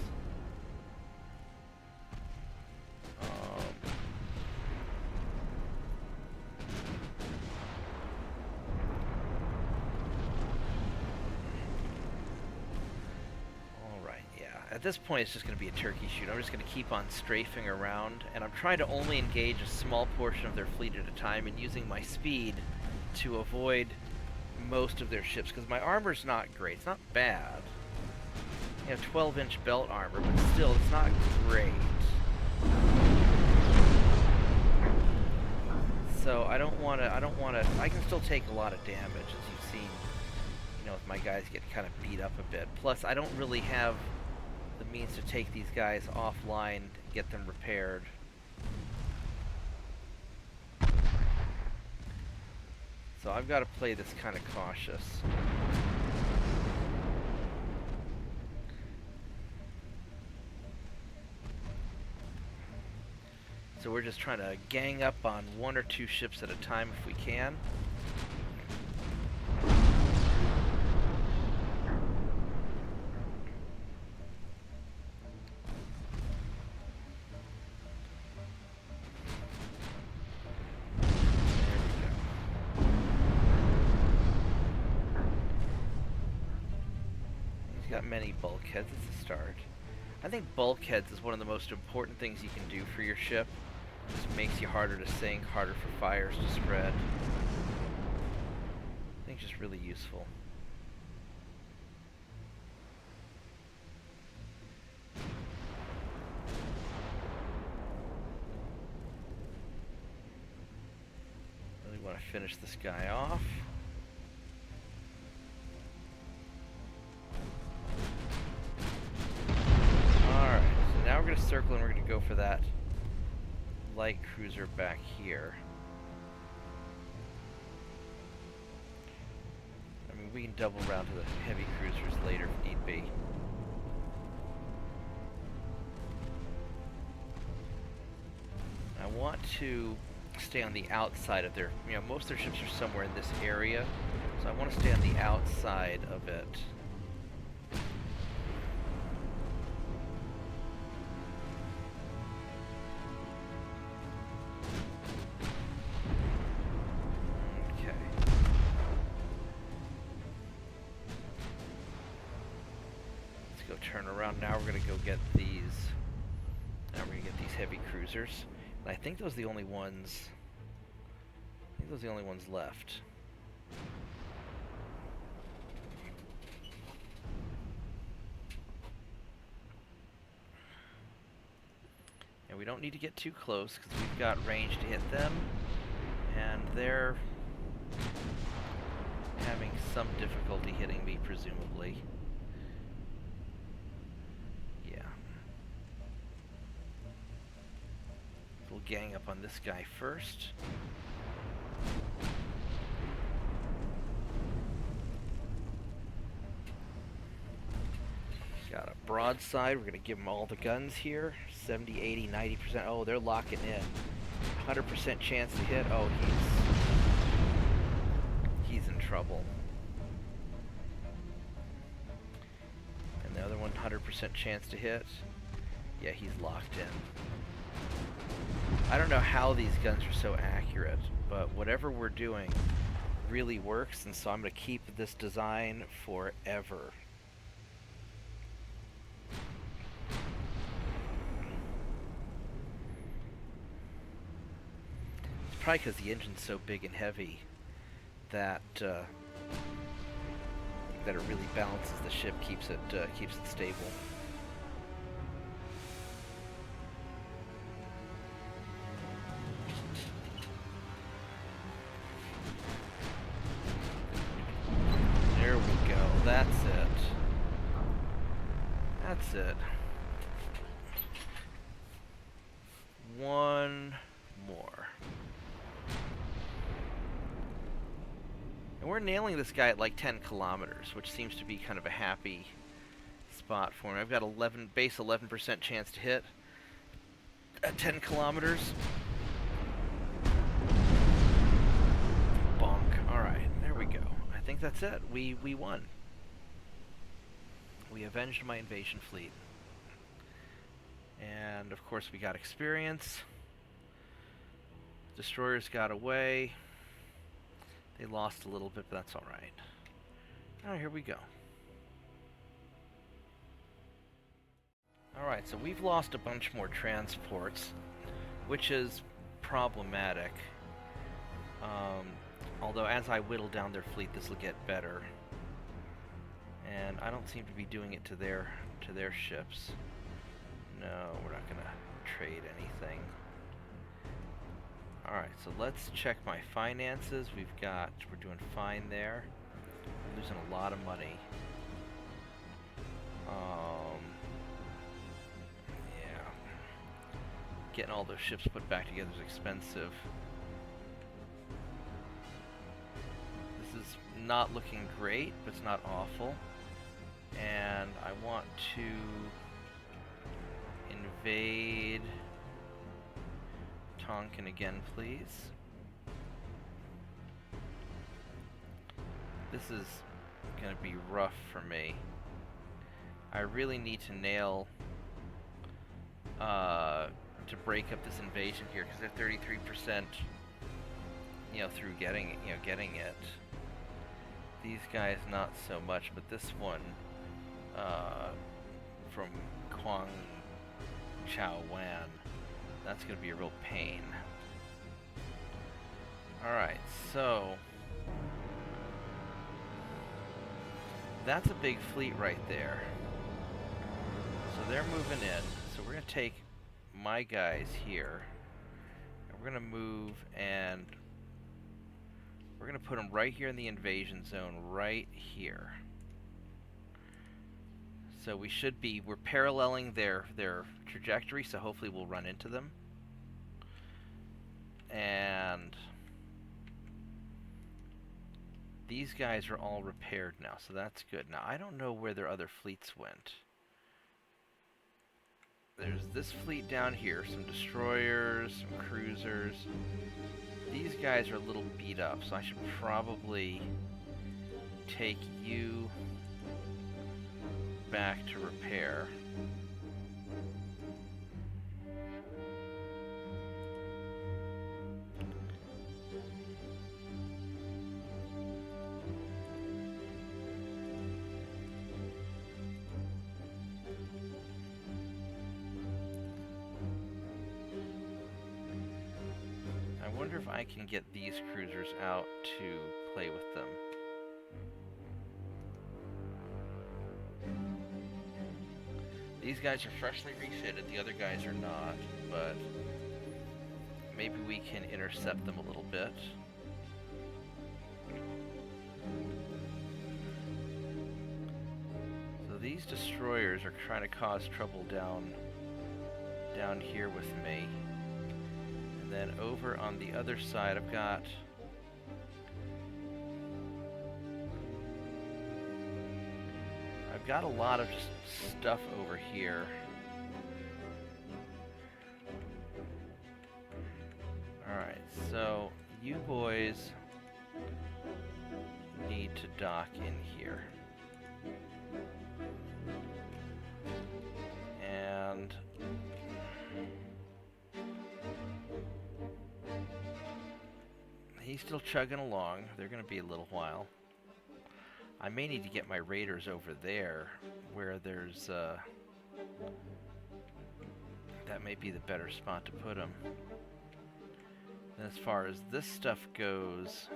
Speaker 1: Alright, yeah. At this point, it's just going to be a turkey shoot. I'm just going to keep on strafing around, and I'm trying to only engage a small portion of their fleet at a time and using my speed to avoid most of their ships, because my armor's not great. It's not bad. You have 12-inch belt armor, but still, it's not great. So I don't want to, I can still take a lot of damage, as you've seen, you know, if my guys get kind of beat up a bit. Plus, I don't really have the means to take these guys offline, get them repaired. So I've got to play this kind of cautious. So we're just trying to gang up on 1 or 2 ships at a time if we can. Got many bulkheads. It's a start. I think bulkheads is one of the most important things you can do for your ship. It just makes you harder to sink, harder for fires to spread. I think it's just really useful. Really want to finish this guy off. Now we're going to circle and we're going to go for that light cruiser back here. I mean, we can double around to the heavy cruisers later if need be. I want to stay on the outside of their, you know, most of their ships are somewhere in this area, so I want to stay on the outside of it. go turn around. Now we're gonna go get these. Now we're gonna get these heavy cruisers. And I think those are the only ones. I think those are the only ones left. And we don't need to get too close because we've got range to hit them. And they're having some difficulty hitting me, presumably. Yeah. We'll gang up on this guy first. Got a broadside. We're going to give them all the guns here. 70, 80, 90%. Oh, they're locking in. 100% chance to hit. Oh, he's in trouble. And the other one, 100% chance to hit. Yeah, he's locked in. I don't know how these guns are so accurate, but whatever we're doing really works, and so I'm going to keep this design forever. It's probably because the engine's so big and heavy that that it really balances the ship, keeps it stable. There we go. That's it. That's it. One more. And we're nailing this guy at like 10 kilometers, which seems to be kind of a happy spot for me. I've got 11% chance to hit at 10 kilometers. Bonk. Alright, there we go. I think that's it. We won. We avenged my invasion fleet. And of course we got experience. Destroyers got away. They lost a little bit, but that's alright. Alright, here we go. Alright, so we've lost a bunch more transports, which is problematic. Although as I whittle down their fleet, this will get better. And I don't seem to be doing it to their ships. No, we're not gonna trade anything. Alright, so let's check my finances. We're doing fine there. We're losing a lot of money. Yeah. Getting all those ships put back together is expensive. This is not looking great, but it's not awful. And I want to invade Tonkin again, please. This is gonna be rough for me. I really need to nail to break up this invasion here, because they're 33%, through getting it. These guys not so much, but this one from Quang Chao Wan, that's going to be a real pain. Alright, so that's a big fleet right there. So they're moving in. So we're going to take my guys here, and we're going to move, and we're going to put them right here in the invasion zone, right here. So we're paralleling their trajectory, so hopefully we'll run into them. And these guys are all repaired now, so that's good. Now, I don't know where their other fleets went. There's this fleet down here, some destroyers, some cruisers. These guys are a little beat up, so I should probably take you back to repair. wonder if I can get these cruisers out to play with them. These guys are freshly refitted, the other guys are not, but maybe we can intercept them a little bit. So these destroyers are trying to cause trouble down here with me. And then over on the other side I've got a lot of just stuff over here. Alright, so you boys need to dock in here. And he's still chugging along. They're going to be a little while. I may need to get my raiders over there, where there's, that may be the better spot to put them. And as far as this stuff goes,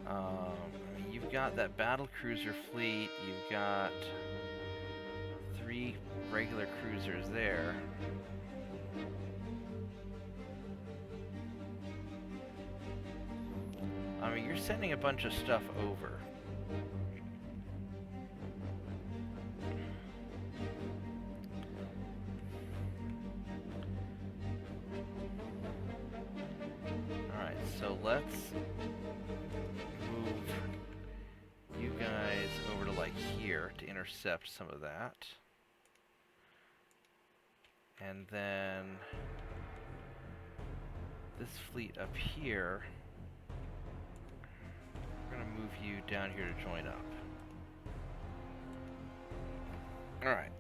Speaker 1: I mean, you've got that battle cruiser fleet, you've got 3 regular cruisers there. I mean, you're sending a bunch of stuff over. Alright, so let's move you guys over to like here to intercept some of that. And then this fleet up here, we're going to move you down here to join up. Alright.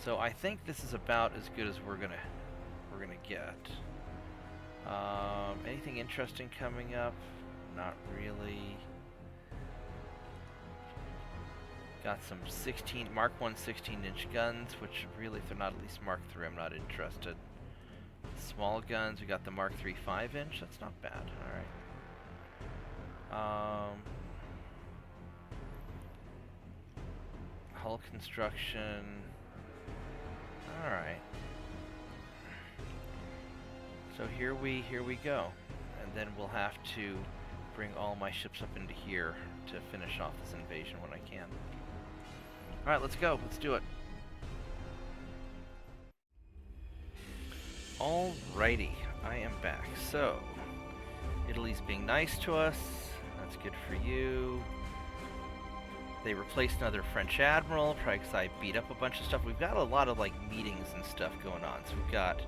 Speaker 1: So I think this is about as good as we're gonna get. Anything interesting coming up? Not really. Got some Mark 1 16-inch guns, which really, if they're not at least Mark 3, I'm not interested. Small guns, we got the Mark 3 5-inch. That's not bad. Alright. Hull construction. Alright. So here we go. And then we'll have to bring all my ships up into here to finish off this invasion when I can. Alright, let's go. Let's do it. Alrighty, I am back. So, Italy's being nice to us. That's good for you. They replaced another French admiral, probably because I beat up a bunch of stuff. We've got a lot of like meetings and stuff going on. So we've got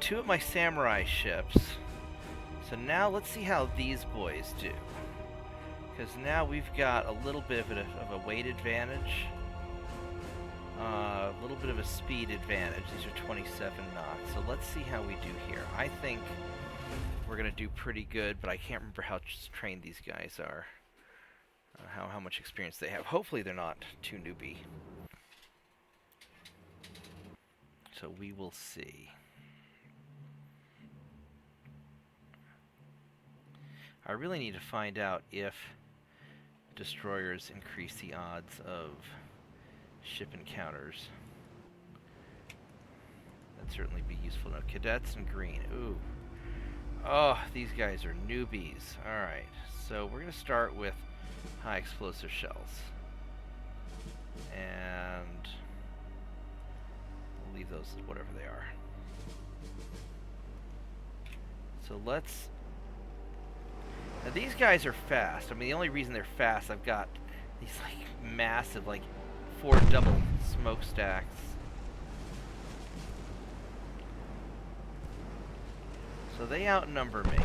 Speaker 1: 2 of my samurai ships. So now let's see how these boys do. Because now we've got a little bit of a weight advantage. A little bit of a speed advantage. These are 27 knots. So let's see how we do here. I think we're going to do pretty good, but I can't remember how trained these guys are. How much experience they have. Hopefully they're not too newbie. So we will see. I really need to find out if destroyers increase the odds of ship encounters. That'd certainly be useful. Now, cadets in green. Ooh. Oh, these guys are newbies. Alright, so we're going to start with high explosive shells. And we'll leave those as whatever they are. So let's... Now these guys are fast. I mean, the only reason they're fast, I've got these like massive, like 4 double smokestacks. So they outnumber me.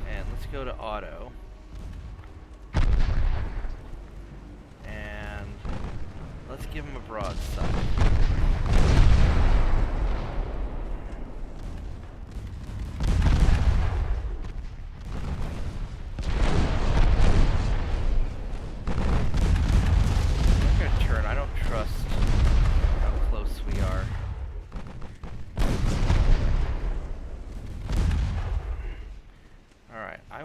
Speaker 1: And let's go to auto. And let's give them a broadside.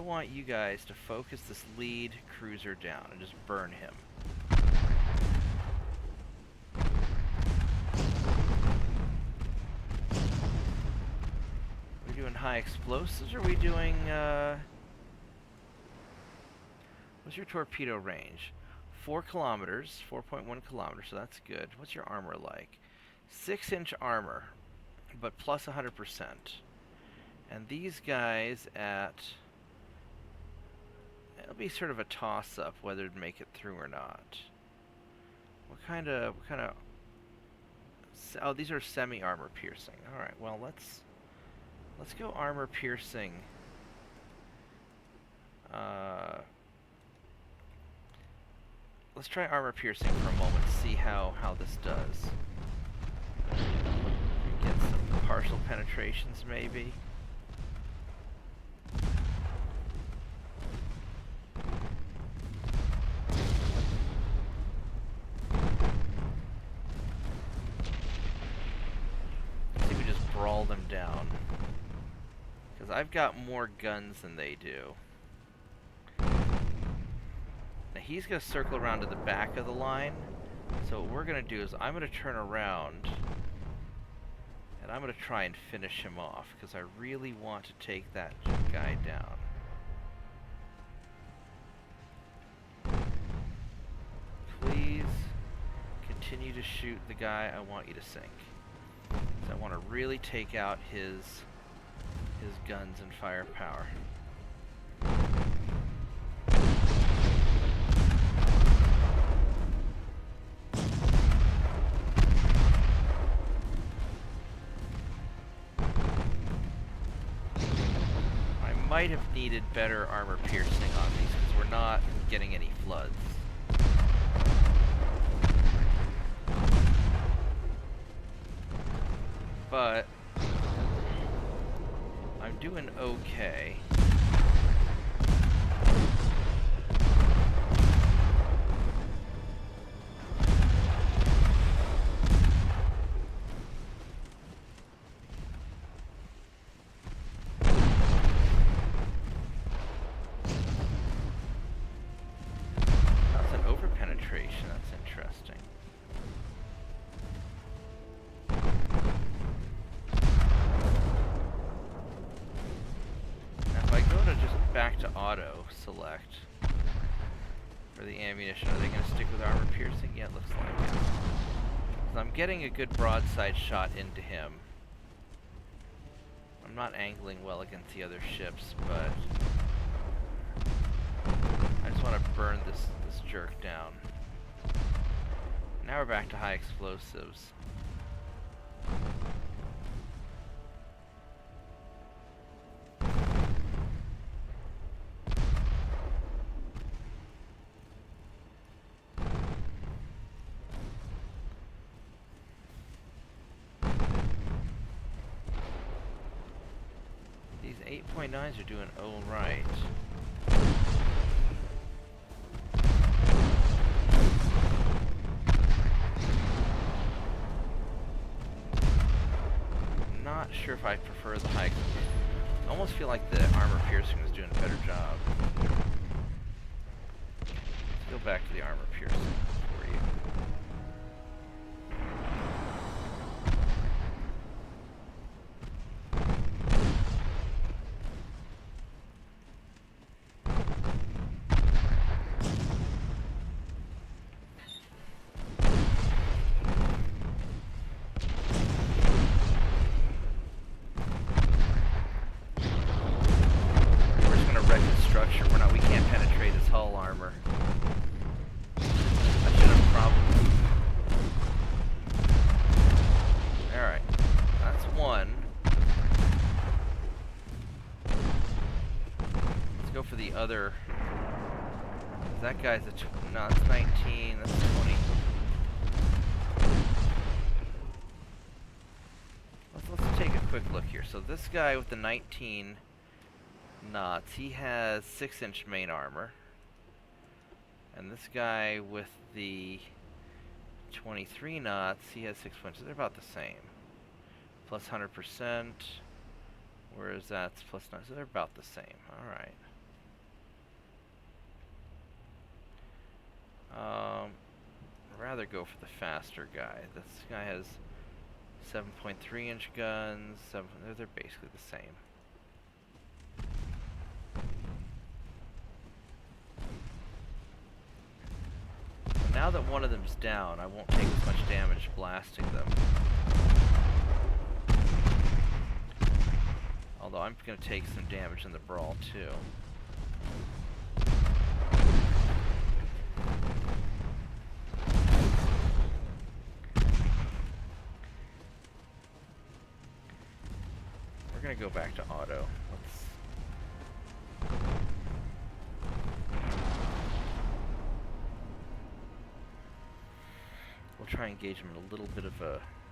Speaker 1: want you guys to focus this lead cruiser down and just burn him. Are we doing high explosives, or are we doing, what's your torpedo range? 4 kilometers, 4.1 kilometers, so that's good. What's your armor like? 6-inch armor, but plus 100%. And these guys at... It'll be sort of a toss-up whether to make it through or not. What kind of... Oh, these are semi-armor piercing. Alright, well, let's go armor piercing. Let's try armor piercing for a moment, see how this does. Get some partial penetrations, maybe. See if we just brawl them down. Because I've got more guns than they do. Now he's going to circle around to the back of the line. So what we're going to do is I'm going to turn around and I'm going to try and finish him off because I really want to take that guy down. Please continue to shoot the guy I want you to sink. So I want to really take out his guns and firepower. Might have needed better armor piercing on these because we're not getting any floods. But I'm doing okay. Auto select for the ammunition. Are they going to stick with armor piercing? Yeah, it looks like it. So I'm getting a good broadside shot into him. I'm not angling well against the other ships, but I just want to burn this jerk down. Now we're back to high explosives. These 8.9s are doing all right. Not sure if I prefer the high. I almost feel like the armor piercing was doing a better job. Let's go back to the armor piercing for you. We can't penetrate his hull armor. I should have probably... Alright, that's one. Let's go for the other. That guy's a... No, it's 19, that's 20. Let's take a quick look here. So this guy with the 19... knots, he has 6-inch main armor, and this guy with the 23 knots, he has 6 inches. They're about the same, plus 100%, whereas that's plus 9, so they're about the same. All right. I'd rather go for the faster guy. This guy has 7.3-inch guns. They're basically the same. Now that one of them's down, I won't take as much damage blasting them. Although I'm going to take some damage in the brawl too. We're going to go back to auto. We'll try and engage them in a little bit of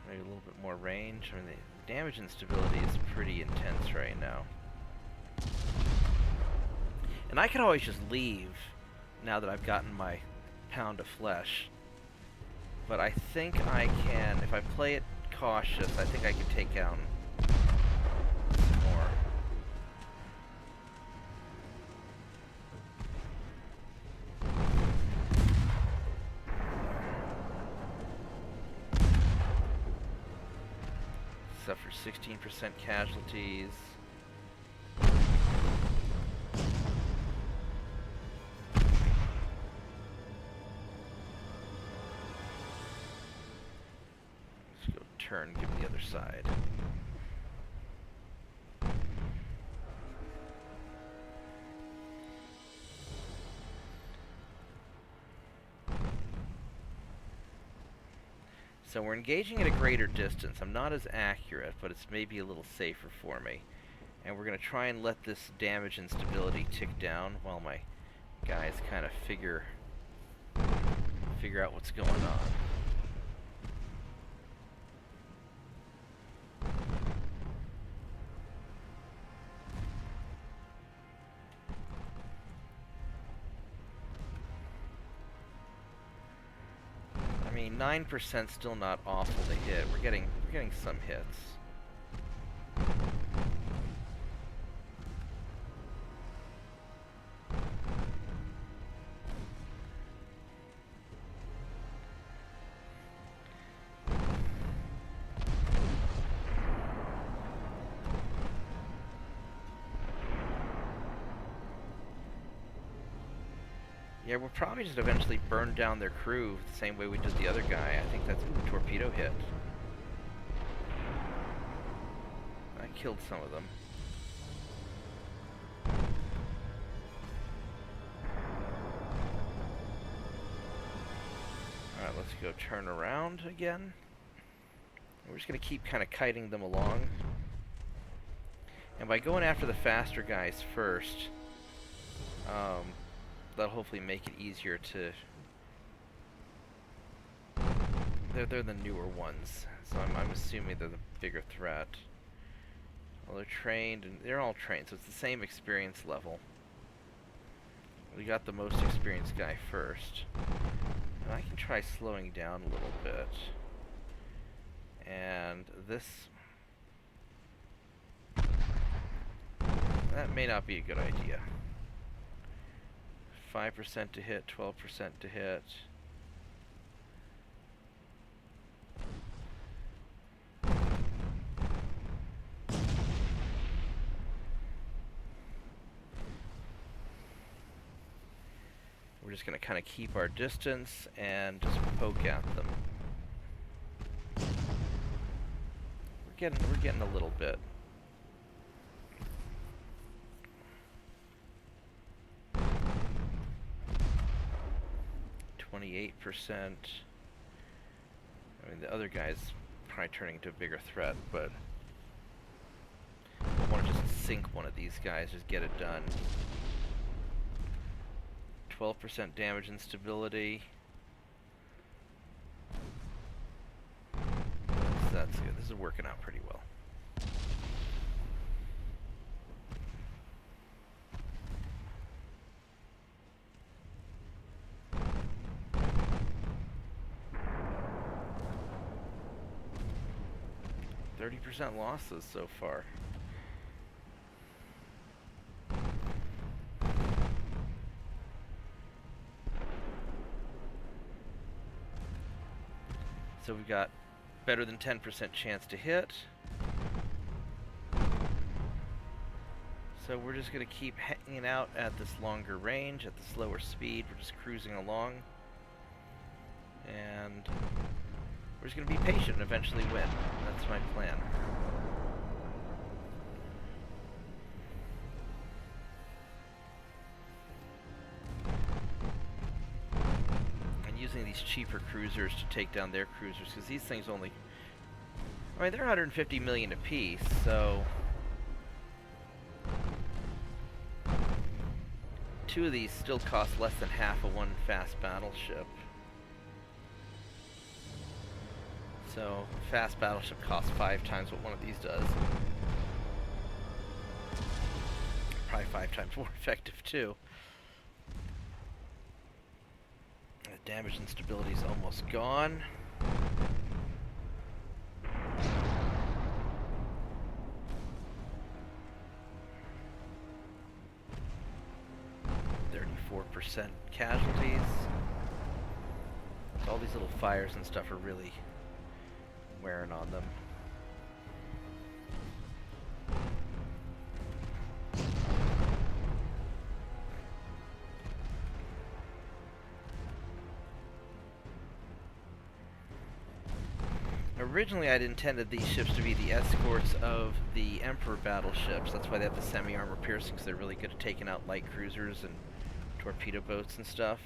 Speaker 1: maybe a little bit more range. I mean, the damage and stability is pretty intense right now. And I could always just leave now that I've gotten my pound of flesh. But I think I can, if I play it cautious, I think I can take down some more. Suffer 16% casualties. Let's go turn, give the other side. So we're engaging at a greater distance. I'm not as accurate, but it's maybe a little safer for me. And we're going to try and let this damage and stability tick down while my guys kind of figure out what's going on. I mean, 9% still not awful to hit. We're getting some hits. Yeah, we'll probably just eventually burn down their crew the same way we did the other guy. I think that's a torpedo hit. I killed some of them. Alright, let's go turn around again. We're just going to keep kind of kiting them along. And by going after the faster guys first, that'll hopefully make it easier to... They're the newer ones, so I'm assuming they're the bigger threat. Well, they're trained, and they're all trained, so it's the same experience level. We got the most experienced guy first. And I can try slowing down a little bit. And this... that may not be a good idea. 5% to hit, 12% to hit. We're just going to kind of keep our distance and just poke at them. We're getting a little bit. 28%. I mean, the other guy's probably turning into a bigger threat, but I want to just sink one of these guys, just get it done. 12% damage and stability. That's good. This is working out pretty well. %, losses so far. So we've got better than 10% chance to hit. So we're just going to keep hanging out at this longer range, at the slower speed. We're just cruising along. And we're just going to be patient and eventually win. That's my plan. And using these cheaper cruisers to take down their cruisers, because these things only... I mean, they're 150 million apiece, so... 2 of these still cost less than half of one fast battleship. So, a fast battleship costs 5 times what one of these does. Probably 5 times more effective, too. The damage and stability is almost gone. Casualties. All these little fires and stuff are really wearing on them. Originally, I'd intended these ships to be the escorts of the Emperor battleships. That's why they have the semi-armor piercing, because they're really good at taking out light cruisers and torpedo boats and stuff.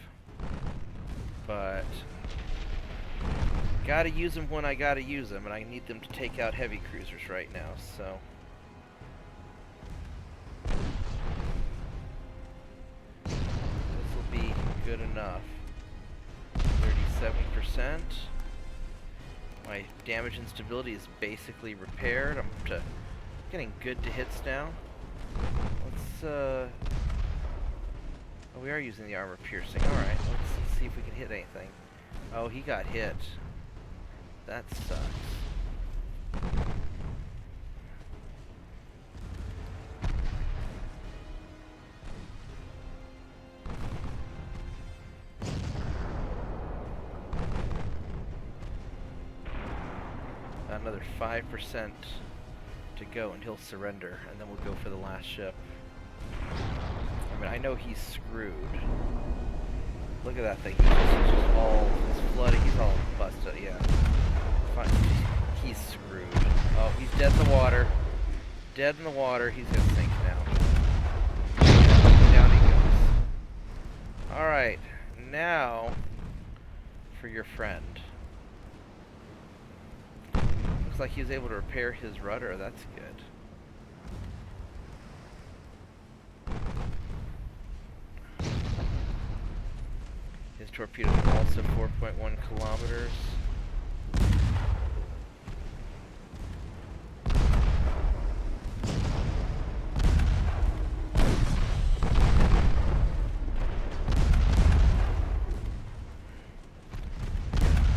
Speaker 1: But gotta use them when I gotta use them, and I need them to take out heavy cruisers right now, so this will be good enough. 37%. My damage and stability is basically repaired. I'm getting good to hits now. Let's oh, we are using the armor piercing. Alright, let's see if we can hit anything. Oh, he got hit. That sucks. Another 5% to go and he'll surrender, and then we'll go for the last ship. I mean, I know he's screwed. Look at that thing. He's just all, he's flooding, he's all busted, yeah. Fine. He's screwed. Oh, he's dead in the water. Dead in the water. He's gonna sink now. Down he goes. Alright, now for your friend. Looks like he was able to repair his rudder. That's good. His torpedoes are also 4.1 kilometers.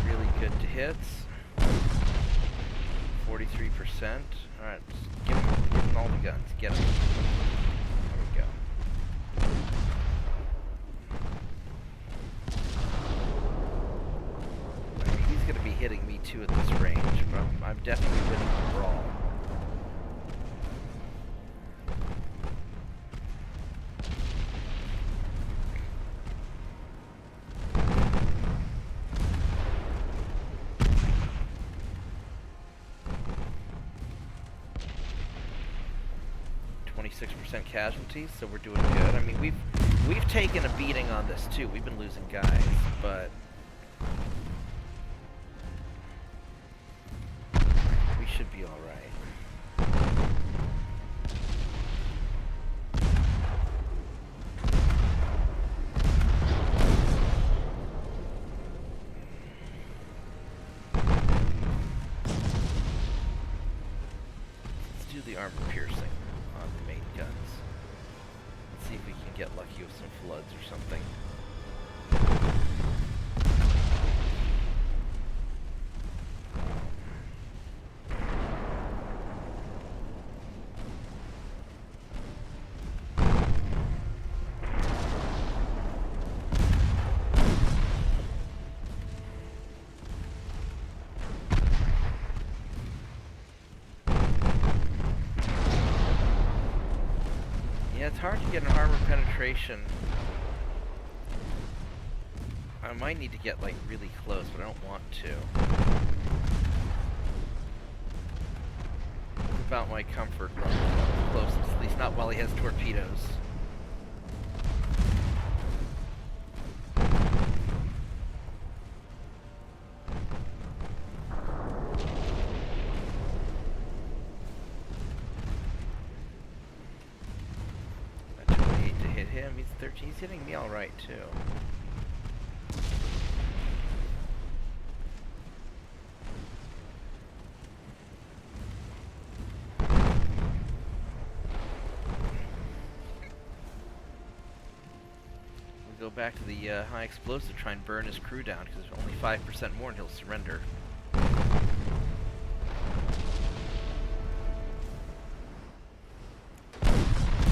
Speaker 1: Really good to hits. 43%. Alright, give him all the guns. Get him. There we go. I mean, he's going to be hitting me too at this range, but I'm definitely winning the brawl. Casualties, so we're doing good. I mean, we've taken a beating on this too. We've been losing guys, but we should be all right. Let's do the armor piercing on the main guns. Let's see if we can get lucky with some floods or something. Yeah, it's hard to get an armor penetration. I might need to get, like, really close, but I don't want to. It's about my comfort level, closest, at least not while he has torpedoes. A 28 to hit him, he's 13, he's hitting me alright too. Go back to the high explosive, try and burn his crew down, because there's only 5% more and he'll surrender.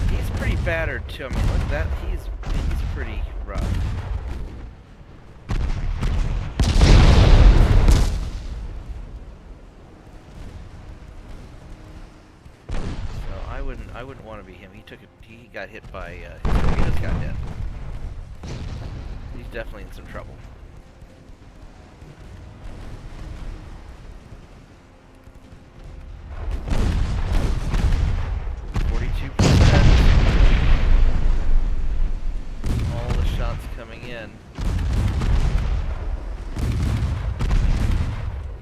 Speaker 1: He's pretty battered too. I mean, look at that. He's pretty rough. So I wouldn't want to be him. He got hit by his torpedoes got hit. He's definitely in some trouble. All the shots coming in.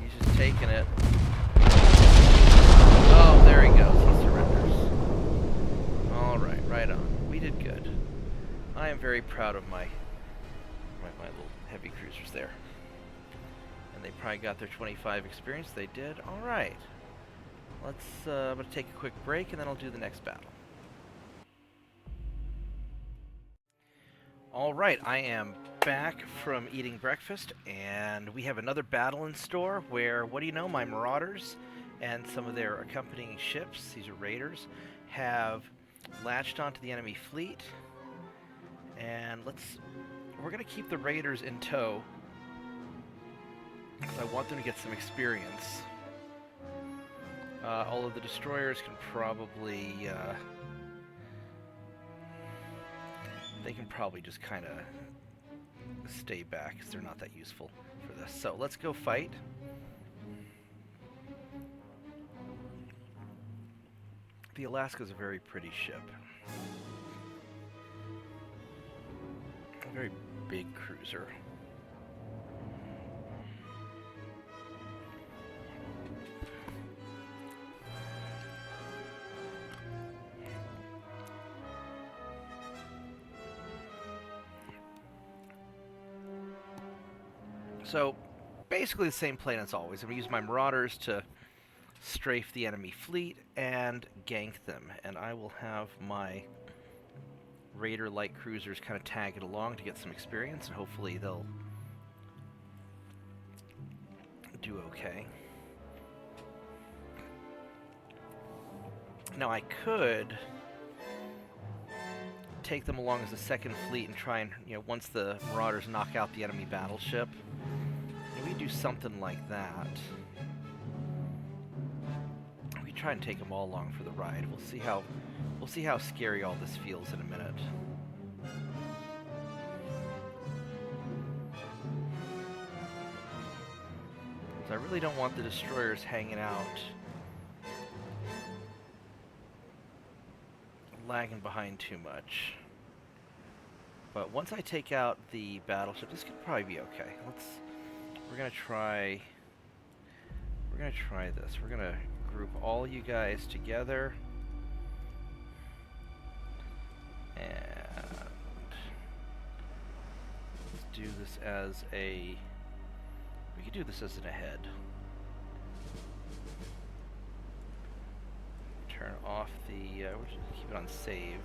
Speaker 1: He's just taking it. Oh, there he goes. He surrenders. Alright, right on. We did good. I am very proud of my little heavy cruisers there. And they probably got their 25 experience. They did. Alright. I'm going to take a quick break and then I'll do the next battle. Alright, I am back from eating breakfast and we have another battle in store where, what do you know, my marauders and some of their accompanying ships, these are raiders, have latched onto the enemy fleet. And we're going to keep the raiders in tow, because I want them to get some experience. Although the destroyers can probably, they can probably just kind of stay back, because they're not that useful for this. So let's go fight. The Alaska's a very pretty ship. A very big cruiser. So, basically the same plan as always. I'm going to use my marauders to strafe the enemy fleet and gank them. And I will have my raider light cruisers kind of tag it along to get some experience, and hopefully they'll do okay. Now I could take them along as a second fleet and try and, once the marauders knock out the enemy battleship, we do something like that. We try and take them all along for the ride. We'll see how scary all this feels in a minute. I really don't want the destroyers hanging out, lagging behind too much. But once I take out the battleship, this could probably be okay. We're gonna try this. We're gonna group all you guys together. And let's do this as a... We could do this as an ahead. Turn off the... we're just gonna keep it on save.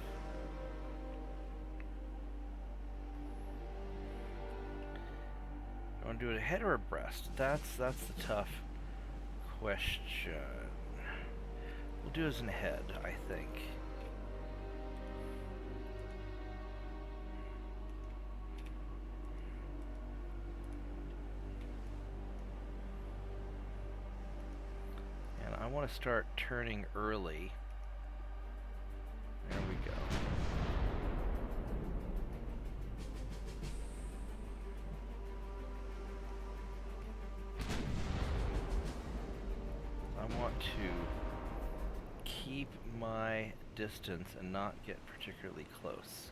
Speaker 1: I want to do it ahead or abreast? That's the tough question. We'll do it as an ahead, I think. And I want to start turning early. There we go. want to keep my distance and not get particularly close.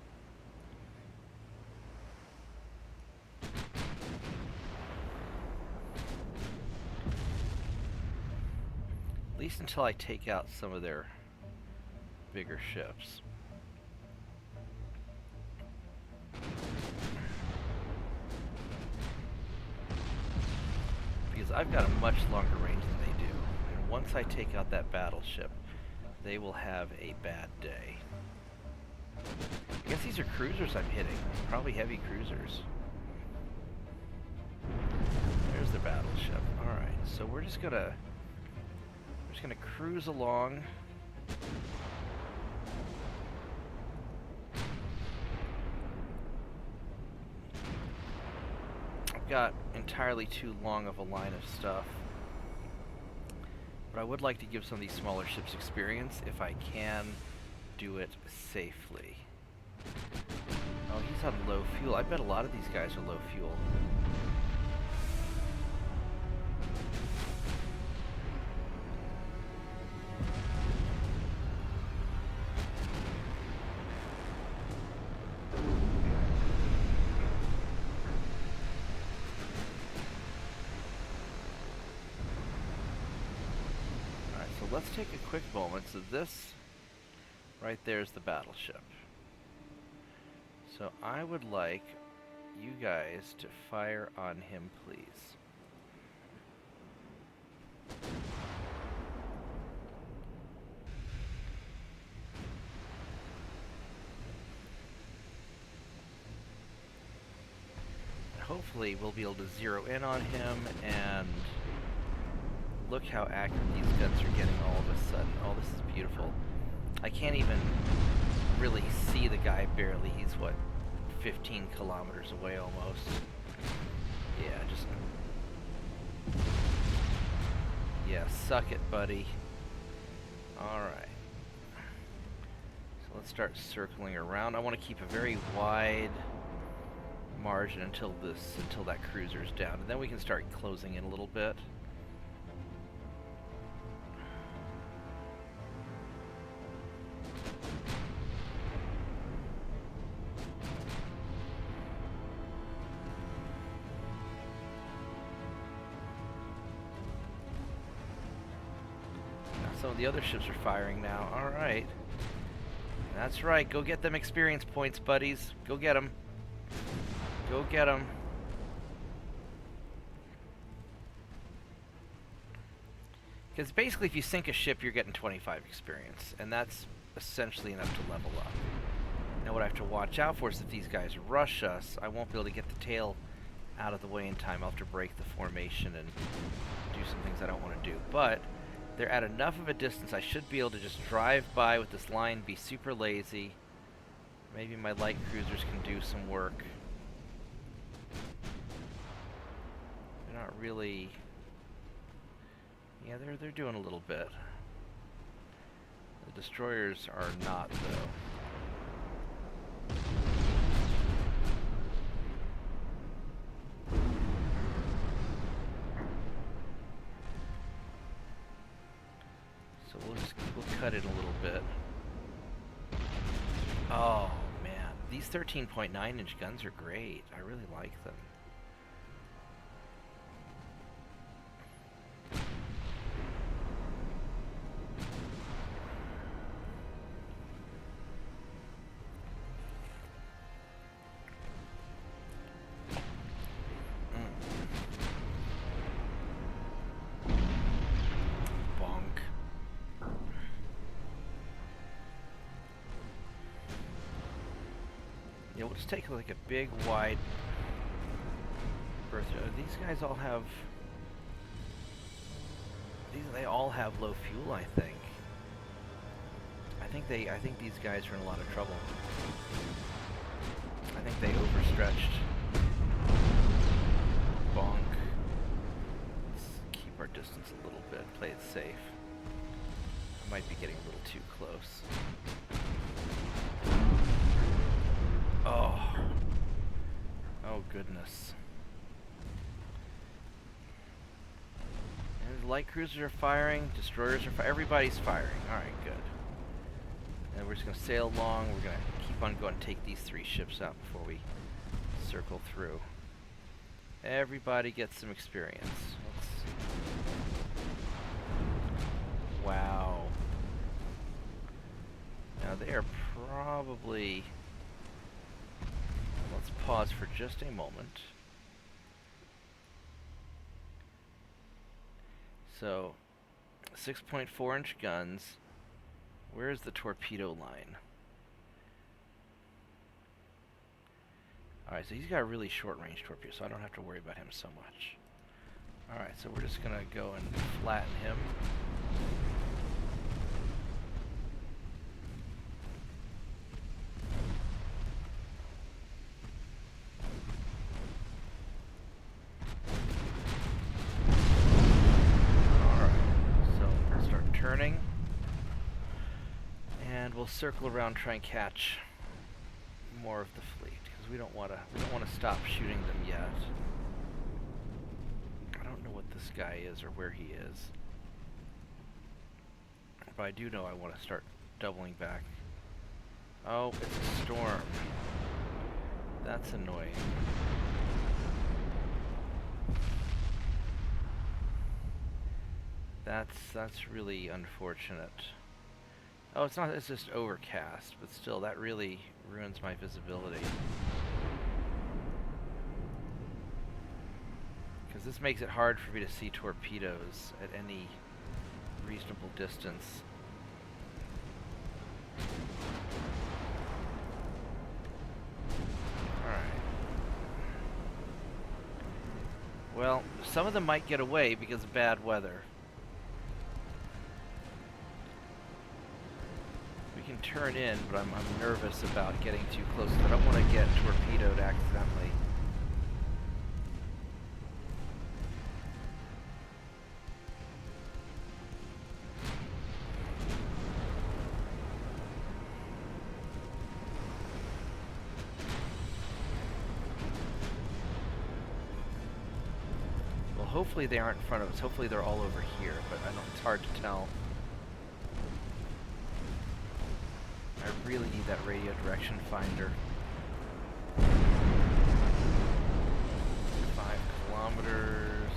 Speaker 1: At least until I take out some of their bigger ships. Because I've got a much longer range than they do. And once I take out that battleship, they will have a bad day. I guess these are cruisers I'm hitting. Probably heavy cruisers. There's the battleship. Alright, so we're just gonna cruise along. I've got entirely too long of a line of stuff. But I would like to give some of these smaller ships experience if I can do it safely. Oh, he's on low fuel. I bet a lot of these guys are low fuel. Let's take a quick moment. So this right there is the battleship. So I would like you guys to fire on him, please. Hopefully we'll be able to zero in on him, and look how accurate these guns are getting all of a sudden. Oh, this is beautiful. I can't even really see the guy barely. He's, what, 15 kilometers away almost. Yeah, just... yeah, suck it, buddy. Alright. So let's start circling around. I want to keep a very wide margin until that cruiser's down, and then we can start closing in a little bit. Some of the other ships are firing now. Alright. That's right. Go get them experience points, buddies. Go get them. Go get them. Because basically if you sink a ship, you're getting 25 experience. And that's essentially enough to level up. Now what I have to watch out for is if these guys rush us, I won't be able to get the tail out of the way in time. I'll have to break the formation and do some things I don't want to do. But they're at enough of a distance, I should be able to just drive by with this line, be super lazy. Maybe my light cruisers can do some work. They're not really... yeah, they're doing a little bit. The destroyers are not, though. So we'll cut it a little bit. Oh man, these 13.9-inch guns are great. I really like them. Yeah, we'll just take like a big wide berth. These guys all have... they all have low fuel, I think. I think these guys are in a lot of trouble. I think they overstretched. Bonk. Let's keep our distance a little bit, play it safe. I might be getting a little too close. Oh. Oh, goodness. And the light cruisers are firing, destroyers are firing, everybody's firing. Alright, good. And we're just going to sail along, we're going to keep on going and take these 3 ships out before we circle through. Everybody gets some experience. Wow. Now they are probably... Let's pause for just a moment. So, 6.4-inch guns. Where's the torpedo line? Alright, so he's got a really short-range torpedo, so I don't have to worry about him so much. Alright, so we're just going to go and flatten him. And we'll circle around, try and catch more of the fleet because we don't want to stop shooting them yet. I don't know what this guy is or where he is, but I do know I want to start doubling back. Oh, it's a storm. That's annoying. That's really unfortunate. Oh, it's not, it's just overcast, but still, that really ruins my visibility. Because this makes it hard for me to see torpedoes at any reasonable distance. Alright. Well, some of them might get away because of bad weather. Can turn in, but I'm nervous about getting too close. I don't want to get torpedoed accidentally. Well, hopefully they aren't in front of us. Hopefully they're all over here, but I don't, it's hard to tell. I really need that radio direction finder. 5 kilometers.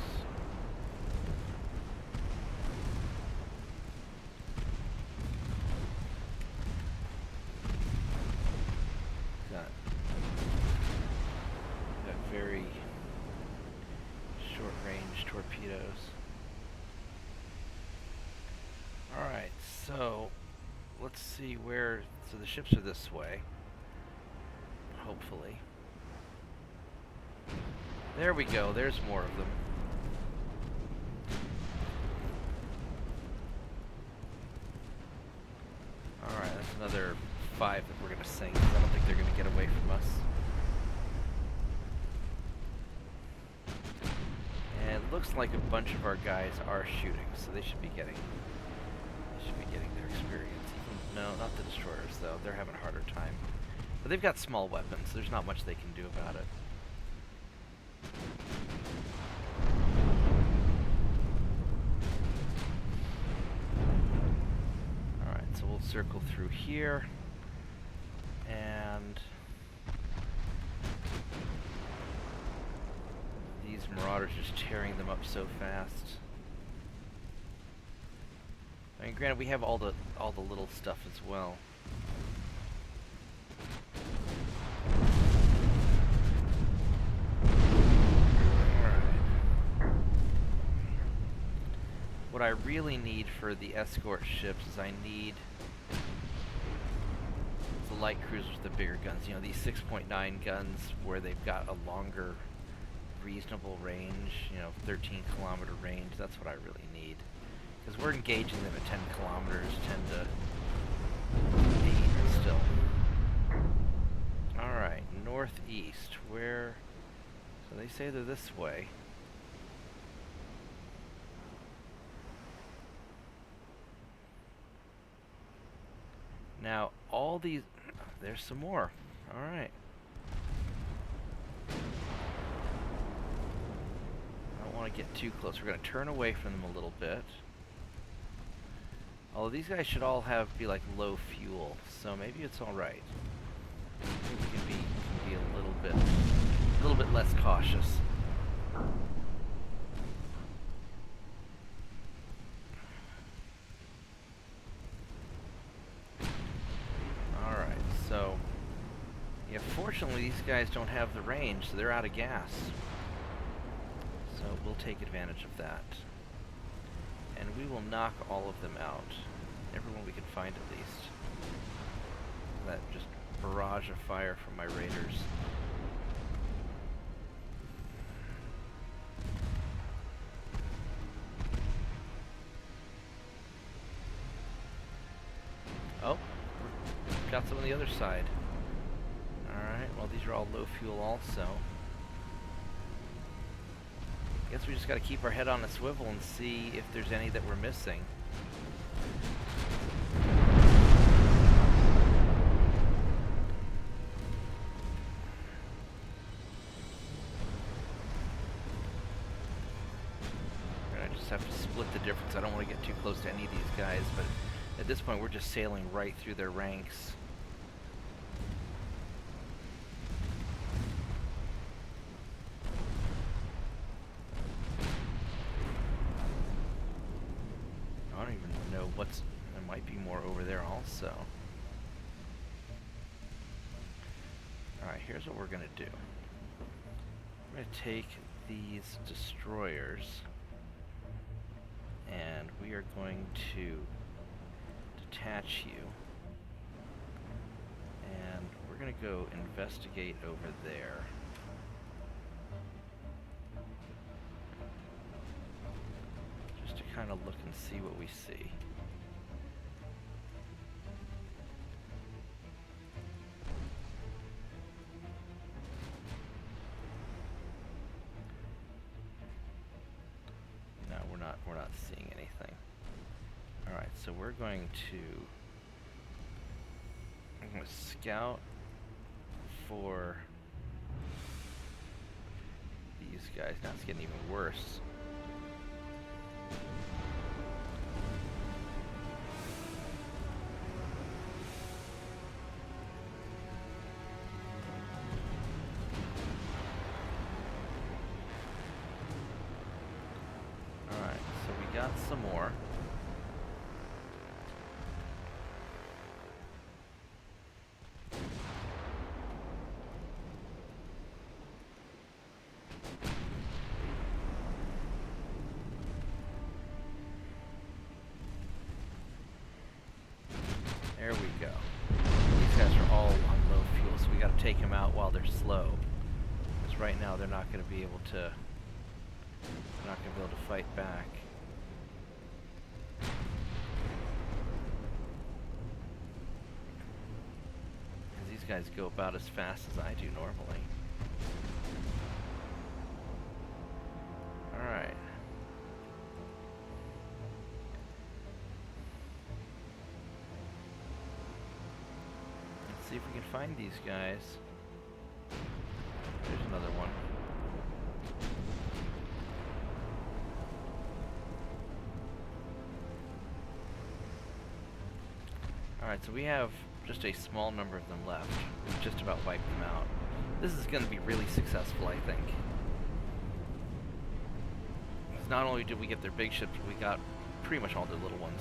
Speaker 1: Got very short-range torpedoes. Alright, so let's see where... So the ships are this way. Hopefully. There we go, there's more of them. Alright, that's another 5 that we're going to sink. I don't think they're going to get away from us. And it looks like a bunch of our guys are shooting, so they should be getting their experience. No, not the destroyers, though. They're having a harder time. But they've got small weapons. There's not much they can do about it. Alright, so we'll circle through here. And... these marauders just tearing them up so fast. I mean, granted, we have all the little stuff as well. Alright. What I really need for the escort ships is I need the light cruisers with the bigger guns. You know, these 6.9 guns where they've got a longer, reasonable range. You know, 13-kilometer range. That's what I really need. Because we're engaging them at 10 kilometers, 10 to 8 still. Alright, northeast. Where... So they say they're this way. Now, all these... There's some more. Alright. I don't want want to get too close. We're going to turn away from them a little bit. Although these guys should all be like low fuel, so maybe it's all right. Maybe we can be a little bit less cautious. All right, so yeah, fortunately these guys don't have the range, so they're out of gas. So we'll take advantage of that. And we will knock all of them out. Everyone we can find at least. That just barrage of fire from my raiders. Oh, got some on the other side. Alright, well these are all low fuel also. Guess we just gotta keep our head on a swivel and see if there's any that we're missing. I just have to split the difference. I don't want to get too close to any of these guys, but at this point we're just sailing right through their ranks. I don't even know there might be more over there also. Alright, here's what we're going to do. We're going to take these destroyers and we are going to detach you, and we're going to go investigate over there. Just to kind of look and see what we see. No, we're not seeing anything. Alright, so we're going to I'm going to scout for these guys. Now it's getting even worse. Alright, so we got some more. There we go. These guys are all on low fuel, so we got to take them out while they're slow. Because right now they're not going to be able to. They're not going to be able to fight back. Because these guys go about as fast as I do normally. All right. See if we can find these guys. There's another one. Alright, so we have just a small number of them left. We've just about wiped them out. This is going to be really successful, I think. Because not only did we get their big ships, but we got pretty much all their little ones.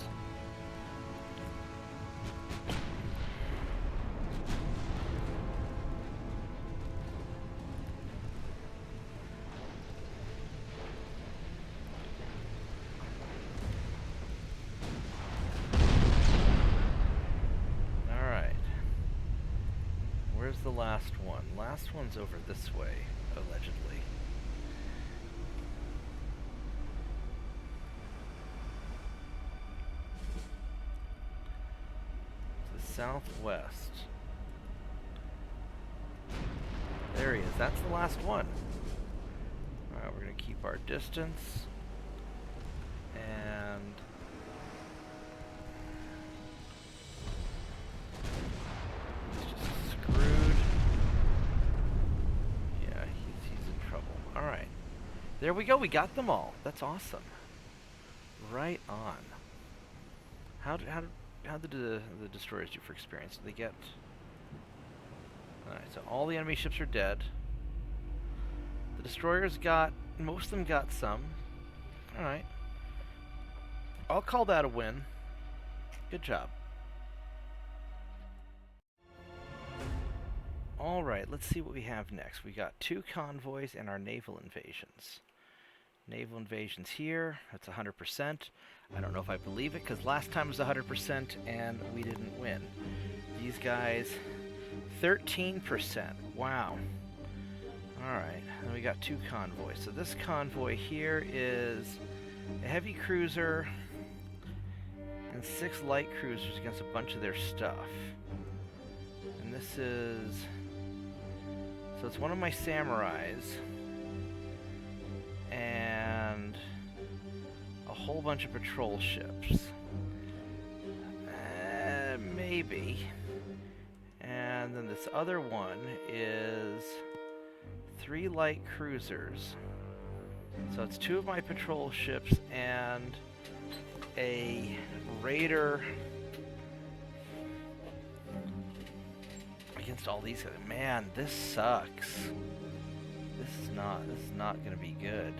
Speaker 1: Where's the last one? Last one's over this way, allegedly. To the southwest. There he is. That's the last one. Alright, we're going to keep our distance. And There we go. We got them all. That's awesome. Right on. How did the destroyers do for experience? Did they get? All right. So all the enemy ships are dead. The destroyers got, most of them got some. All right. I'll call that a win. Good job. All right, let's see what we have next. We got 2 convoys and our naval invasions. Naval invasions here, that's 100%. I don't know if I believe it, because last time was 100% and we didn't win. These guys, 13%. Wow. Alright, and we got 2 convoys. So this convoy here is a heavy cruiser and 6 light cruisers against a bunch of their stuff. And this is... So it's one of my samurais and a whole bunch of patrol ships. Maybe. And then this other one is 3 light cruisers. So it's 2 of my patrol ships and a raider against all these guys. Man, this sucks. This is not gonna be good.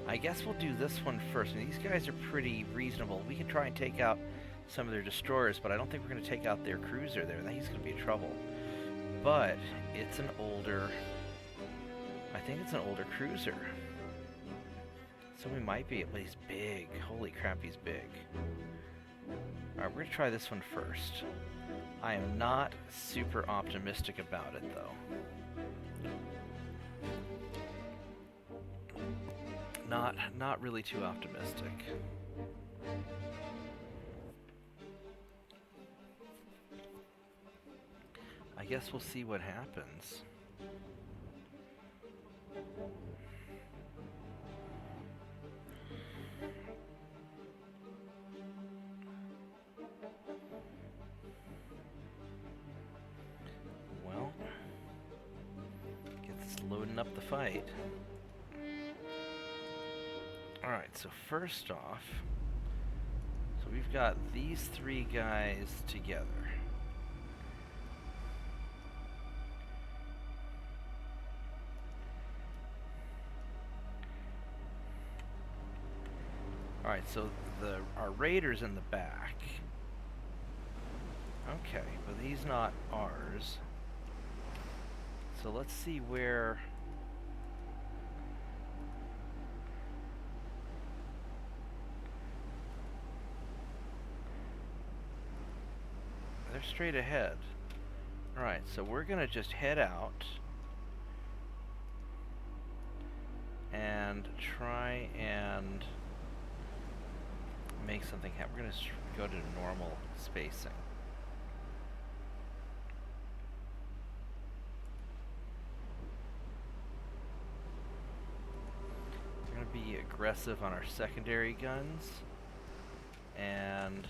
Speaker 1: I guess we'll do this one first. And these guys are pretty reasonable. We can try and take out some of their destroyers, but I don't think we're gonna take out their cruiser there. He's gonna be in trouble. But it's an older, I think it's an older cruiser. So we might be, but he's big. Holy crap, he's big. Alright, we're gonna try this one first. I am not super optimistic about it, though. Not really too optimistic. I guess we'll see what happens. Well, gets loading up the fight. Alright, so first off, so we've got these 3 guys together. Alright, so our raider's in the back. Okay, but he's not ours. So let's see where... They're straight ahead. Alright, so we're gonna just head out and try and make something happen. We're gonna go to normal spacing. We're gonna be aggressive on our secondary guns, and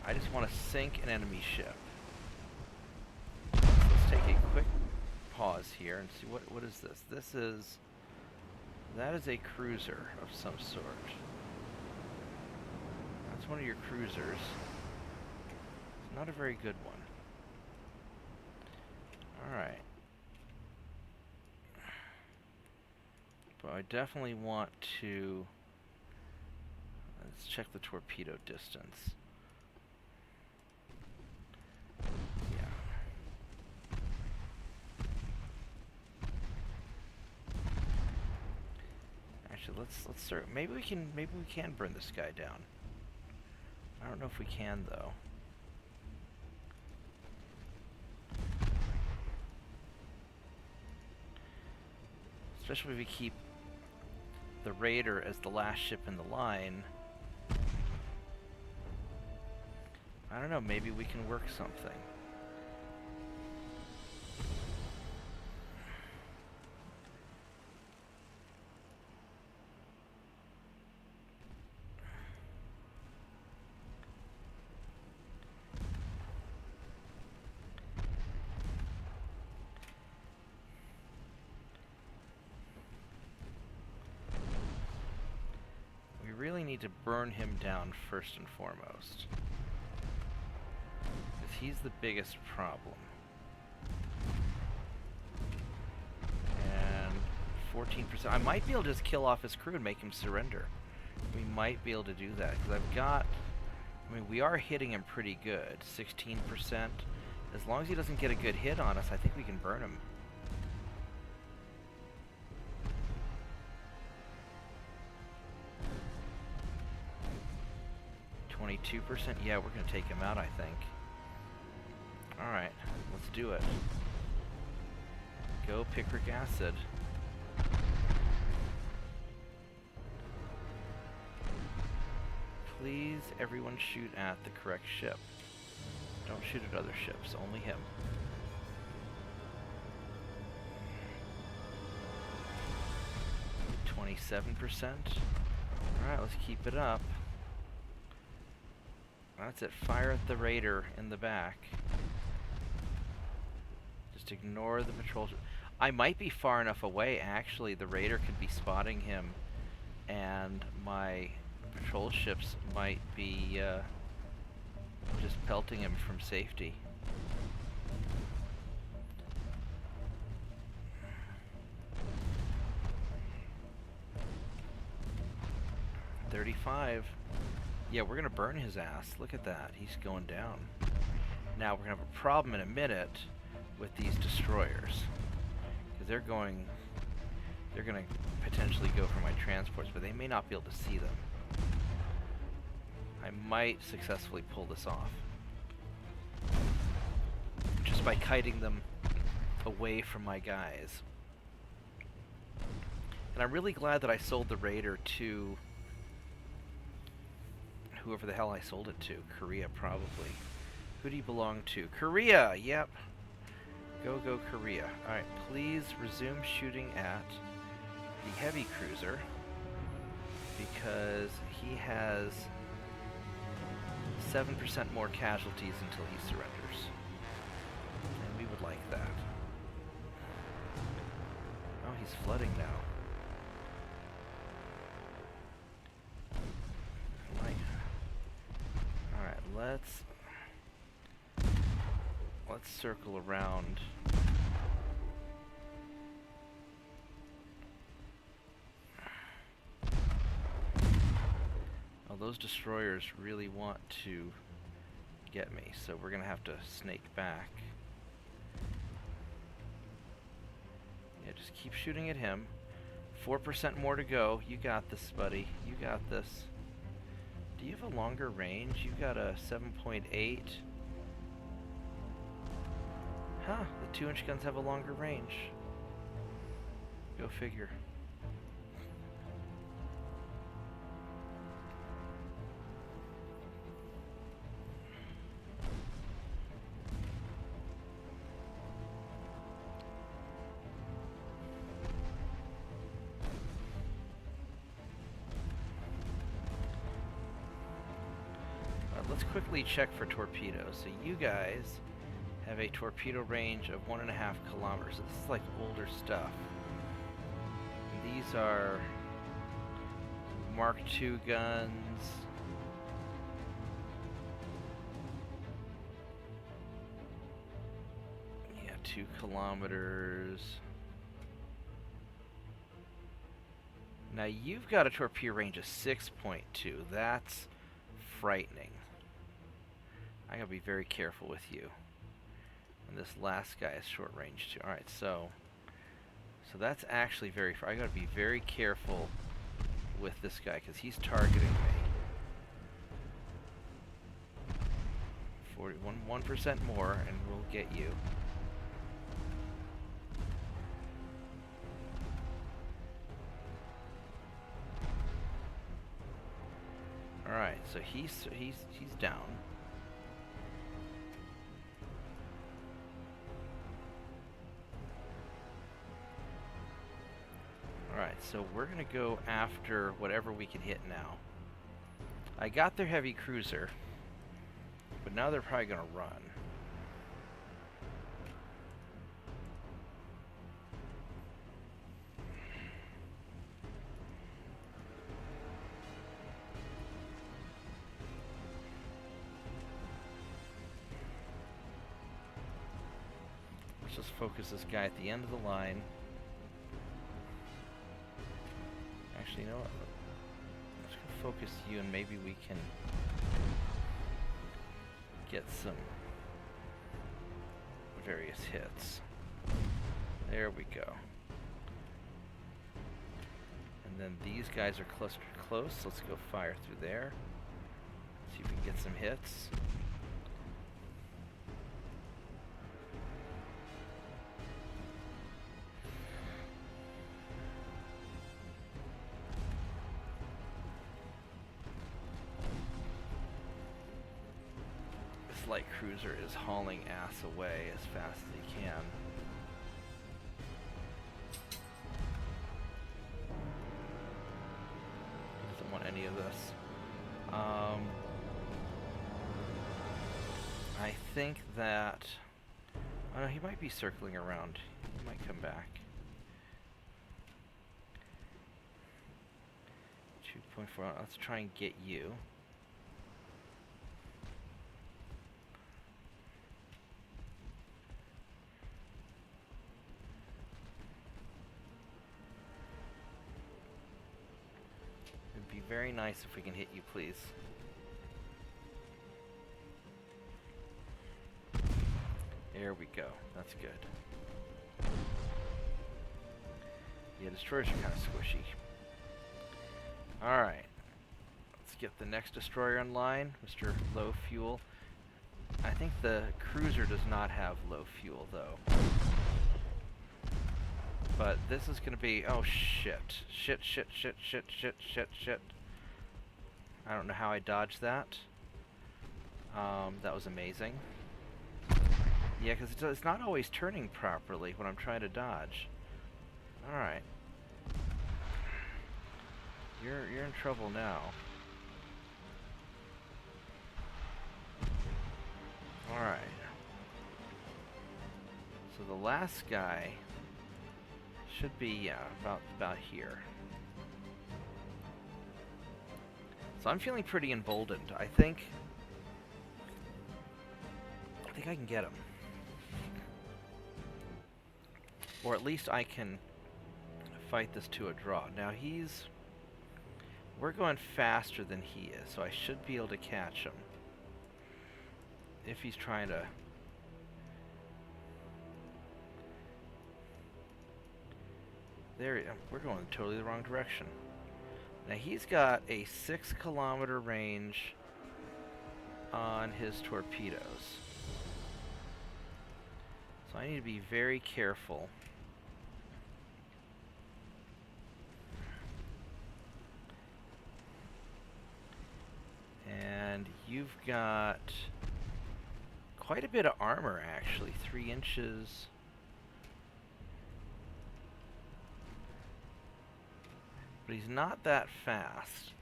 Speaker 1: I just want to sink an enemy ship. Let's take a quick pause here and see what is this? That is a cruiser of some sort. That's one of your cruisers. It's not a very good one. Alright. But I definitely want to... Let's check the torpedo distance. Let's start. Maybe we can burn this guy down. I don't know if we can though. Especially if we keep the raider as the last ship in the line. I don't know, maybe we can work something. need to burn him down first and foremost. Because he's the biggest problem. And 14%. I might be able to just kill off his crew and make him surrender. We might be able to do that. Because I've got... I mean, we are hitting him pretty good. 16%. As long as he doesn't get a good hit on us, I think we can burn him. 22%? Yeah, we're going to take him out, I think. Alright, let's do it. Go picric acid. Please, everyone shoot at the correct ship. Don't shoot at other ships, only him. %. Alright, let's keep it up. That's it. Fire at the raider in the back. Just ignore the patrol. I might be far enough away, actually. The raider could be spotting him, and my patrol ships might be just pelting him from safety. $35. Yeah, we're gonna burn his ass. Look at that. He's going down. Now we're gonna have a problem in a minute with these destroyers, because they're gonna potentially go for my transports, but they may not be able to see them. I might successfully pull this off just by kiting them away from my guys. And I'm really glad that I sold the raider to whoever the hell I sold it to. Korea, probably. Who do you belong to? Korea! Yep. Go Korea. Alright, please resume shooting at the heavy cruiser, because he has 7% more casualties until he surrenders. And we would like that. Oh, he's flooding now. Alright, let's circle around. Oh, those destroyers really want to get me, so we're gonna have to snake back. Yeah, just keep shooting at him. 4% more to go. You got this, buddy. You got this. Do you have a longer range? You got a 7.8. Huh, the 2-inch guns have a longer range. Go figure. Let's quickly check for torpedoes. So you guys have a torpedo range of 1.5 kilometers. So this is like older stuff. And these are Mark II guns. Yeah, 2 kilometers. Now you've got a torpedo range of 6.2. That's frightening. I gotta be very careful with you. And this last guy is short range too. Alright, so that's actually very far. I gotta be very careful with this guy, because he's targeting me. 1% more and we'll get you. Alright, so he's down. Alright, so we're gonna go after whatever we can hit now. I got their heavy cruiser, but now they're probably gonna run. Let's just focus this guy at the end of the line. Actually, you know what? Let's go focus you, and maybe we can get some various hits. There we go. And then these guys are clustered close. Let's go fire through there. See if we can get some hits. This light cruiser is hauling ass away as fast as he can. He doesn't want any of this. I think that... Oh no, he might be circling around. He might come back. 2.4, let's try and get you. It'd be very nice if we can hit you, please. There we go. That's good. Yeah, destroyers are kind of squishy. Alright. Let's get the next destroyer in line, Mr. Low Fuel. I think the cruiser does not have low fuel, though. But this is going to be... Oh, shit. Shit. I don't know how I dodged that. That was amazing. Yeah, because it's not always turning properly when I'm trying to dodge. Alright. You're in trouble now. Alright. So the last guy should be, yeah, about here. So I'm feeling pretty emboldened. I think I can get him. Or at least I can fight this to a draw. Now we're going faster than he is, so I should be able to catch him. If he's trying to... There, we're going totally the wrong direction. Now he's got a 6-kilometer range on his torpedoes. So I need to be very careful. And you've got quite a bit of armor, actually. 3 inches. But he's not that fast.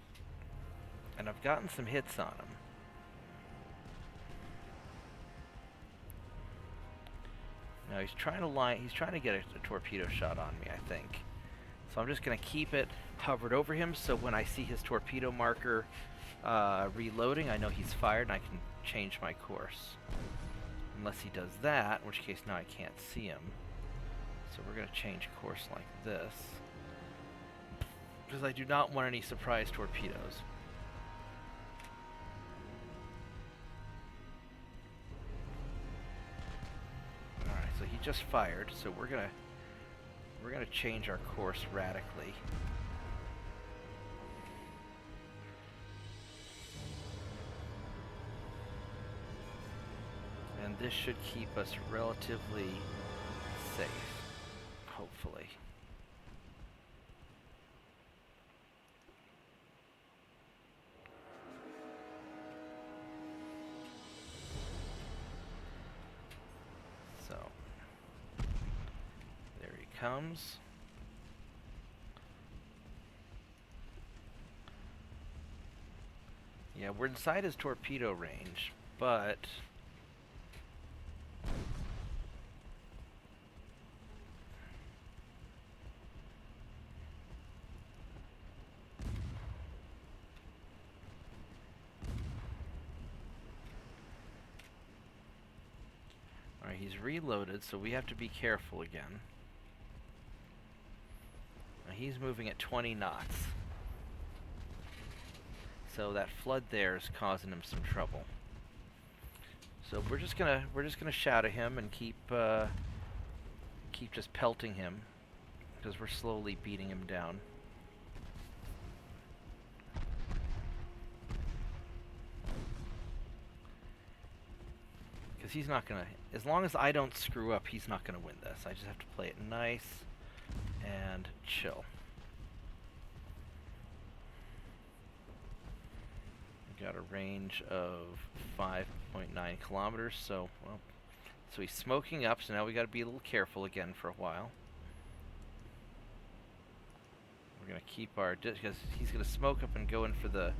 Speaker 1: And I've gotten some hits on him. Now he's trying to get a torpedo shot on me, I think. So I'm just going to keep it hovered over him, so when I see his torpedo marker reloading, I know he's fired and I can change my course. Unless he does that, in which case now I can't see him. So we're going to change course like this. Because I do not want any surprise torpedoes. Alright, so he just fired, so we're gonna change our course radically. And this should keep us relatively safe, hopefully. So, there he comes. Yeah, we're inside his torpedo range, but he's reloaded, so we have to be careful again. Now he's moving at 20 knots. So that flood there is causing him some trouble. So we're just gonna shadow him and keep just pelting him, because we're slowly beating him down. Because he's not gonna, as long as I don't screw up, he's not gonna win this. I just have to play it nice and chill. We got a range of 5.9 kilometers, so well. So he's smoking up, so now we got to be a little careful again for a while. We're gonna keep our, because he's gonna smoke up and go in for the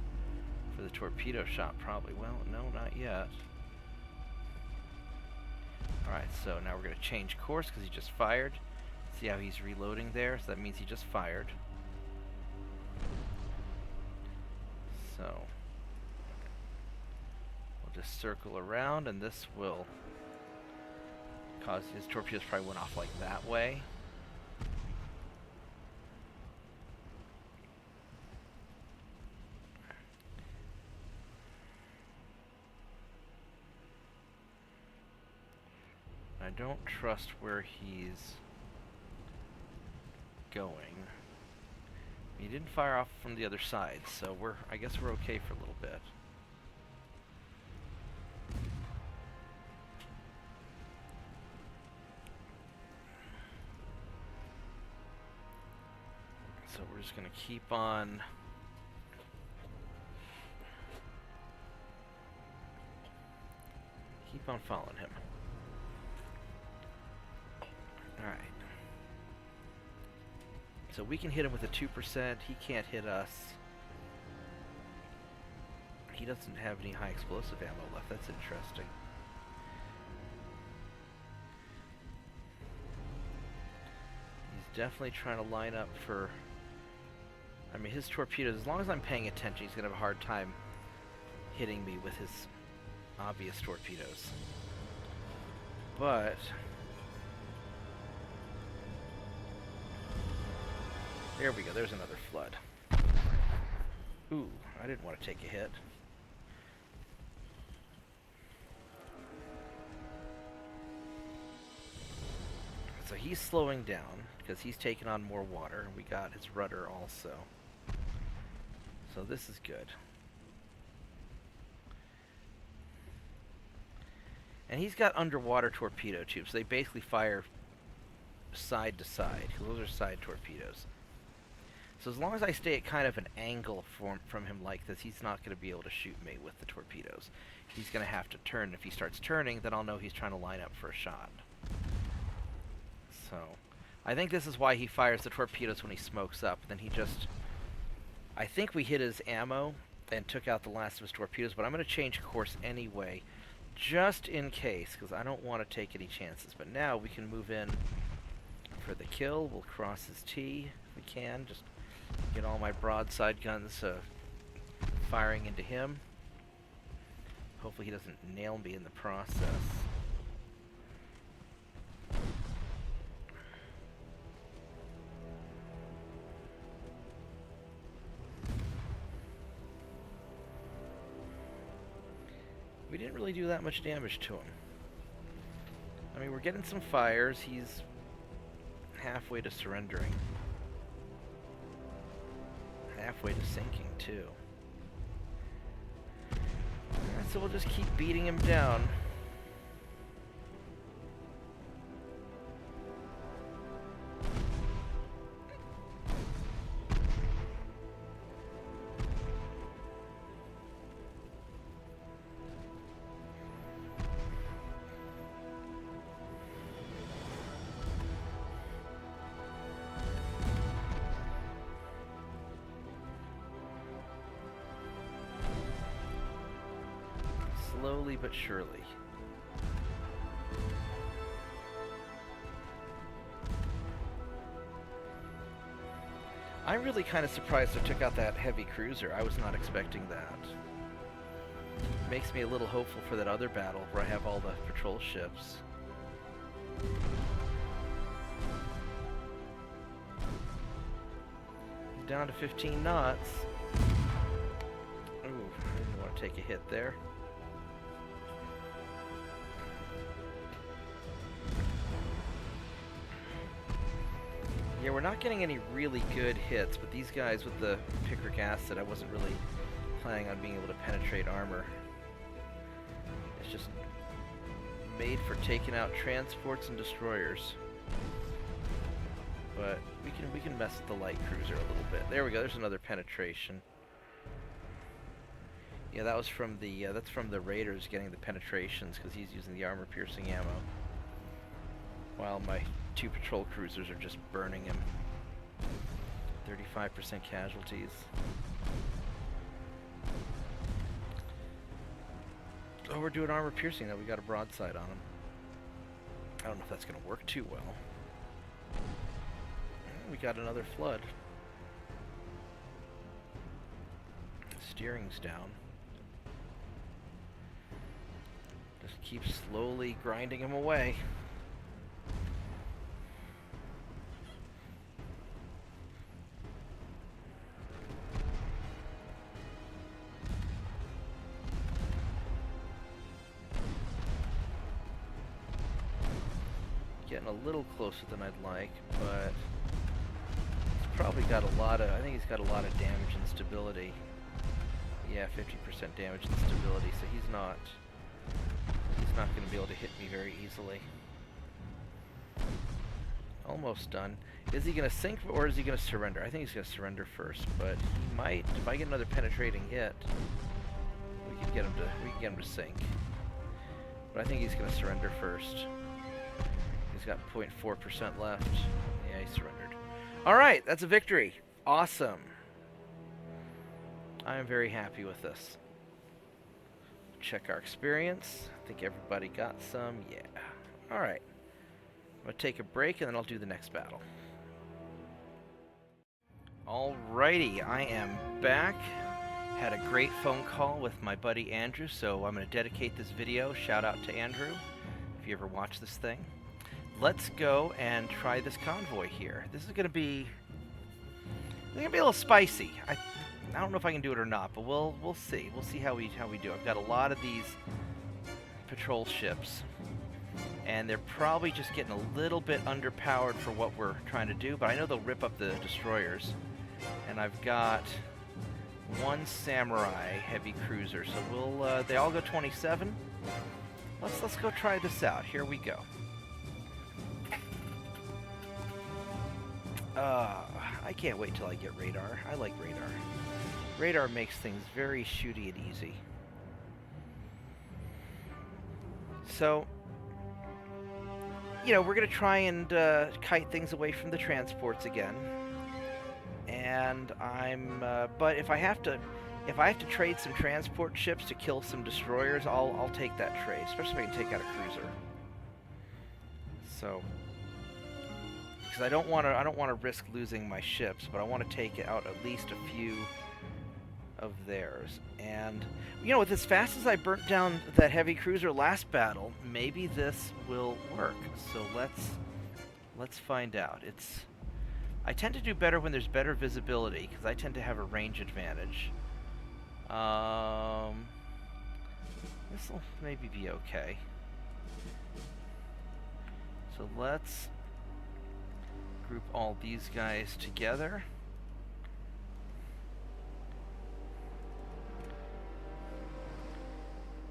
Speaker 1: torpedo shot probably. Well, no, not yet. All right, so now we're gonna change course because he just fired. See how he's reloading there? So that means he just fired. So we'll just circle around, and this will cause his torpedoes probably went off like that way. I don't trust where he's going. He didn't fire off from the other side, so I guess we're okay for a little bit. So we're just gonna keep on following him. Alright. So we can hit him with a 2%. He can't hit us. He doesn't have any high explosive ammo left. That's interesting. He's definitely trying to line up for... I mean, his torpedoes, as long as I'm paying attention, he's going to have a hard time hitting me with his obvious torpedoes. But... there we go, there's another flood. Ooh, I didn't want to take a hit. So he's slowing down, because he's taking on more water. We got his rudder also. So this is good. And he's got underwater torpedo tubes. They basically fire side to side. Those are side torpedoes. So as long as I stay at kind of an angle from him like this, he's not going to be able to shoot me with the torpedoes. He's going to have to turn. If he starts turning, then I'll know he's trying to line up for a shot. So I think this is why he fires the torpedoes when he smokes up. Then he just... I think we hit his ammo and took out the last of his torpedoes, but I'm going to change course anyway, just in case, because I don't want to take any chances. But now we can move in for the kill. We'll cross his T if we can. Just get all my broadside guns firing into him. Hopefully he doesn't nail me in the process. We didn't really do that much damage to him. I mean, we're getting some fires. He's halfway to surrendering. Halfway to sinking, too. Alright, so we'll just keep beating him down. Slowly but surely. I'm really kind of surprised I took out that heavy cruiser. I was not expecting that. Makes me a little hopeful for that other battle where I have all the patrol ships. Down to 15 knots. Ooh, I didn't want to take a hit there. Yeah, we're not getting any really good hits, but these guys with the picric acid, I wasn't really planning on being able to penetrate armor. It's just made for taking out transports and destroyers. But we can mess with the light cruiser a little bit. There we go. There's another penetration. Yeah, that was from the that's from the raiders getting the penetrations because he's using the armor-piercing ammo, while my 2 patrol cruisers are just burning him. 35% casualties. Oh, we're doing armor-piercing though. We got a broadside on him. I don't know if that's going to work too well. We got another flood. Steering's down. Just keep slowly grinding him away. Getting a little closer than I'd like, but probably got a lot of, I think he's got a lot of damage and stability. Yeah, 50% damage and stability, so he's not going to be able to hit me very easily. Almost done. Is he going to sink or is he going to surrender? I think he's going to surrender first, but he might, if I get another penetrating hit, we can get him to sink. But I think he's going to surrender first. He's got 0.4% left. Yeah, he surrendered. Alright, that's a victory. Awesome. I am very happy with this. Check our experience. I think everybody got some. Yeah. Alright. I'm going to take a break and then I'll do the next battle. Alrighty, I am back. Had a great phone call with my buddy Andrew, so I'm going to dedicate this video. Shout out to Andrew, if you ever watch this thing. Let's go and try this convoy here. This is going to be a little spicy. I don't know if I can do it or not, but we'll see. We'll see how we do. I've got a lot of these patrol ships, and they're probably just getting a little bit underpowered for what we're trying to do. But I know they'll rip up the destroyers, and I've got 1 samurai heavy cruiser. So we'll they all go 27. Let's go try this out. Here we go. I can't wait till I get radar. I like radar. Radar makes things very shooty and easy. So, you know, we're going to try and kite things away from the transports again. And but if I have to trade some transport ships to kill some destroyers, I'll take that trade, especially if I can take out a cruiser. So, because I don't want to risk losing my ships, but I want to take out at least a few of theirs. And you know, with as fast as I burnt down that heavy cruiser last battle, maybe this will work. So let's find out. I tend to do better when there's better visibility because I tend to have a range advantage. This will maybe be okay. So let's group all these guys together.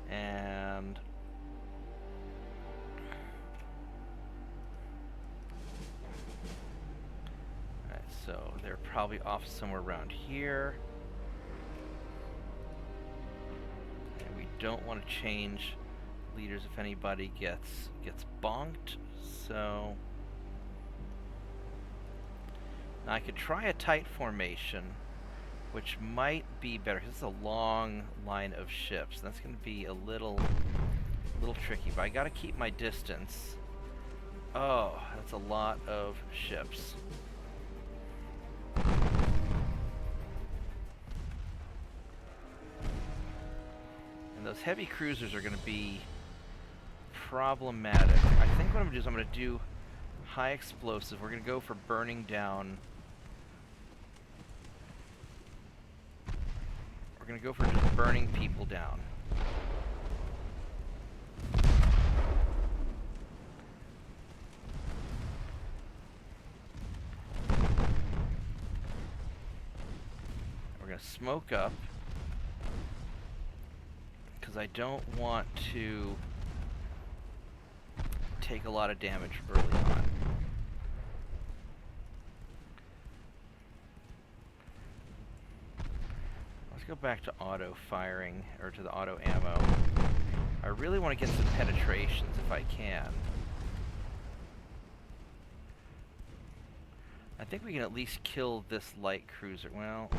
Speaker 1: And alright, so they're probably off somewhere around here. And we don't want to change leaders if anybody gets bonked. So now I could try a tight formation, which might be better because it's a long line of ships. That's going to be a little tricky, but I got to keep my distance. Oh, that's a lot of ships. And those heavy cruisers are going to be problematic. I think what I'm gonna do is I'm gonna do high explosive. We're gonna go for burning down. We're gonna go for just burning people down. We're gonna smoke up because I don't want to take a lot of damage early on. Let's go back to auto firing, or to the auto ammo. I really want to get some penetrations if I can. I think we can at least kill this light cruiser. Well,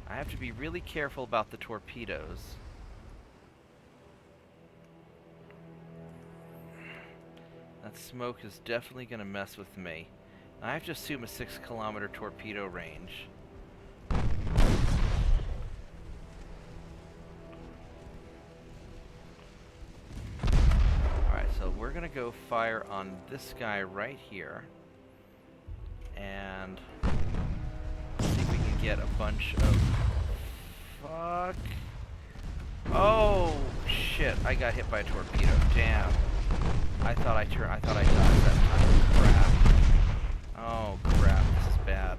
Speaker 1: I have to be really careful about the torpedoes. That smoke is definitely going to mess with me. I have to assume a 6-kilometer torpedo range. Alright, so we're going to go fire on this guy right here. And see if we can get a bunch of... Fuck. Oh, shit. I got hit by a torpedo. Damn. I thought I dodged that time. Crap. Oh, crap. This is bad.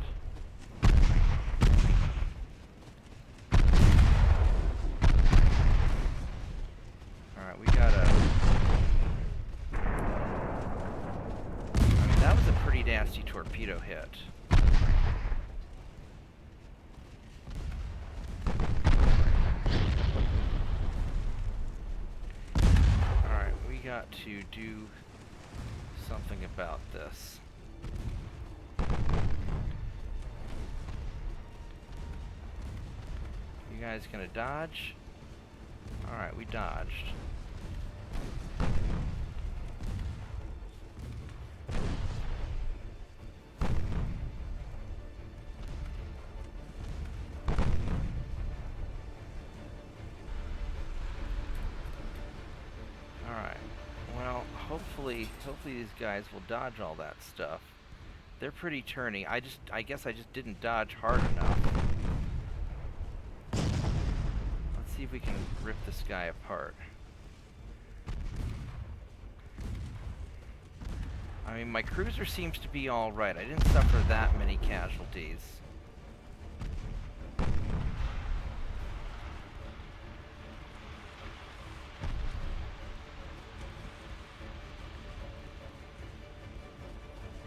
Speaker 1: Alright, we gotta... I mean, that was a pretty nasty torpedo hit. Alright, we got to do something about this. You guys gonna dodge? Alright, we dodged. Alright. Well, hopefully these guys will dodge all that stuff. They're pretty turny. I guess I just didn't dodge hard enough. See if we can rip this guy apart. I mean, my cruiser seems to be alright. I didn't suffer that many casualties.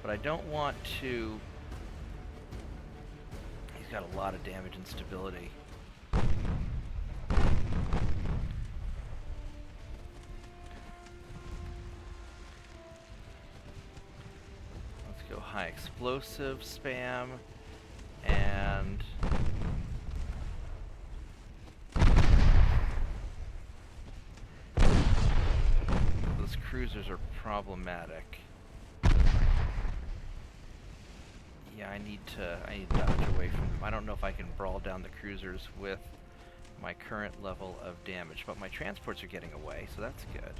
Speaker 1: But I don't want to... He's got a lot of damage and stability. High explosive spam, and those cruisers are problematic. Yeah, I need to dodge away from them. I don't know if I can brawl down the cruisers with my current level of damage, but my transports are getting away, so that's good.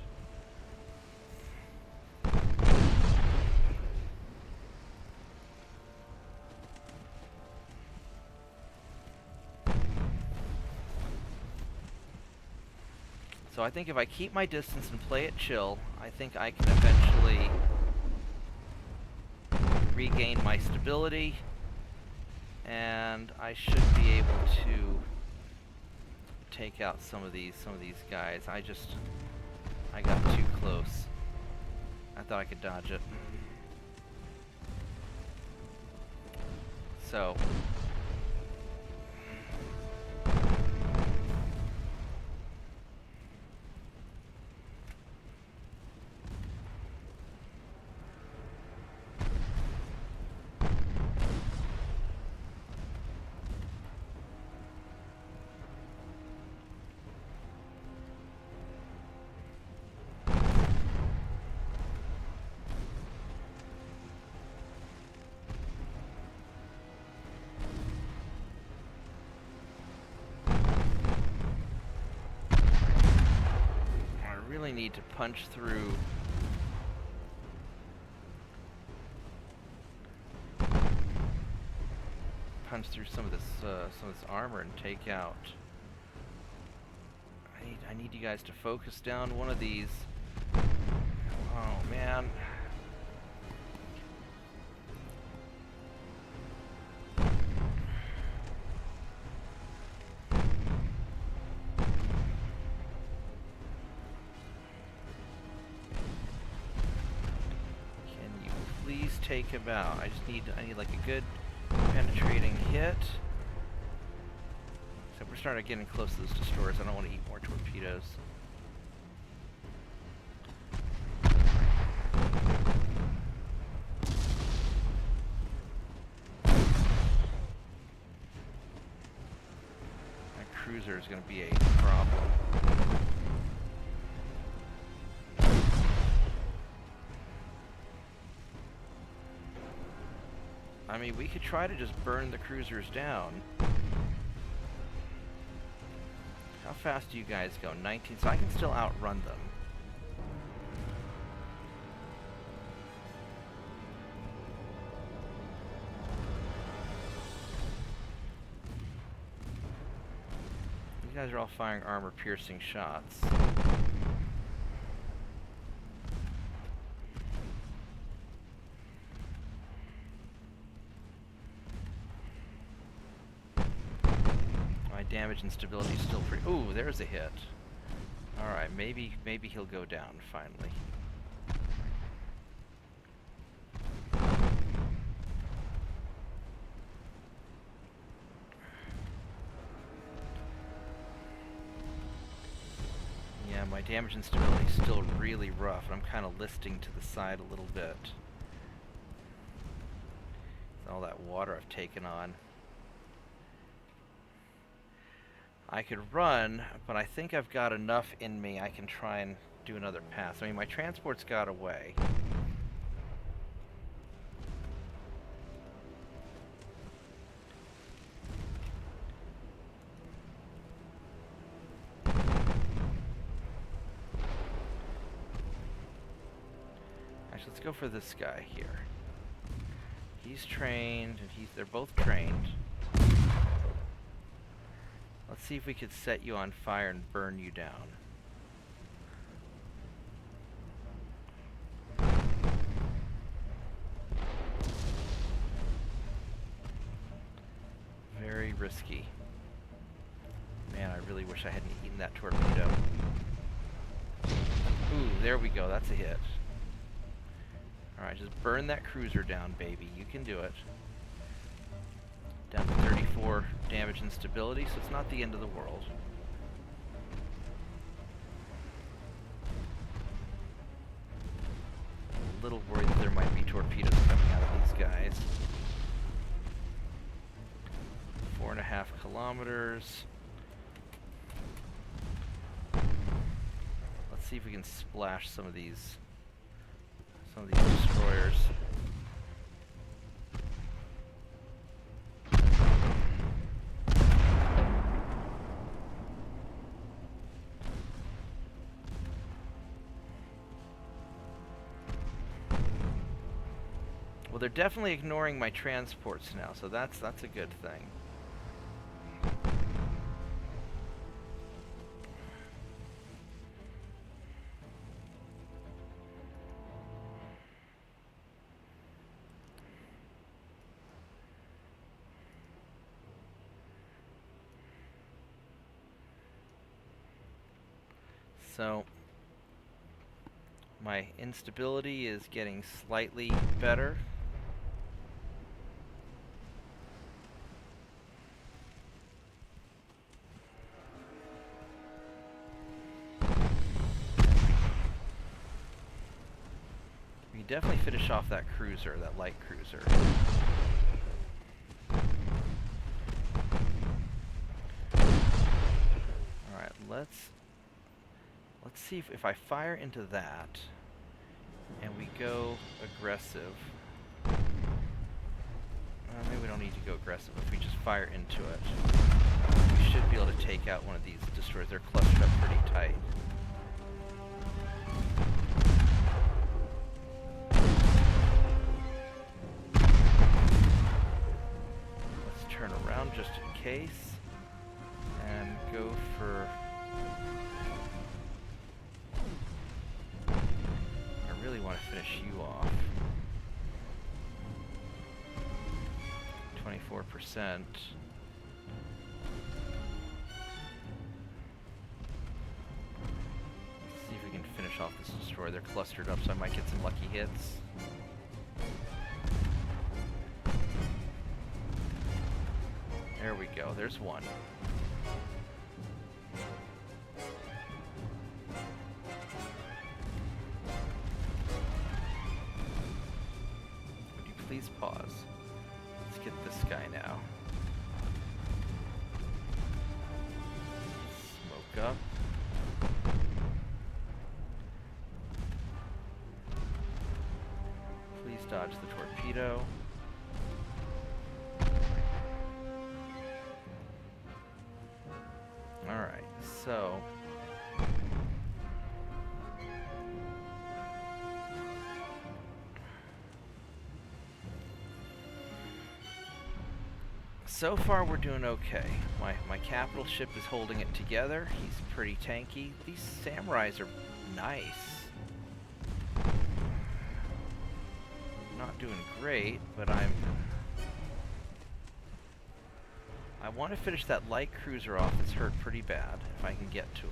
Speaker 1: So I think if I keep my distance and play it chill, I think I can eventually regain my stability, and I should be able to take out some of these guys. I got too close. I thought I could dodge it. So need to punch through some of this armor and take out. I need you guys to focus down one of these. Oh man. Take him out. I need like a good penetrating hit. So we're starting getting close to those destroyers. I don't want to eat more torpedoes. That cruiser is going to be a problem. I mean, we could try to just burn the cruisers down. How fast do you guys go? 19, so I can still outrun them. You guys are all firing armor-piercing shots. Damage and stability is still pretty. Ooh, there's a hit. Alright, maybe he'll go down finally. Yeah, my damage and stability is still really rough, and I'm kind of listing to the side a little bit. With all that water I've taken on. I could run, but I think I've got enough in me I can try and do another pass. I mean, my transport's got away. Actually, let's go for this guy here. He's trained, and they're both trained. Let's see if we could set you on fire and burn you down. Very risky. Man, I really wish I hadn't eaten that torpedo. Ooh, there we go. That's a hit. Alright, just burn that cruiser down, baby. You can do it. Down to 34 damage and stability, so it's not the end of the world. A little worried that there might be torpedoes coming out of these guys. 4.5 kilometers. Let's see if we can splash some of these destroyers. Well, they're definitely ignoring my transports now, so that's a good thing. So my instability is getting slightly better. We definitely finish off that cruiser, that light cruiser. Alright, let's see if I fire into that and we go aggressive. Maybe we don't need to go aggressive. If we just fire into it, we should be able to take out one of these destroyers. They're clustered up pretty tight. case. And go for... I really want to finish you off. 24%. See if we can finish off this destroyer. They're clustered up, so I might get some lucky hits. There we go. There's one. Would you please pause? Let's get this guy now. Smoke up. Please dodge the torpedo. Alright, so... So far we're doing okay. My capital ship is holding it together. He's pretty tanky. These samurais are nice. Not doing great, but I want to finish that light cruiser off. It's hurt pretty bad, if I can get to him.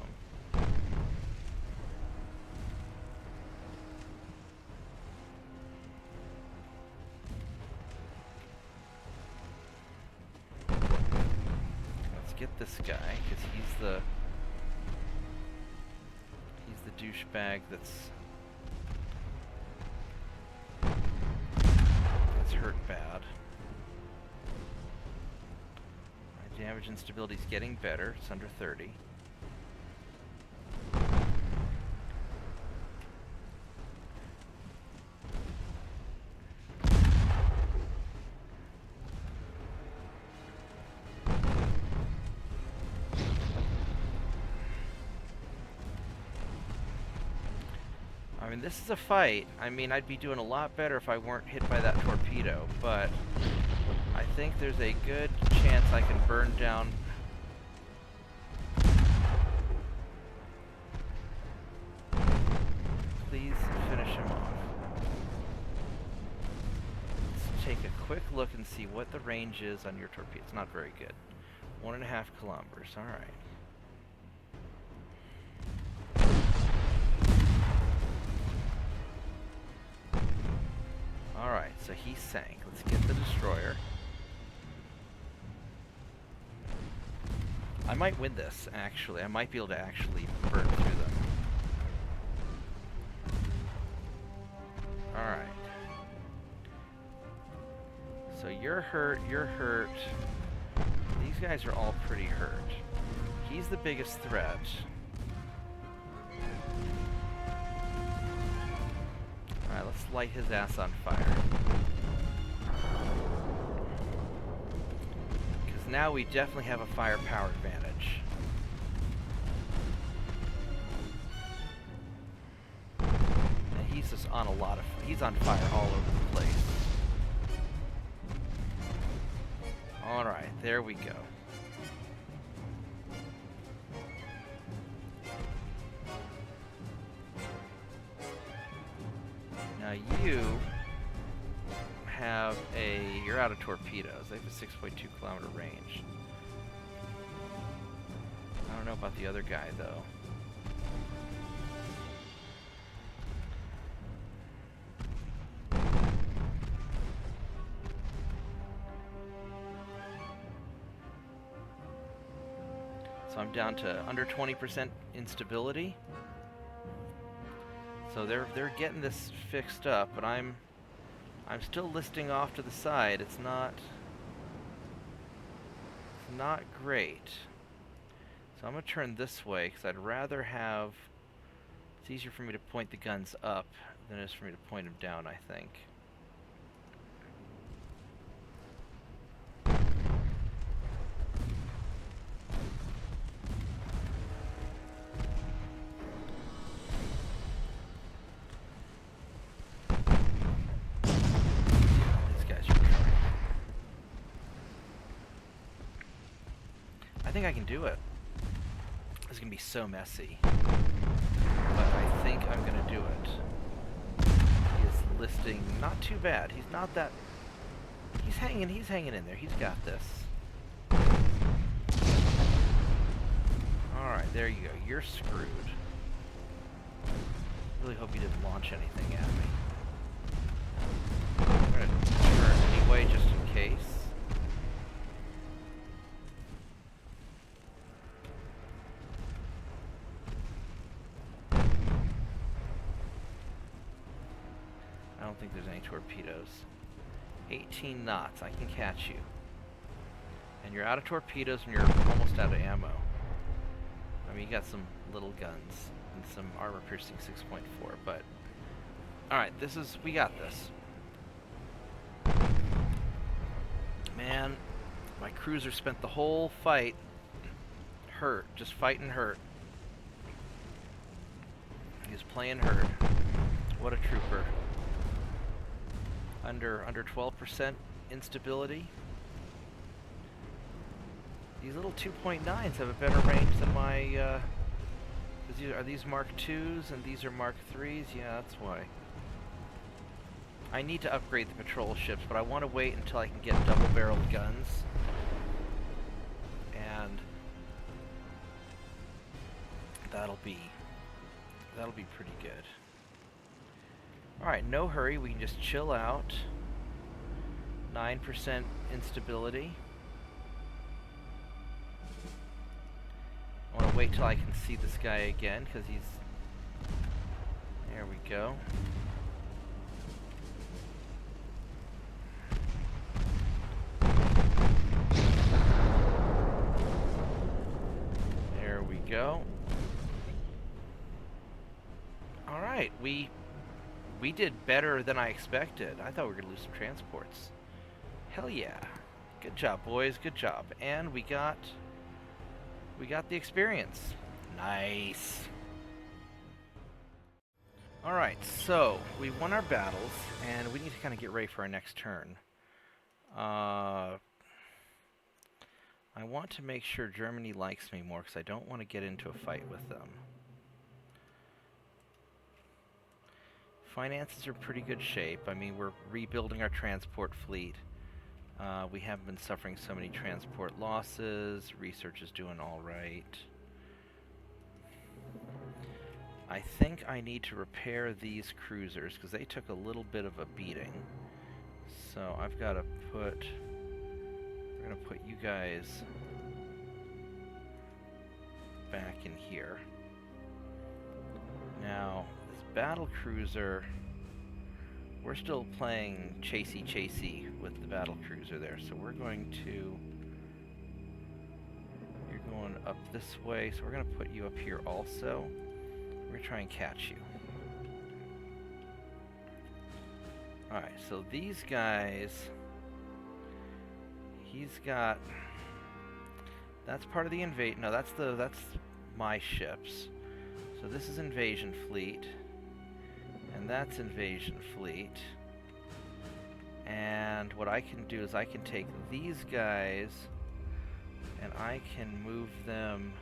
Speaker 1: Let's get this guy, because he's the douchebag that's hurt bad. My damage and stability is getting better. It's under 30. I mean, this is a fight. I mean, I'd be doing a lot better if I weren't hit by that torpedo, but I think there's a good chance I can burn down... Please finish him off. Let's take a quick look and see what the range is on your torpedo. It's not very good. 1.5 kilometers. All right. Alright, so he sank. Let's get the destroyer. I might win this, actually. I might be able to actually burn through them. Alright. So you're hurt, you're hurt. These guys are all pretty hurt. He's the biggest threat. Alright, let's light his ass on fire. Because now we definitely have a firepower advantage. And he's just on a lot of... he's on fire all over the place. Alright, there we go. Now you have a... you're out of torpedoes. They have a 6.2 kilometer range. I don't know about the other guy, though. So I'm down to under 20% instability. So they're getting this fixed up, but I'm still listing off to the side. It's not great. So I'm gonna turn this way because I'd rather have... it's easier for me to point the guns up than it is for me to point them down, I think. think I can do it. This is going to be so messy. But I think I'm going to do it. He is listing not too bad. He's not that... He's hanging in there. He's got this. Alright, there you go. You're screwed. Really hope he didn't launch anything at me. I'm going to turn anyway, just in case. I don't think there's any torpedoes. 18 knots, I can catch you. And you're out of torpedoes and you're almost out of ammo. I mean, you got some little guns and some armor-piercing 6.4, but... Alright, we got this. Man, my cruiser spent the whole fight hurt, just fighting hurt. He was playing hurt. What a trooper. Under 12% instability. These little 2.9s have a better range than my, are these Mark IIs and these are Mark IIIs? Yeah, that's why. I need to upgrade the patrol ships, but I want to wait until I can get double-barreled guns. And that'll be pretty good. Alright, no hurry, we can just chill out. 9% instability. I want to wait till I can see this guy again, because he's... There we go. There we go. Alright, we did better than I expected. I thought we were going to lose some transports. Hell yeah. Good job, boys. Good job. And we got the experience. Nice. Alright, so we won our battles, and we need to kind of get ready for our next turn. I want to make sure Germany likes me more, because I don't want to get into a fight with them. Finances are in pretty good shape. I mean, we're rebuilding our transport fleet. We haven't been suffering so many transport losses. Research is doing all right. I think I need to repair these cruisers because they took a little bit of a beating. So I've got to put... We're going to put you guys back in here. Now, this battle cruiser... We're still playing chasey with the battle cruiser there, so we're going to... You're going up this way, so we're going to put you up here also. We're going to try and catch you. Alright, so these guys... He's got... That's part of the invade... No, that's my ships. So this is invasion fleet. And that's invasion fleet. And what I can do is I can take these guys and I can move them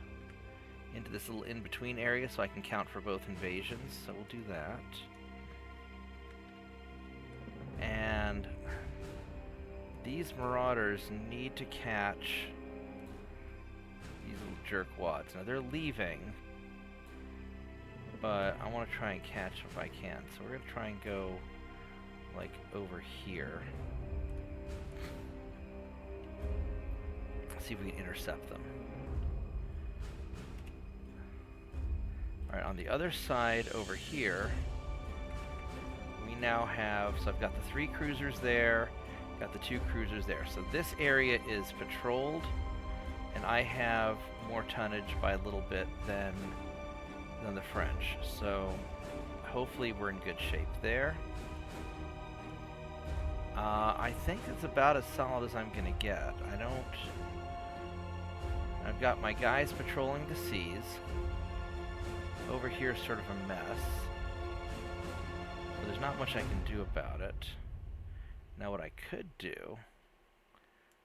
Speaker 1: into this little in-between area so I can count for both invasions. So we'll do that. And these marauders need to catch these little jerkwads. Now they're leaving, but I want to try and catch them if I can. So we're going to try and go, like, over here. See if we can intercept them. Alright, on the other side over here, we now have... So I've got the 3 cruisers there, got the 2 cruisers there. So this area is patrolled, and I have more tonnage by a little bit than the French, so hopefully we're in good shape there. I think it's about as solid as I'm gonna get. I've got my guys patrolling the seas. Over here is sort of a mess, so there's not much I can do about it. Now what I could do,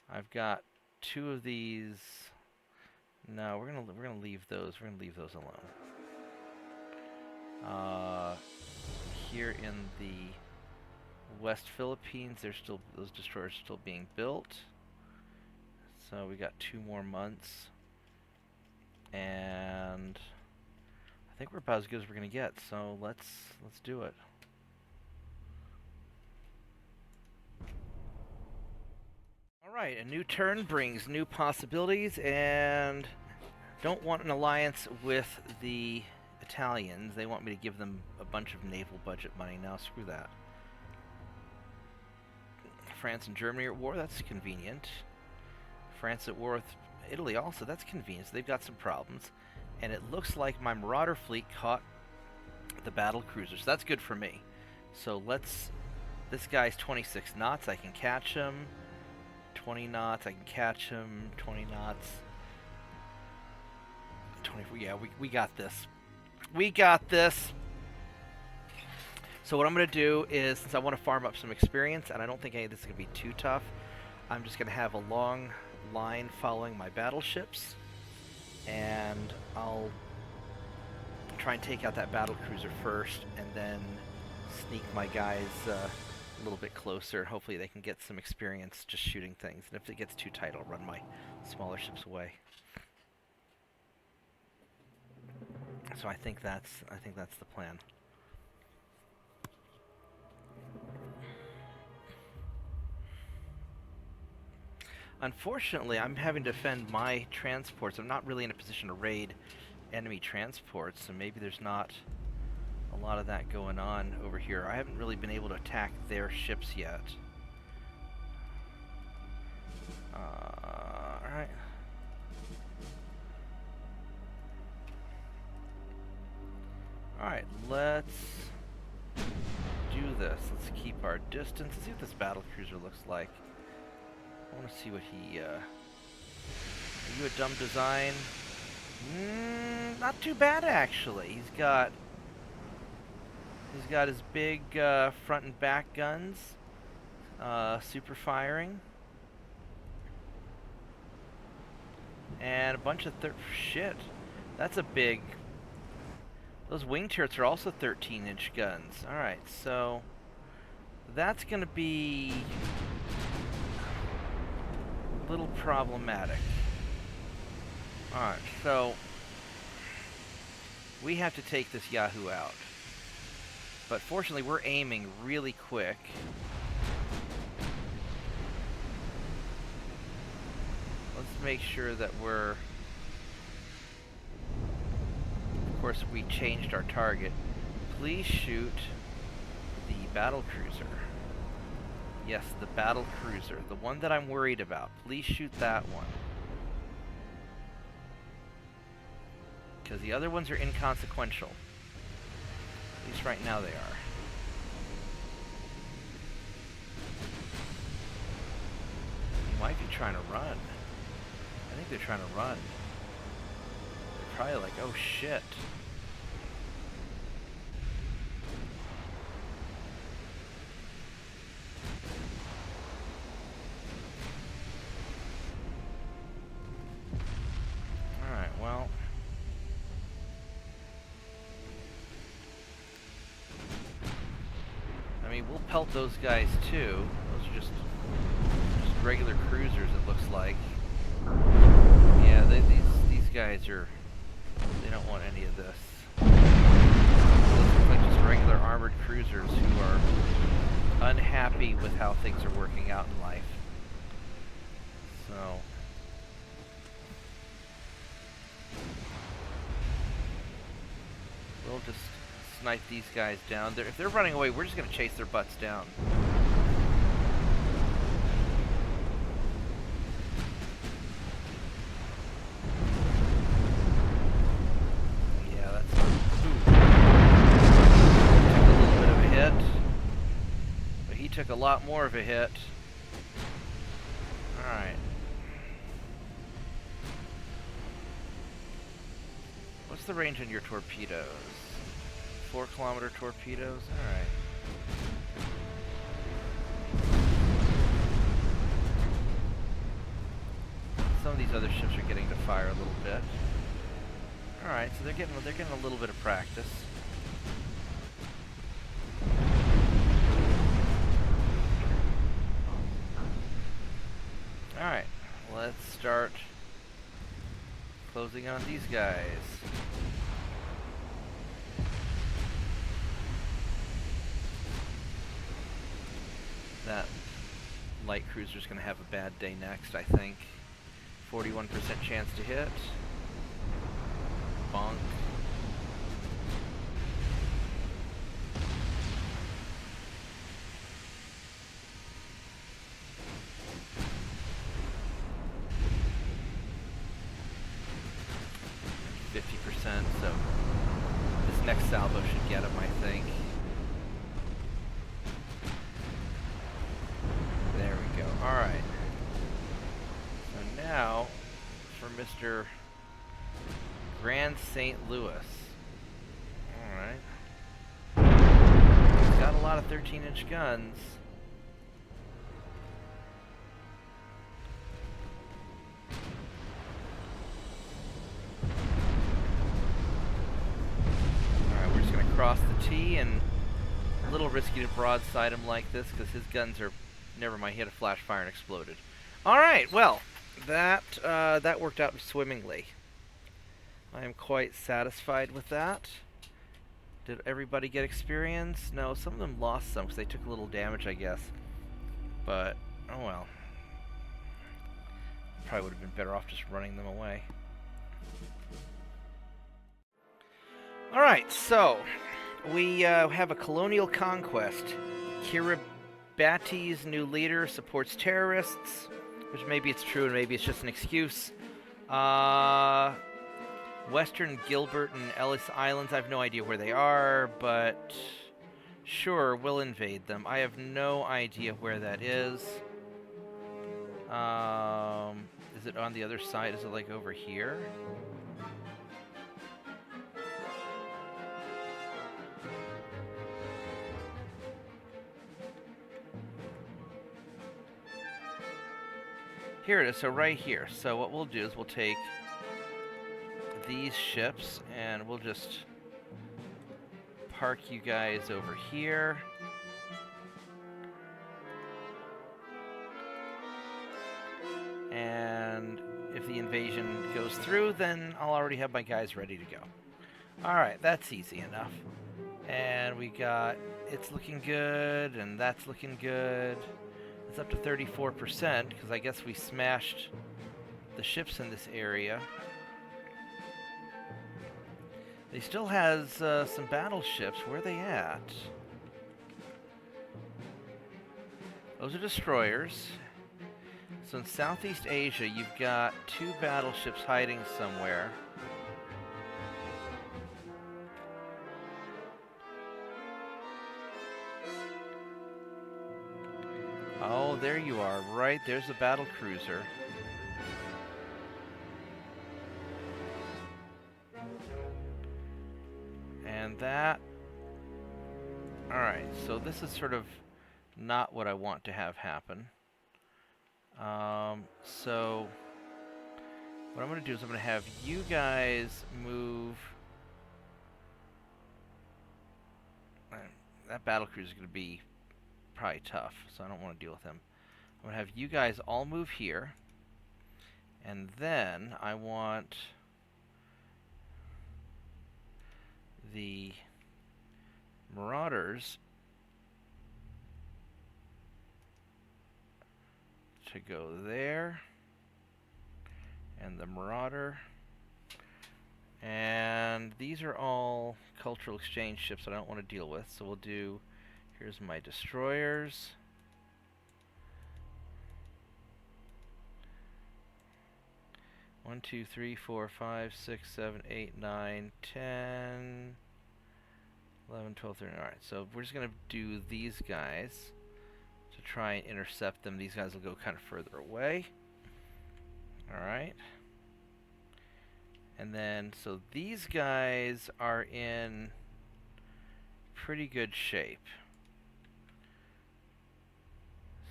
Speaker 1: I've got 2 of these No, we're gonna leave those. We're gonna leave those alone. Here in the West Philippines, those destroyers are still being built. So we got 2 more months, and I think we're about as good as we're gonna get. So let's do it. All right, a new turn brings new possibilities, and don't want an alliance with the Italians. They want me to give them a bunch of naval budget money. Now screw that. France and Germany are at war. That's convenient. France at war with Italy also. That's convenient. So they've got some problems. And it looks like my Marauder fleet caught the battle cruisers. That's good for me. So let's... This guy's 26 knots. I can catch him. 20 knots. I can catch him. 20 knots. 24. Yeah, we got this. We got this. So what I'm going to do is, since I want to farm up some experience, and I don't think any of this is going to be too tough, I'm just going to have a long line following my battleships, and I'll try and take out that battle cruiser first, and then sneak my guys a little bit closer. Hopefully they can get some experience just shooting things, and if it gets too tight, I'll run my smaller ships away. So I think that's the plan. Unfortunately, I'm having to defend my transports. I'm not really in a position to raid enemy transports, so maybe there's not a lot of that going on over here. I haven't really been able to attack their ships yet. Alright. Alright, let's do this. Let's keep our distance. Let's see what this battle cruiser looks like. I want to see what he, Are you a dumb design? Not too bad, actually. He's got his big front and back guns, super firing, and a bunch of shit. That's a big. Those wing turrets are also 13-inch guns. All right, so that's gonna be a little problematic. All right, so we have to take this Yahoo out. But fortunately, we're aiming really quick. Let's make sure that we're... Of course, we changed our target. Please shoot the battle cruiser. Yes, the battle cruiser. The one that I'm worried about. Please shoot that one. Because the other ones are inconsequential. At least right now they are. They might be trying to run. I think they're trying to run. They're probably like, oh shit. Alright, well. I mean, we'll pelt those guys too. Those are just regular cruisers, it looks like. Yeah, these guys are... They don't want any of this. Those look like just regular armored cruisers who are unhappy with how things are working out in life. So... We'll just snipe these guys down. If they're running away, we're just going to chase their butts down. Yeah, that's... Ooh. Took a little bit of a hit. But he took a lot more of a hit. Alright. What's the range on your torpedoes? 4-kilometer torpedoes? Alright. Some of these these other ships are getting to fire a little bit. All right, so they're getting a little bit of practice. All right, let's start closing on these guys. That light cruiser's going to have a bad day next, I think. 41% chance to hit. Bonk. So this next salvo should get him, I think. There we go. Alright. So now, for Mr. Grand St. Louis. Alright. He's got a lot of 13-inch guns. Cross the T, and a little risky to broadside him like this because his guns are, never mind, he had a flash fire and exploded. Alright, well, that worked out swimmingly. I am quite satisfied with that. Did everybody get experience? No, some of them lost some because they took a little damage, I guess. But, oh well. Probably would have been better off just running them away. Alright, so we have a colonial conquest. Kiribatis' new leader supports terrorists, which maybe it's true and maybe it's just an excuse. Western Gilbert and Ellis Islands, I have no idea where they are, but sure, we'll invade them. I have no idea where that is. Is it on the other side? Is it like over here? Here it is, so right here. So what we'll do is we'll take these ships and we'll just park you guys over here. And if the invasion goes through, then I'll already have my guys ready to go. Alright, that's easy enough. And we got, it's looking good, and that's looking good. It's up to 34%, because I guess we smashed the ships in this area. They still has some battleships. Where are they at? Those are destroyers. So in Southeast Asia, you've got 2 battleships hiding somewhere. Oh, there you are. Right, there's a battle cruiser. And that... Alright, so this is sort of not what I want to have happen. So what I'm going to do is I'm going to have you guys move... That battlecruiser is going to be probably tough, so I don't want to deal with him. I'm going to have you guys all move here. And then I want the Marauders to go there, and the Marauder, and these are all cultural exchange ships that I don't want to deal with, so we'll do, here's my destroyers. One, 2, 3, 4, 5, 6, 7, 8, 9, 10, 11, 12, 13. Alright, so we're just going to do these guys to try and intercept them. These guys will go kind of further away. Alright. And then, so these guys are in pretty good shape.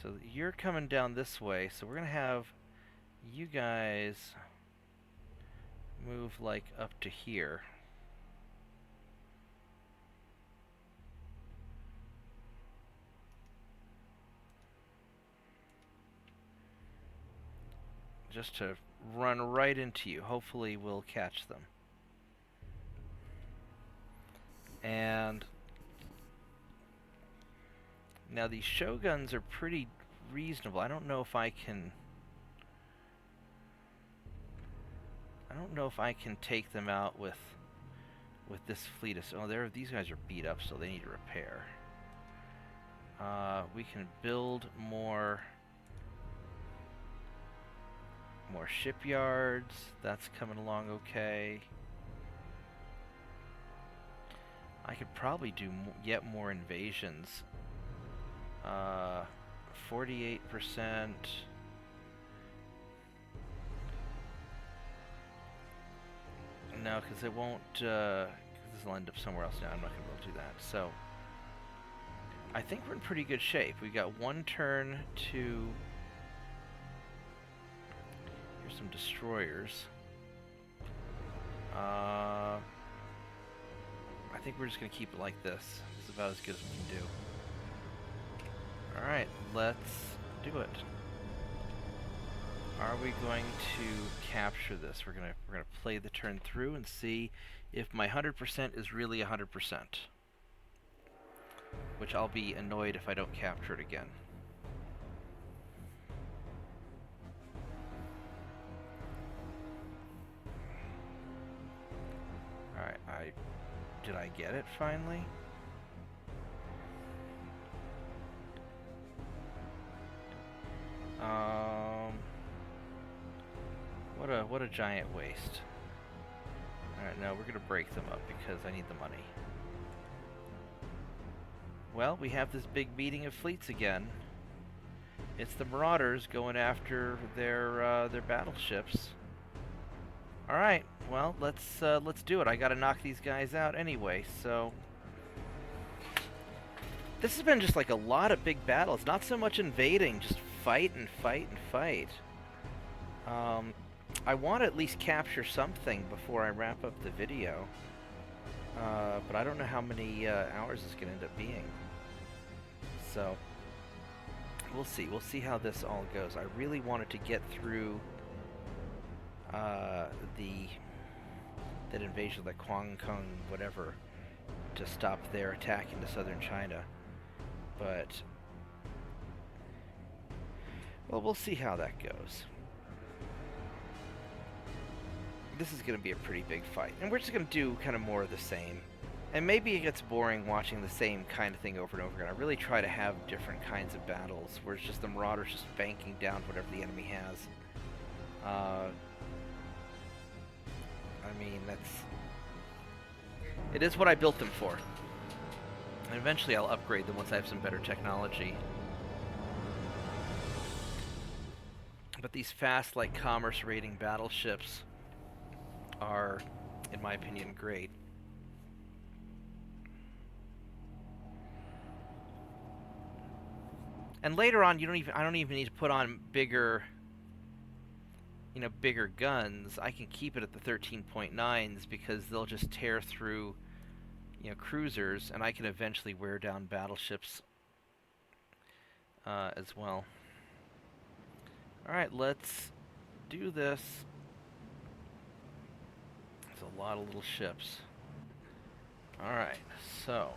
Speaker 1: So you're coming down this way, so we're going to have You guys move like up to here. Just to run right into you. Hopefully we'll catch them. And now these shoguns are pretty reasonable. I don't know if I can take them out with this fleet. These guys are beat up, so they need repair. We can build more shipyards. That's coming along okay. I could probably do yet more invasions. 48%. No, because it won't. This will end up somewhere else now. I'm not going to be able to do that. So, I think we're in pretty good shape. We've got one turn to. Here's some destroyers. I think we're just going to keep it like this. It's about as good as we can do. Alright, let's do it. Are we going to capture this? We're gonna play the turn through and see if my 100% is really 100%. Which I'll be annoyed if I don't capture it again. Alright, did I get it finally? What a giant waste. Alright, no, we're gonna break them up because I need the money. Well, we have this big meeting of fleets again. It's the Marauders going after their battleships. Alright, well, let's do it. I gotta knock these guys out anyway, so... This has been just like a lot of big battles. Not so much invading, just fight and fight and fight. I want to at least capture something before I wrap up the video. But I don't know how many hours it's going to end up being. So, we'll see. We'll see how this all goes. I really wanted to get through that invasion of the Guangkong whatever to stop their attack into southern China. But, well, we'll see how that goes. This is going to be a pretty big fight. And we're just going to do kind of more of the same. And maybe it gets boring watching the same kind of thing over and over again. I really try to have different kinds of battles where it's just the Marauders just banking down whatever the enemy has. I mean, it is what I built them for. And eventually I'll upgrade them once I have some better technology. But these fast, like, commerce raiding battleships are, in my opinion, great. And later on, I don't even need to put on bigger guns. I can keep it at the 13.9s because they'll just tear through, cruisers, and I can eventually wear down battleships as well. Alright, let's do this. There's a lot of little ships. Alright, so...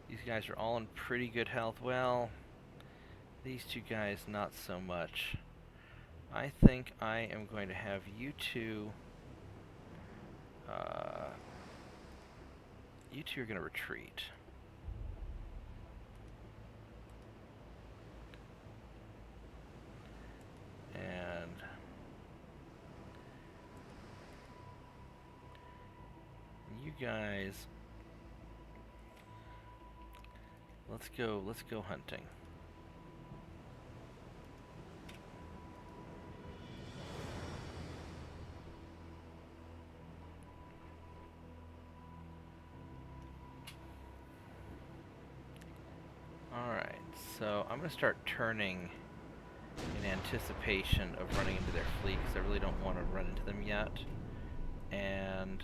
Speaker 1: these guys are all in pretty good health. Well, these two guys not so much. I think I am going to have you two... you two are going to retreat. And... you guys... let's go hunting. Alright, so I'm going to start turning in anticipation of running into their fleet, because I really don't want to run into them yet. And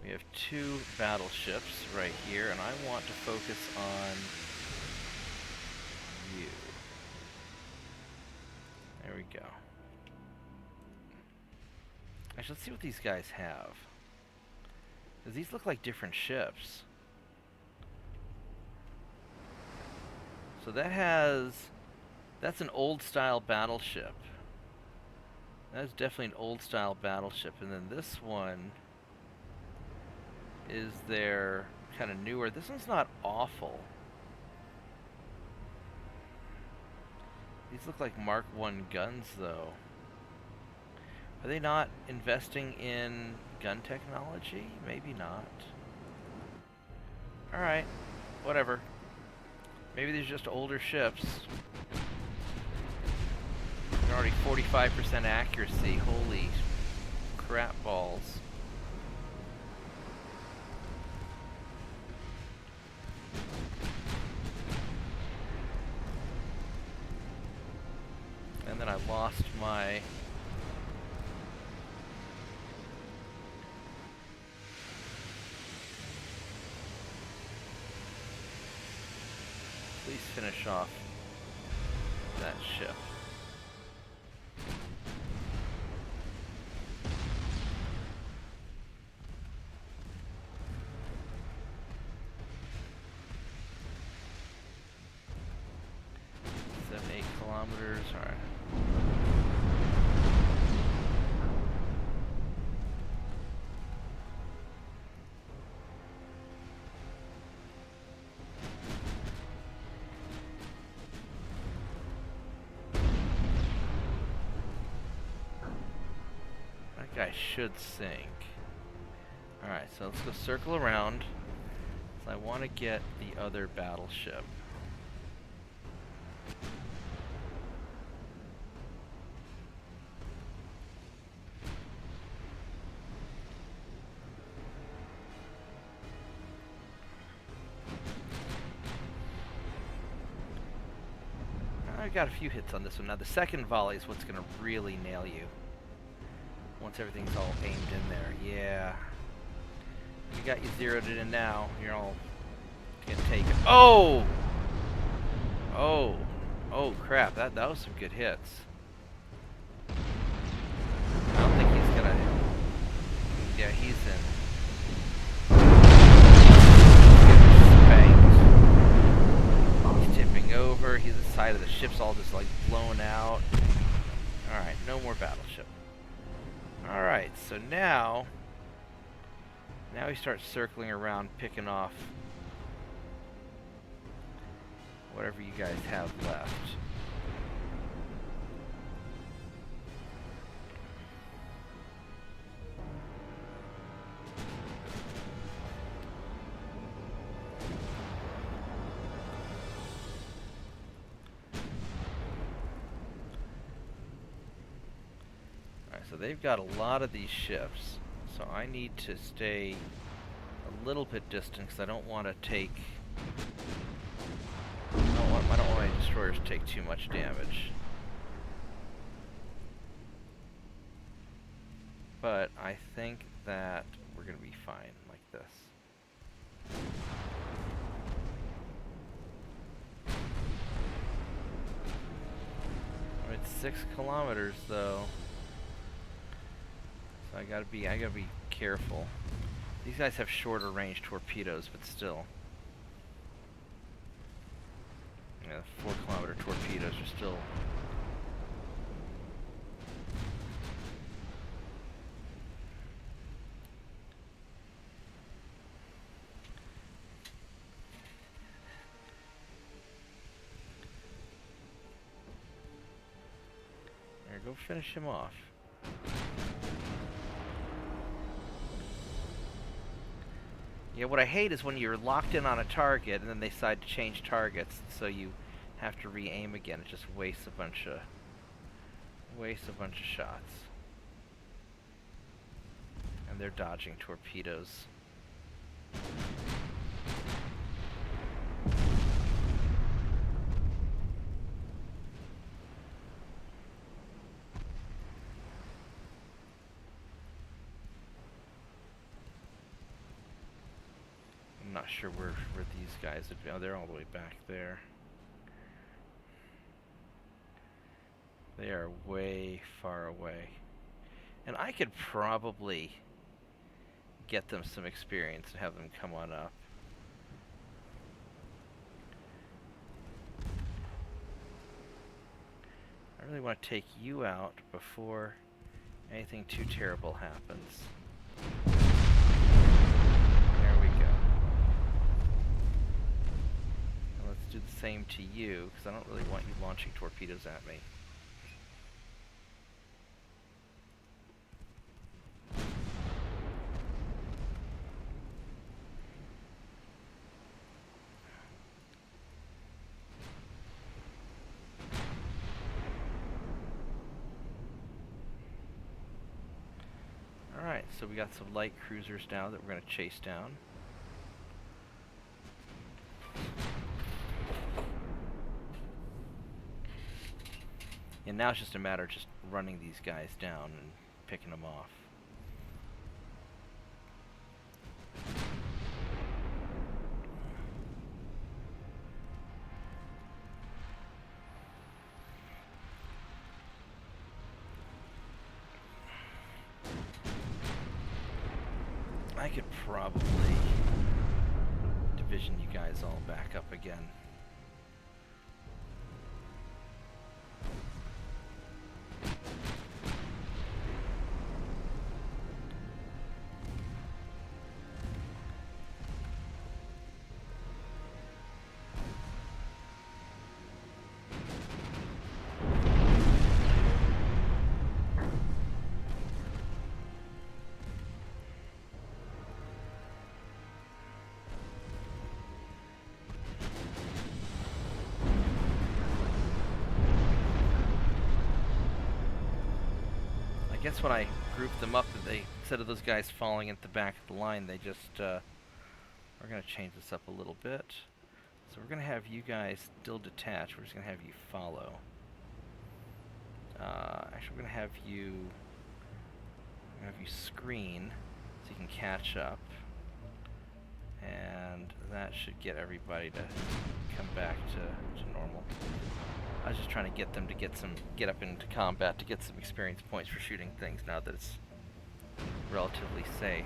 Speaker 1: we have 2 battleships right here, and I want to focus on you. There we go. Actually, let's see what these guys have. Because these look like different ships. So that's an old-style battleship. That's definitely an old-style battleship. And then this one is their kind of newer. This one's not awful. These look like Mark I guns, though. Are they not investing in gun technology? Maybe not. Alright, whatever. Maybe these are just older ships. They're already 45% accuracy. Holy crap balls. And then I lost my... Please finish off that ship. Kilometers, alright. That guy should sink. Alright, so let's go circle around. So I want to get the other battleship. I got a few hits on this one. Now the second volley is what's going to really nail you. Once everything's all aimed in there. Yeah. You got you zeroed it in now. You're all going to take it. Oh! Oh. Oh crap. That was some good hits. I don't think he's going to... Yeah, he's in. Over, the side of the ship's all just like blown out. Alright, no more battleship. Alright, so now we start circling around, picking off whatever you guys have left. So they've got a lot of these ships, so I need to stay a little bit distant because I don't want to take... I don't want my destroyers to take too much damage. But I think that we're going to be fine like this. It's 6 kilometers though. So I gotta be careful. These guys have shorter range torpedoes, but still. Yeah, 4-kilometer torpedoes are still... There, go finish him off. Yeah, what I hate is when you're locked in on a target and then they decide to change targets, so you have to re-aim again. It just wastes a bunch of shots. And they're dodging torpedoes. I'm not sure where these guys would be. Oh, they're all the way back there. They are way far away. And I could probably get them some experience and have them come on up. I really want to take you out before anything too terrible happens. There we go. Now let's do the same to you, because I don't really want you launching torpedoes at me. Alright, so we got some light cruisers now that we're going to chase down. And now it's just a matter of just running these guys down and picking them off. I could probably division you guys all back up again. I guess when I grouped them up, instead of those guys falling at the back of the line, they just, we're going to change this up a little bit. So we're going to have you guys still detach. We're just going to have you follow. Actually, we're going to have you screen so you can catch up. And that should get everybody to come back to normal. I was just trying to get them to get up into combat to get some experience points for shooting things now that it's relatively safe.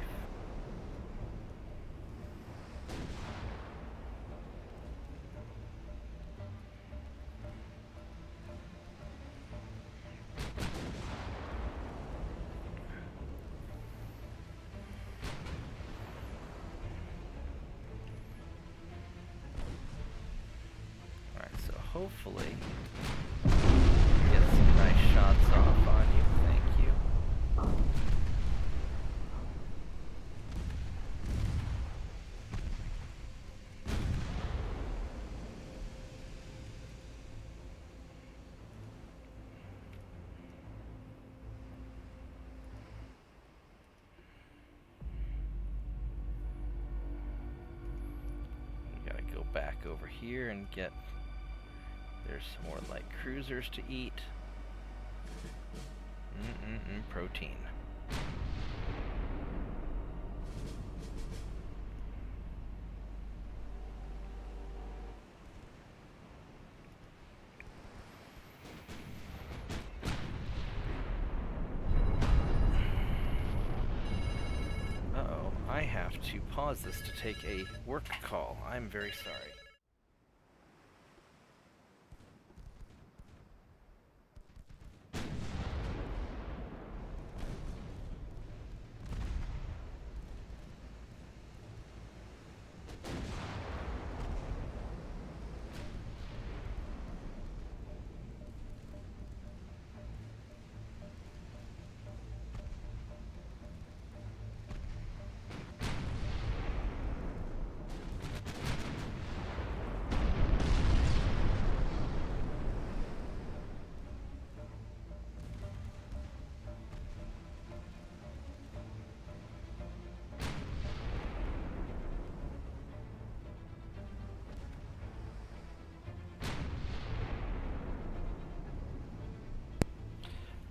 Speaker 1: Alright, so hopefully get some nice shots off on you. Thank you. We gotta go back over here and get... There's some more light cruisers to eat. Protein. Uh-oh, I have to pause this to take a work call. I'm very sorry.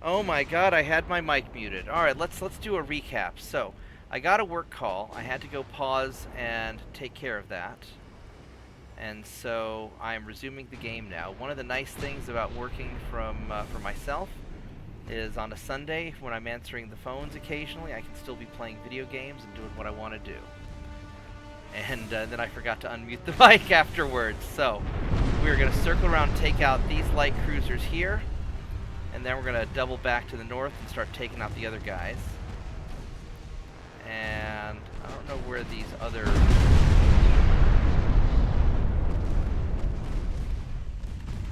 Speaker 1: Oh my god, I had my mic muted. Alright, let's do a recap. So, I got a work call. I had to go pause and take care of that. And so I'm resuming the game now. One of the nice things about working for myself is on a Sunday when I'm answering the phones occasionally, I can still be playing video games and doing what I want to do. And then I forgot to unmute the mic afterwards. So we're going to circle around, take out these light cruisers here, and then we're going to double back to the north and start taking out the other guys. And I don't know where these other...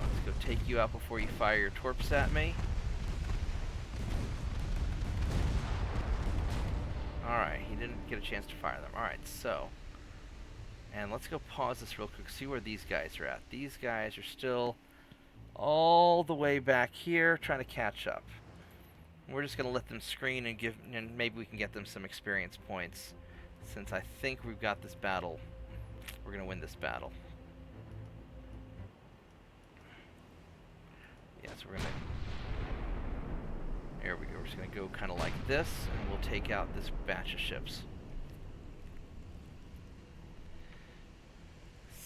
Speaker 1: Let's go take you out before you fire your torps at me. Alright, he didn't get a chance to fire them. Alright, so... And let's go pause this real quick, see where these guys are at. These guys are still all the way back here, trying to catch up. We're just going to let them screen and maybe we can get them some experience points. Since I think we've got this battle, we're going to win this battle. Yeah, so we're going to... There we go, we're just going to go kind of like this, and we'll take out this batch of ships.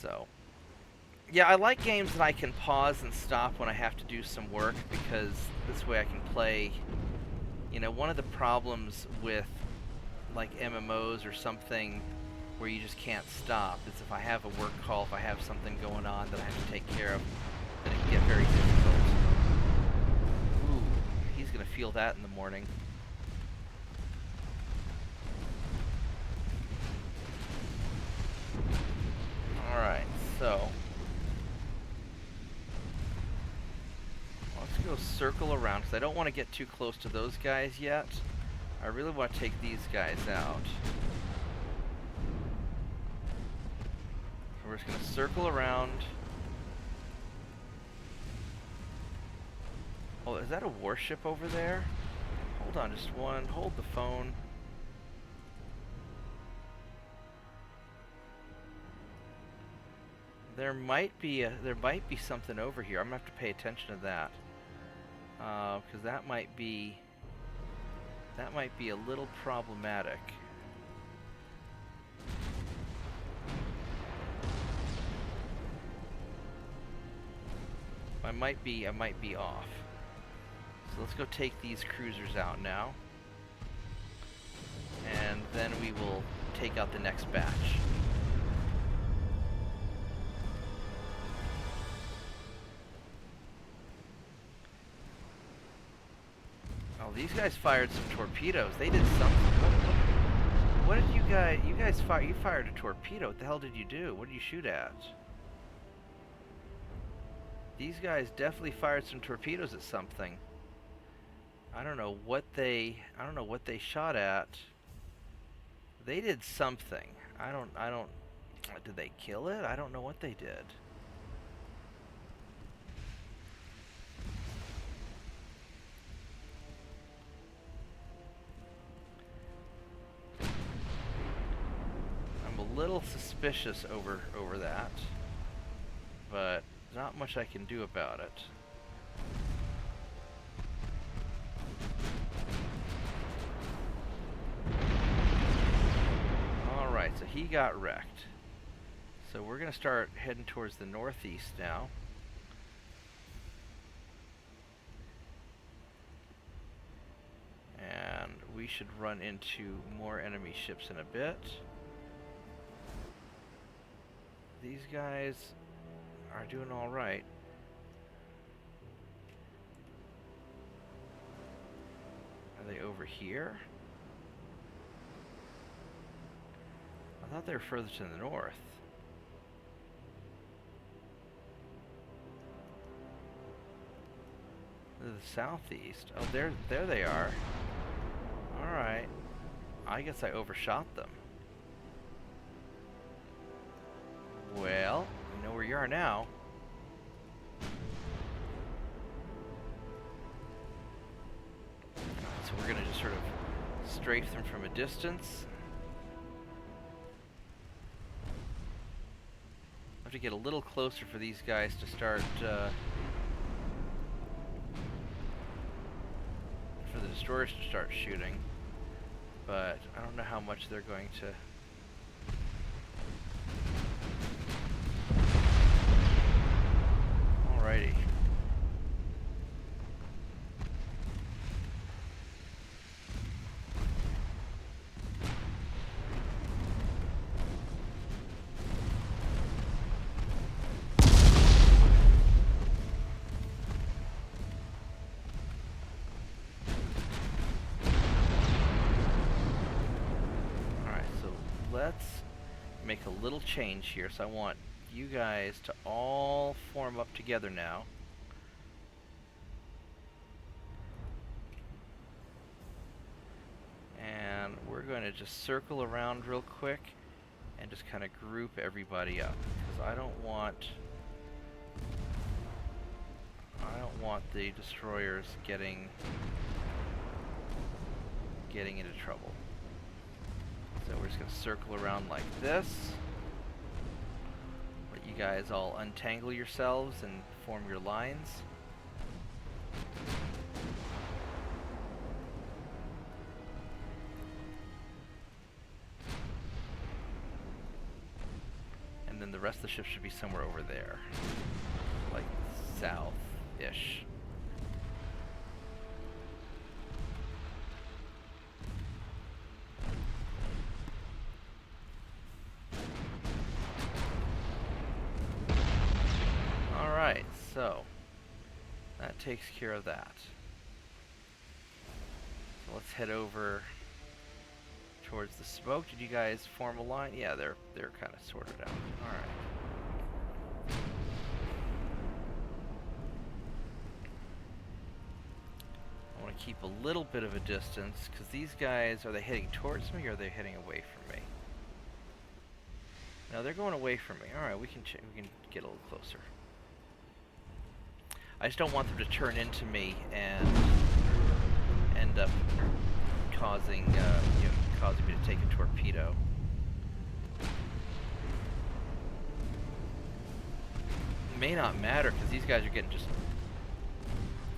Speaker 1: So, yeah, I like games that I can pause and stop when I have to do some work, because this way I can play. You know, one of the problems with like MMOs or something where you just can't stop is if I have a work call, if I have something going on that I have to take care of, then it can get very difficult. Ooh, he's gonna feel that in the morning. Alright, so let's go circle around, because I don't want to get too close to those guys yet. I really want to take these guys out. So we're just going to circle around. Oh, is that a warship over there? Hold on just one. Hold the phone. There might be something over here. I'm gonna have to pay attention to that, because that might be a little problematic. I might be off. So let's go take these cruisers out now, and then we will take out the next batch. Oh, these guys fired some torpedoes. They did something. What did you guys fire? You fired a torpedo. What the hell did you do? What did you shoot at? These guys definitely fired some torpedoes at something. I don't know what they shot at. They did something. I don't did they kill it? I don't know what they did. I'm a little suspicious over that, but not much I can do about it. Alright, so he got wrecked. So we're going to start heading towards the northeast now. And we should run into more enemy ships in a bit. These guys are doing all right. Are they over here? I thought they were further to the north. They're the southeast. Oh, there they are. All right. I guess I overshot them. Well, you know where you are now. So we're going to just sort of strafe them from a distance. I have to get a little closer for these guys to start, for the destroyers to start shooting. but I don't know how much they're going to... Alrighty. Let's make a little change here. So I want you guys to all form up together now. And we're going to just circle around real quick and just kind of group everybody up, because I don't want the destroyers getting into trouble. So we're just going to circle around like this. Let you guys all untangle yourselves and form your lines. And then the rest of the ship should be somewhere over there. Like south-ish. So, that takes care of that. So let's head over towards the smoke. Did you guys form a line? Yeah, they're kind of sorted out. Alright. I want to keep a little bit of a distance, because these guys, are they heading towards me or are they heading away from me? No, they're going away from me. Alright, we can get a little closer. I just don't want them to turn into me and end up causing me to take a torpedo. It may not matter, because these guys are getting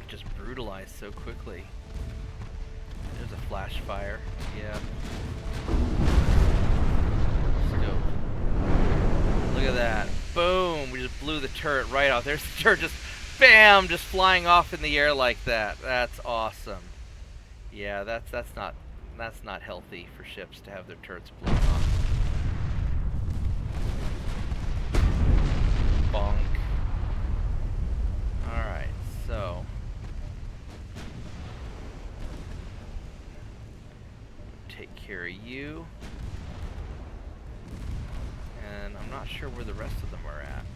Speaker 1: just brutalized so quickly. There's a flash fire. Yeah. Let's go. Look at that. Boom! We just blew the turret right off. There's the turret just... Bam! Just flying off in the air like that. That's awesome. Yeah, that's not healthy for ships to have their turrets blown off. Bonk. Alright, so take care of you. And I'm not sure where the rest of them are at.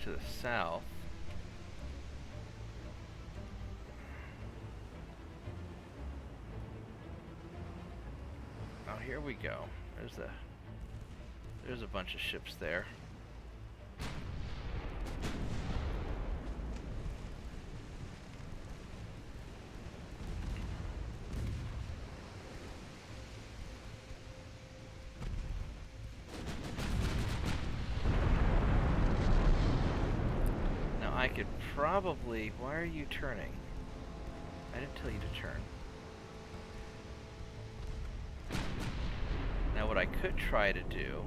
Speaker 1: To the south. Oh, here we go. There's a bunch of ships there. I could probably... Why are you turning? I didn't tell you to turn. Now what I could try to do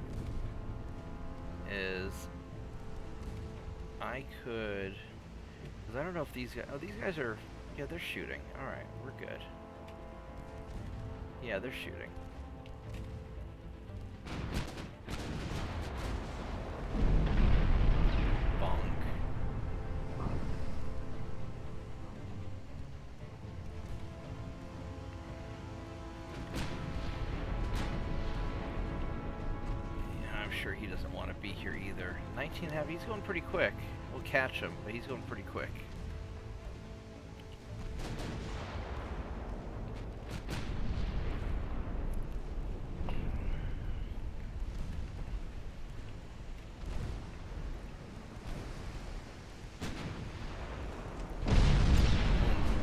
Speaker 1: is... I could... Because I don't know if these guys... Oh, these guys are... Yeah, they're shooting. Alright, we're good. Yeah, they're shooting. Sure he doesn't want to be here either. 19 heavy, he's going pretty quick. We'll catch him, but he's going pretty quick.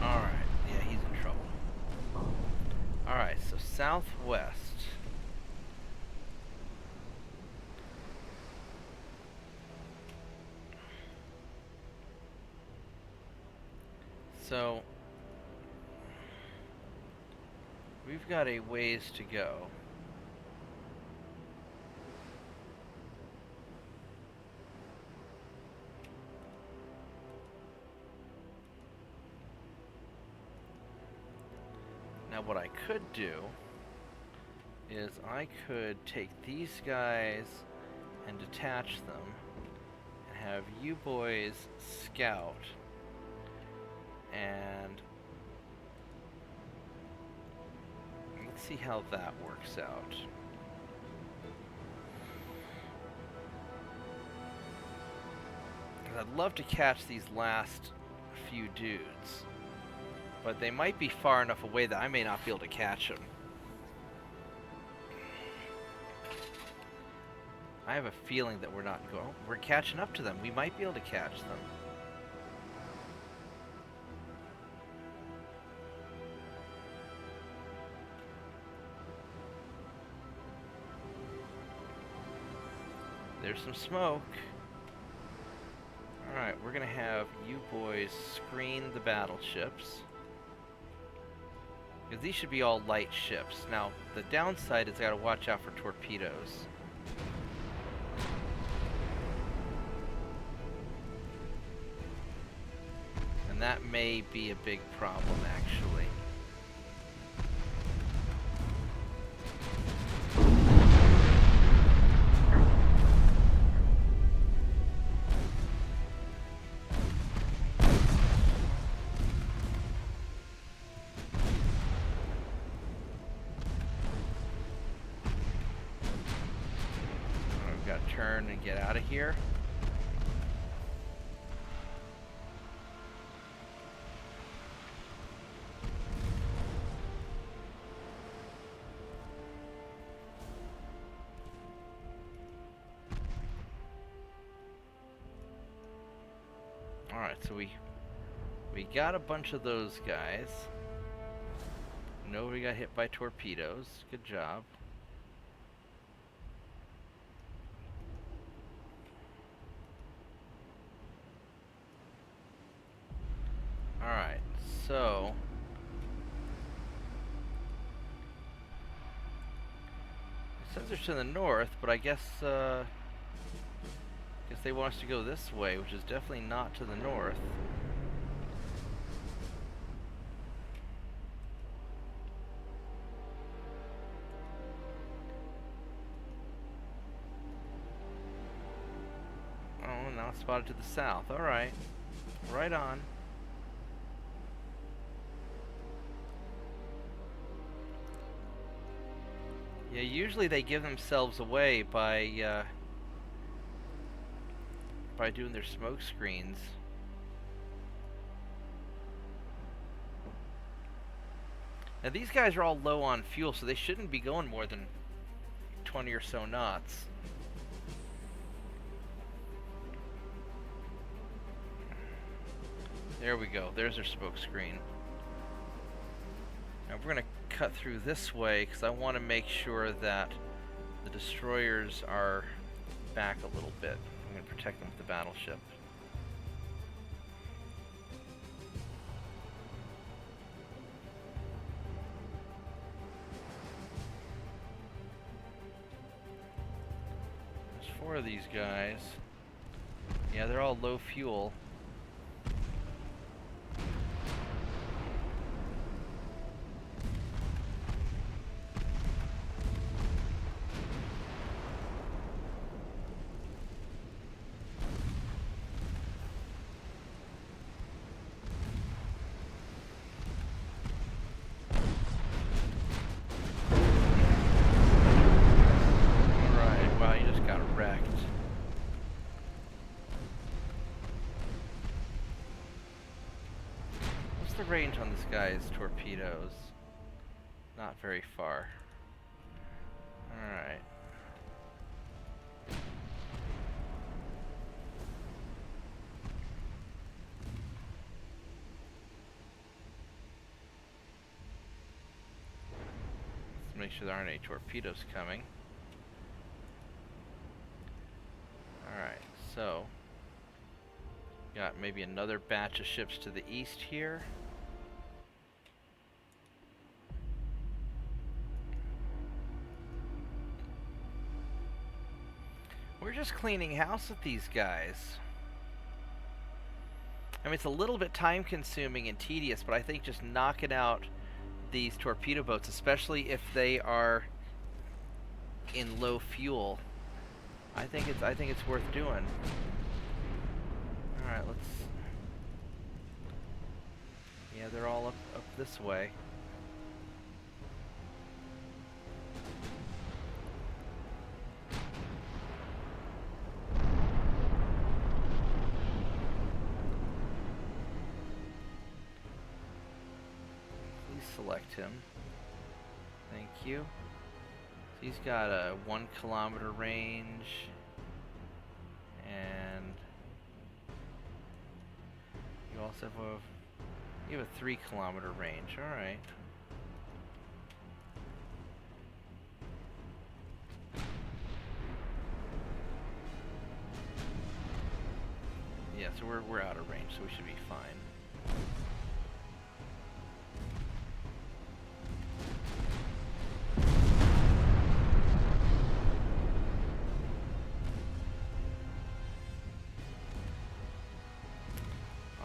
Speaker 1: Alright, yeah, he's in trouble. Alright, so southwest. So we've got a ways to go. Now what I could do is I could take these guys and detach them and have you boys scout, and let's see how that works out. I'd love to catch these last few dudes, but they might be far enough away that I may not be able to catch them. I have a feeling that we're catching up to them. We might be able to catch them. There's some smoke. Alright, we're gonna have you boys screen the battleships, because these should be all light ships. Now, the downside is I gotta watch out for torpedoes. And that may be a big problem, actually. We've got to turn and get out of here. Alright, so we got a bunch of those guys. Nobody got hit by torpedoes. Good job. Alright, so it says they're to the north, but I guess they want us to go this way, which is definitely not to the north. Oh, now spotted to the south. Alright. Right on. Yeah, usually they give themselves away by doing their smoke screens. Now these guys are all low on fuel, so they shouldn't be going more than 20 or so knots. There we go. There's their smoke screen. Now we're going to cut through this way because I want to make sure that the destroyers are back a little bit. I'm going to protect them with the battleship. There's 4 of these guys. Yeah, they're all low fuel. Range on this guy's torpedoes? Not very far. Alright. Let's make sure there aren't any torpedoes coming. Alright, so got maybe another batch of ships to the east here. We're just cleaning house with these guys. I mean, it's a little bit time-consuming and tedious, but I think just knocking out these torpedo boats, especially if they are in low fuel, I think it's worth doing. All right, let's. Yeah, they're all up this way. Please select him. Thank you. So he's got a 1 kilometer range, and you also have a 3 kilometer range. All right. Yeah, so we're out of range, so we should be fine.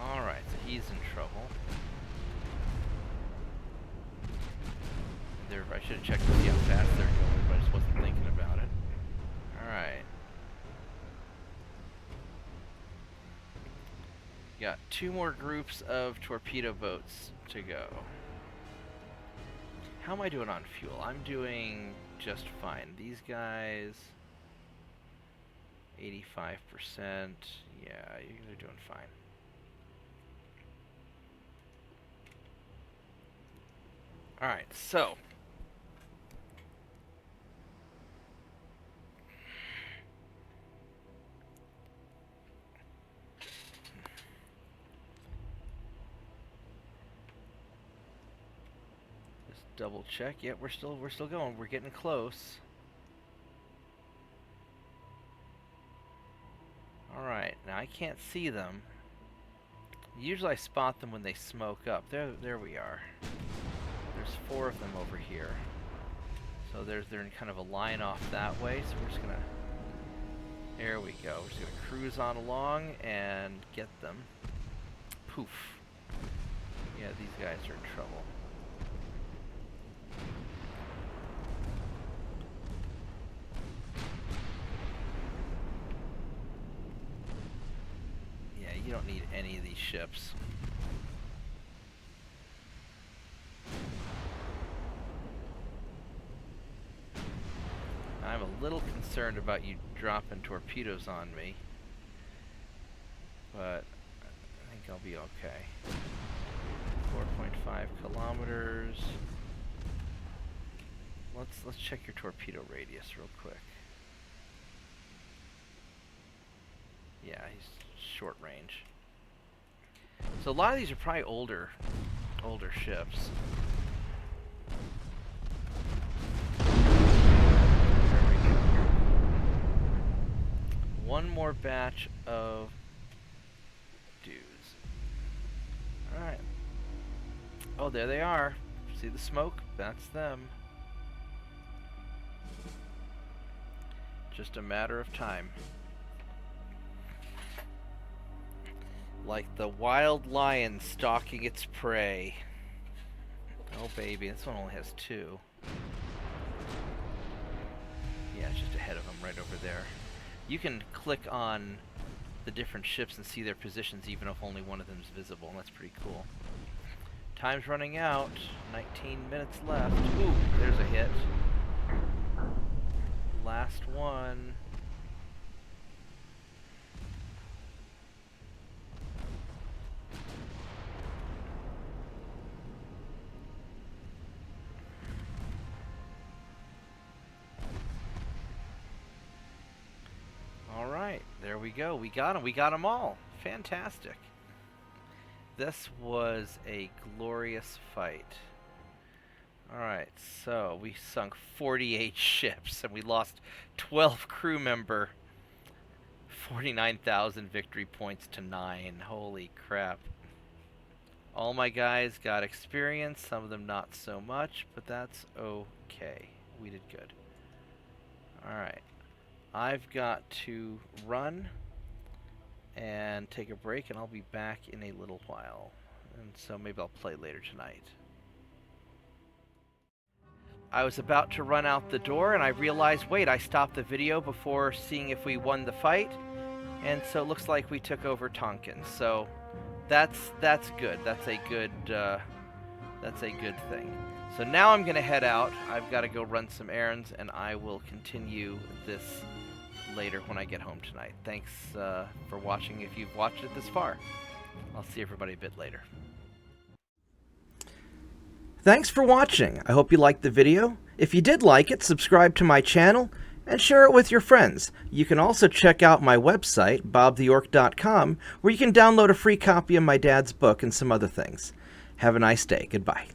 Speaker 1: Alright, so he's in trouble. I should have checked to see how fast they're going, but I just wasn't thinking about it. Alright. Got 2 more groups of torpedo boats to go. How am I doing on fuel? I'm doing just fine. These guys, 85%. Yeah, they're doing fine. Alright, so double check. Yep, we're still going. We're getting close. All right, now I can't see them. Usually I spot them when they smoke up. There we are. There's 4 of them over here. So they're in kind of a line off that way. So we're just gonna. There we go. We're just gonna cruise on along and get them. Poof. Yeah, these guys are in trouble. You don't need any of these ships. I'm a little concerned about you dropping torpedoes on me, but I think I'll be okay. 4.5 kilometers. Let's check your torpedo radius real quick. Yeah, he's short range. So a lot of these are probably older ships. There we go. One more batch of dudes. Alright. Oh, there they are. See the smoke? That's them. Just a matter of time. Like the wild lion stalking its prey. Oh baby, this one only has 2. Yeah, it's just ahead of them right over there. You can click on the different ships and see their positions even if only one of them is visible, and that's pretty cool. Time's running out. 19 minutes left. Ooh, there's a hit. Last one. There we go. We got them. We got them all. Fantastic. This was a glorious fight. Alright, so we sunk 48 ships and we lost 12 crew member. 49,000 victory points to 9. Holy crap. All my guys got experience, some of them not so much, but that's okay. We did good. Alright. I've got to run and take a break, and I'll be back in a little while. And so maybe I'll play later tonight. I was about to run out the door, and I realized, wait, I stopped the video before seeing if we won the fight, and so it looks like we took over Tonkin. So that's good. That's a good thing. So now I'm gonna head out. I've got to go run some errands, and I will continue this later when I get home tonight. Thanks for watching if you've watched it this far. I'll see everybody a bit later. Thanks for watching. I hope you liked the video. If you did like it, subscribe to my channel and share it with your friends. You can also check out my website, bobtheorc.com, where you can download a free copy of my dad's book and some other things. Have a nice day. Goodbye.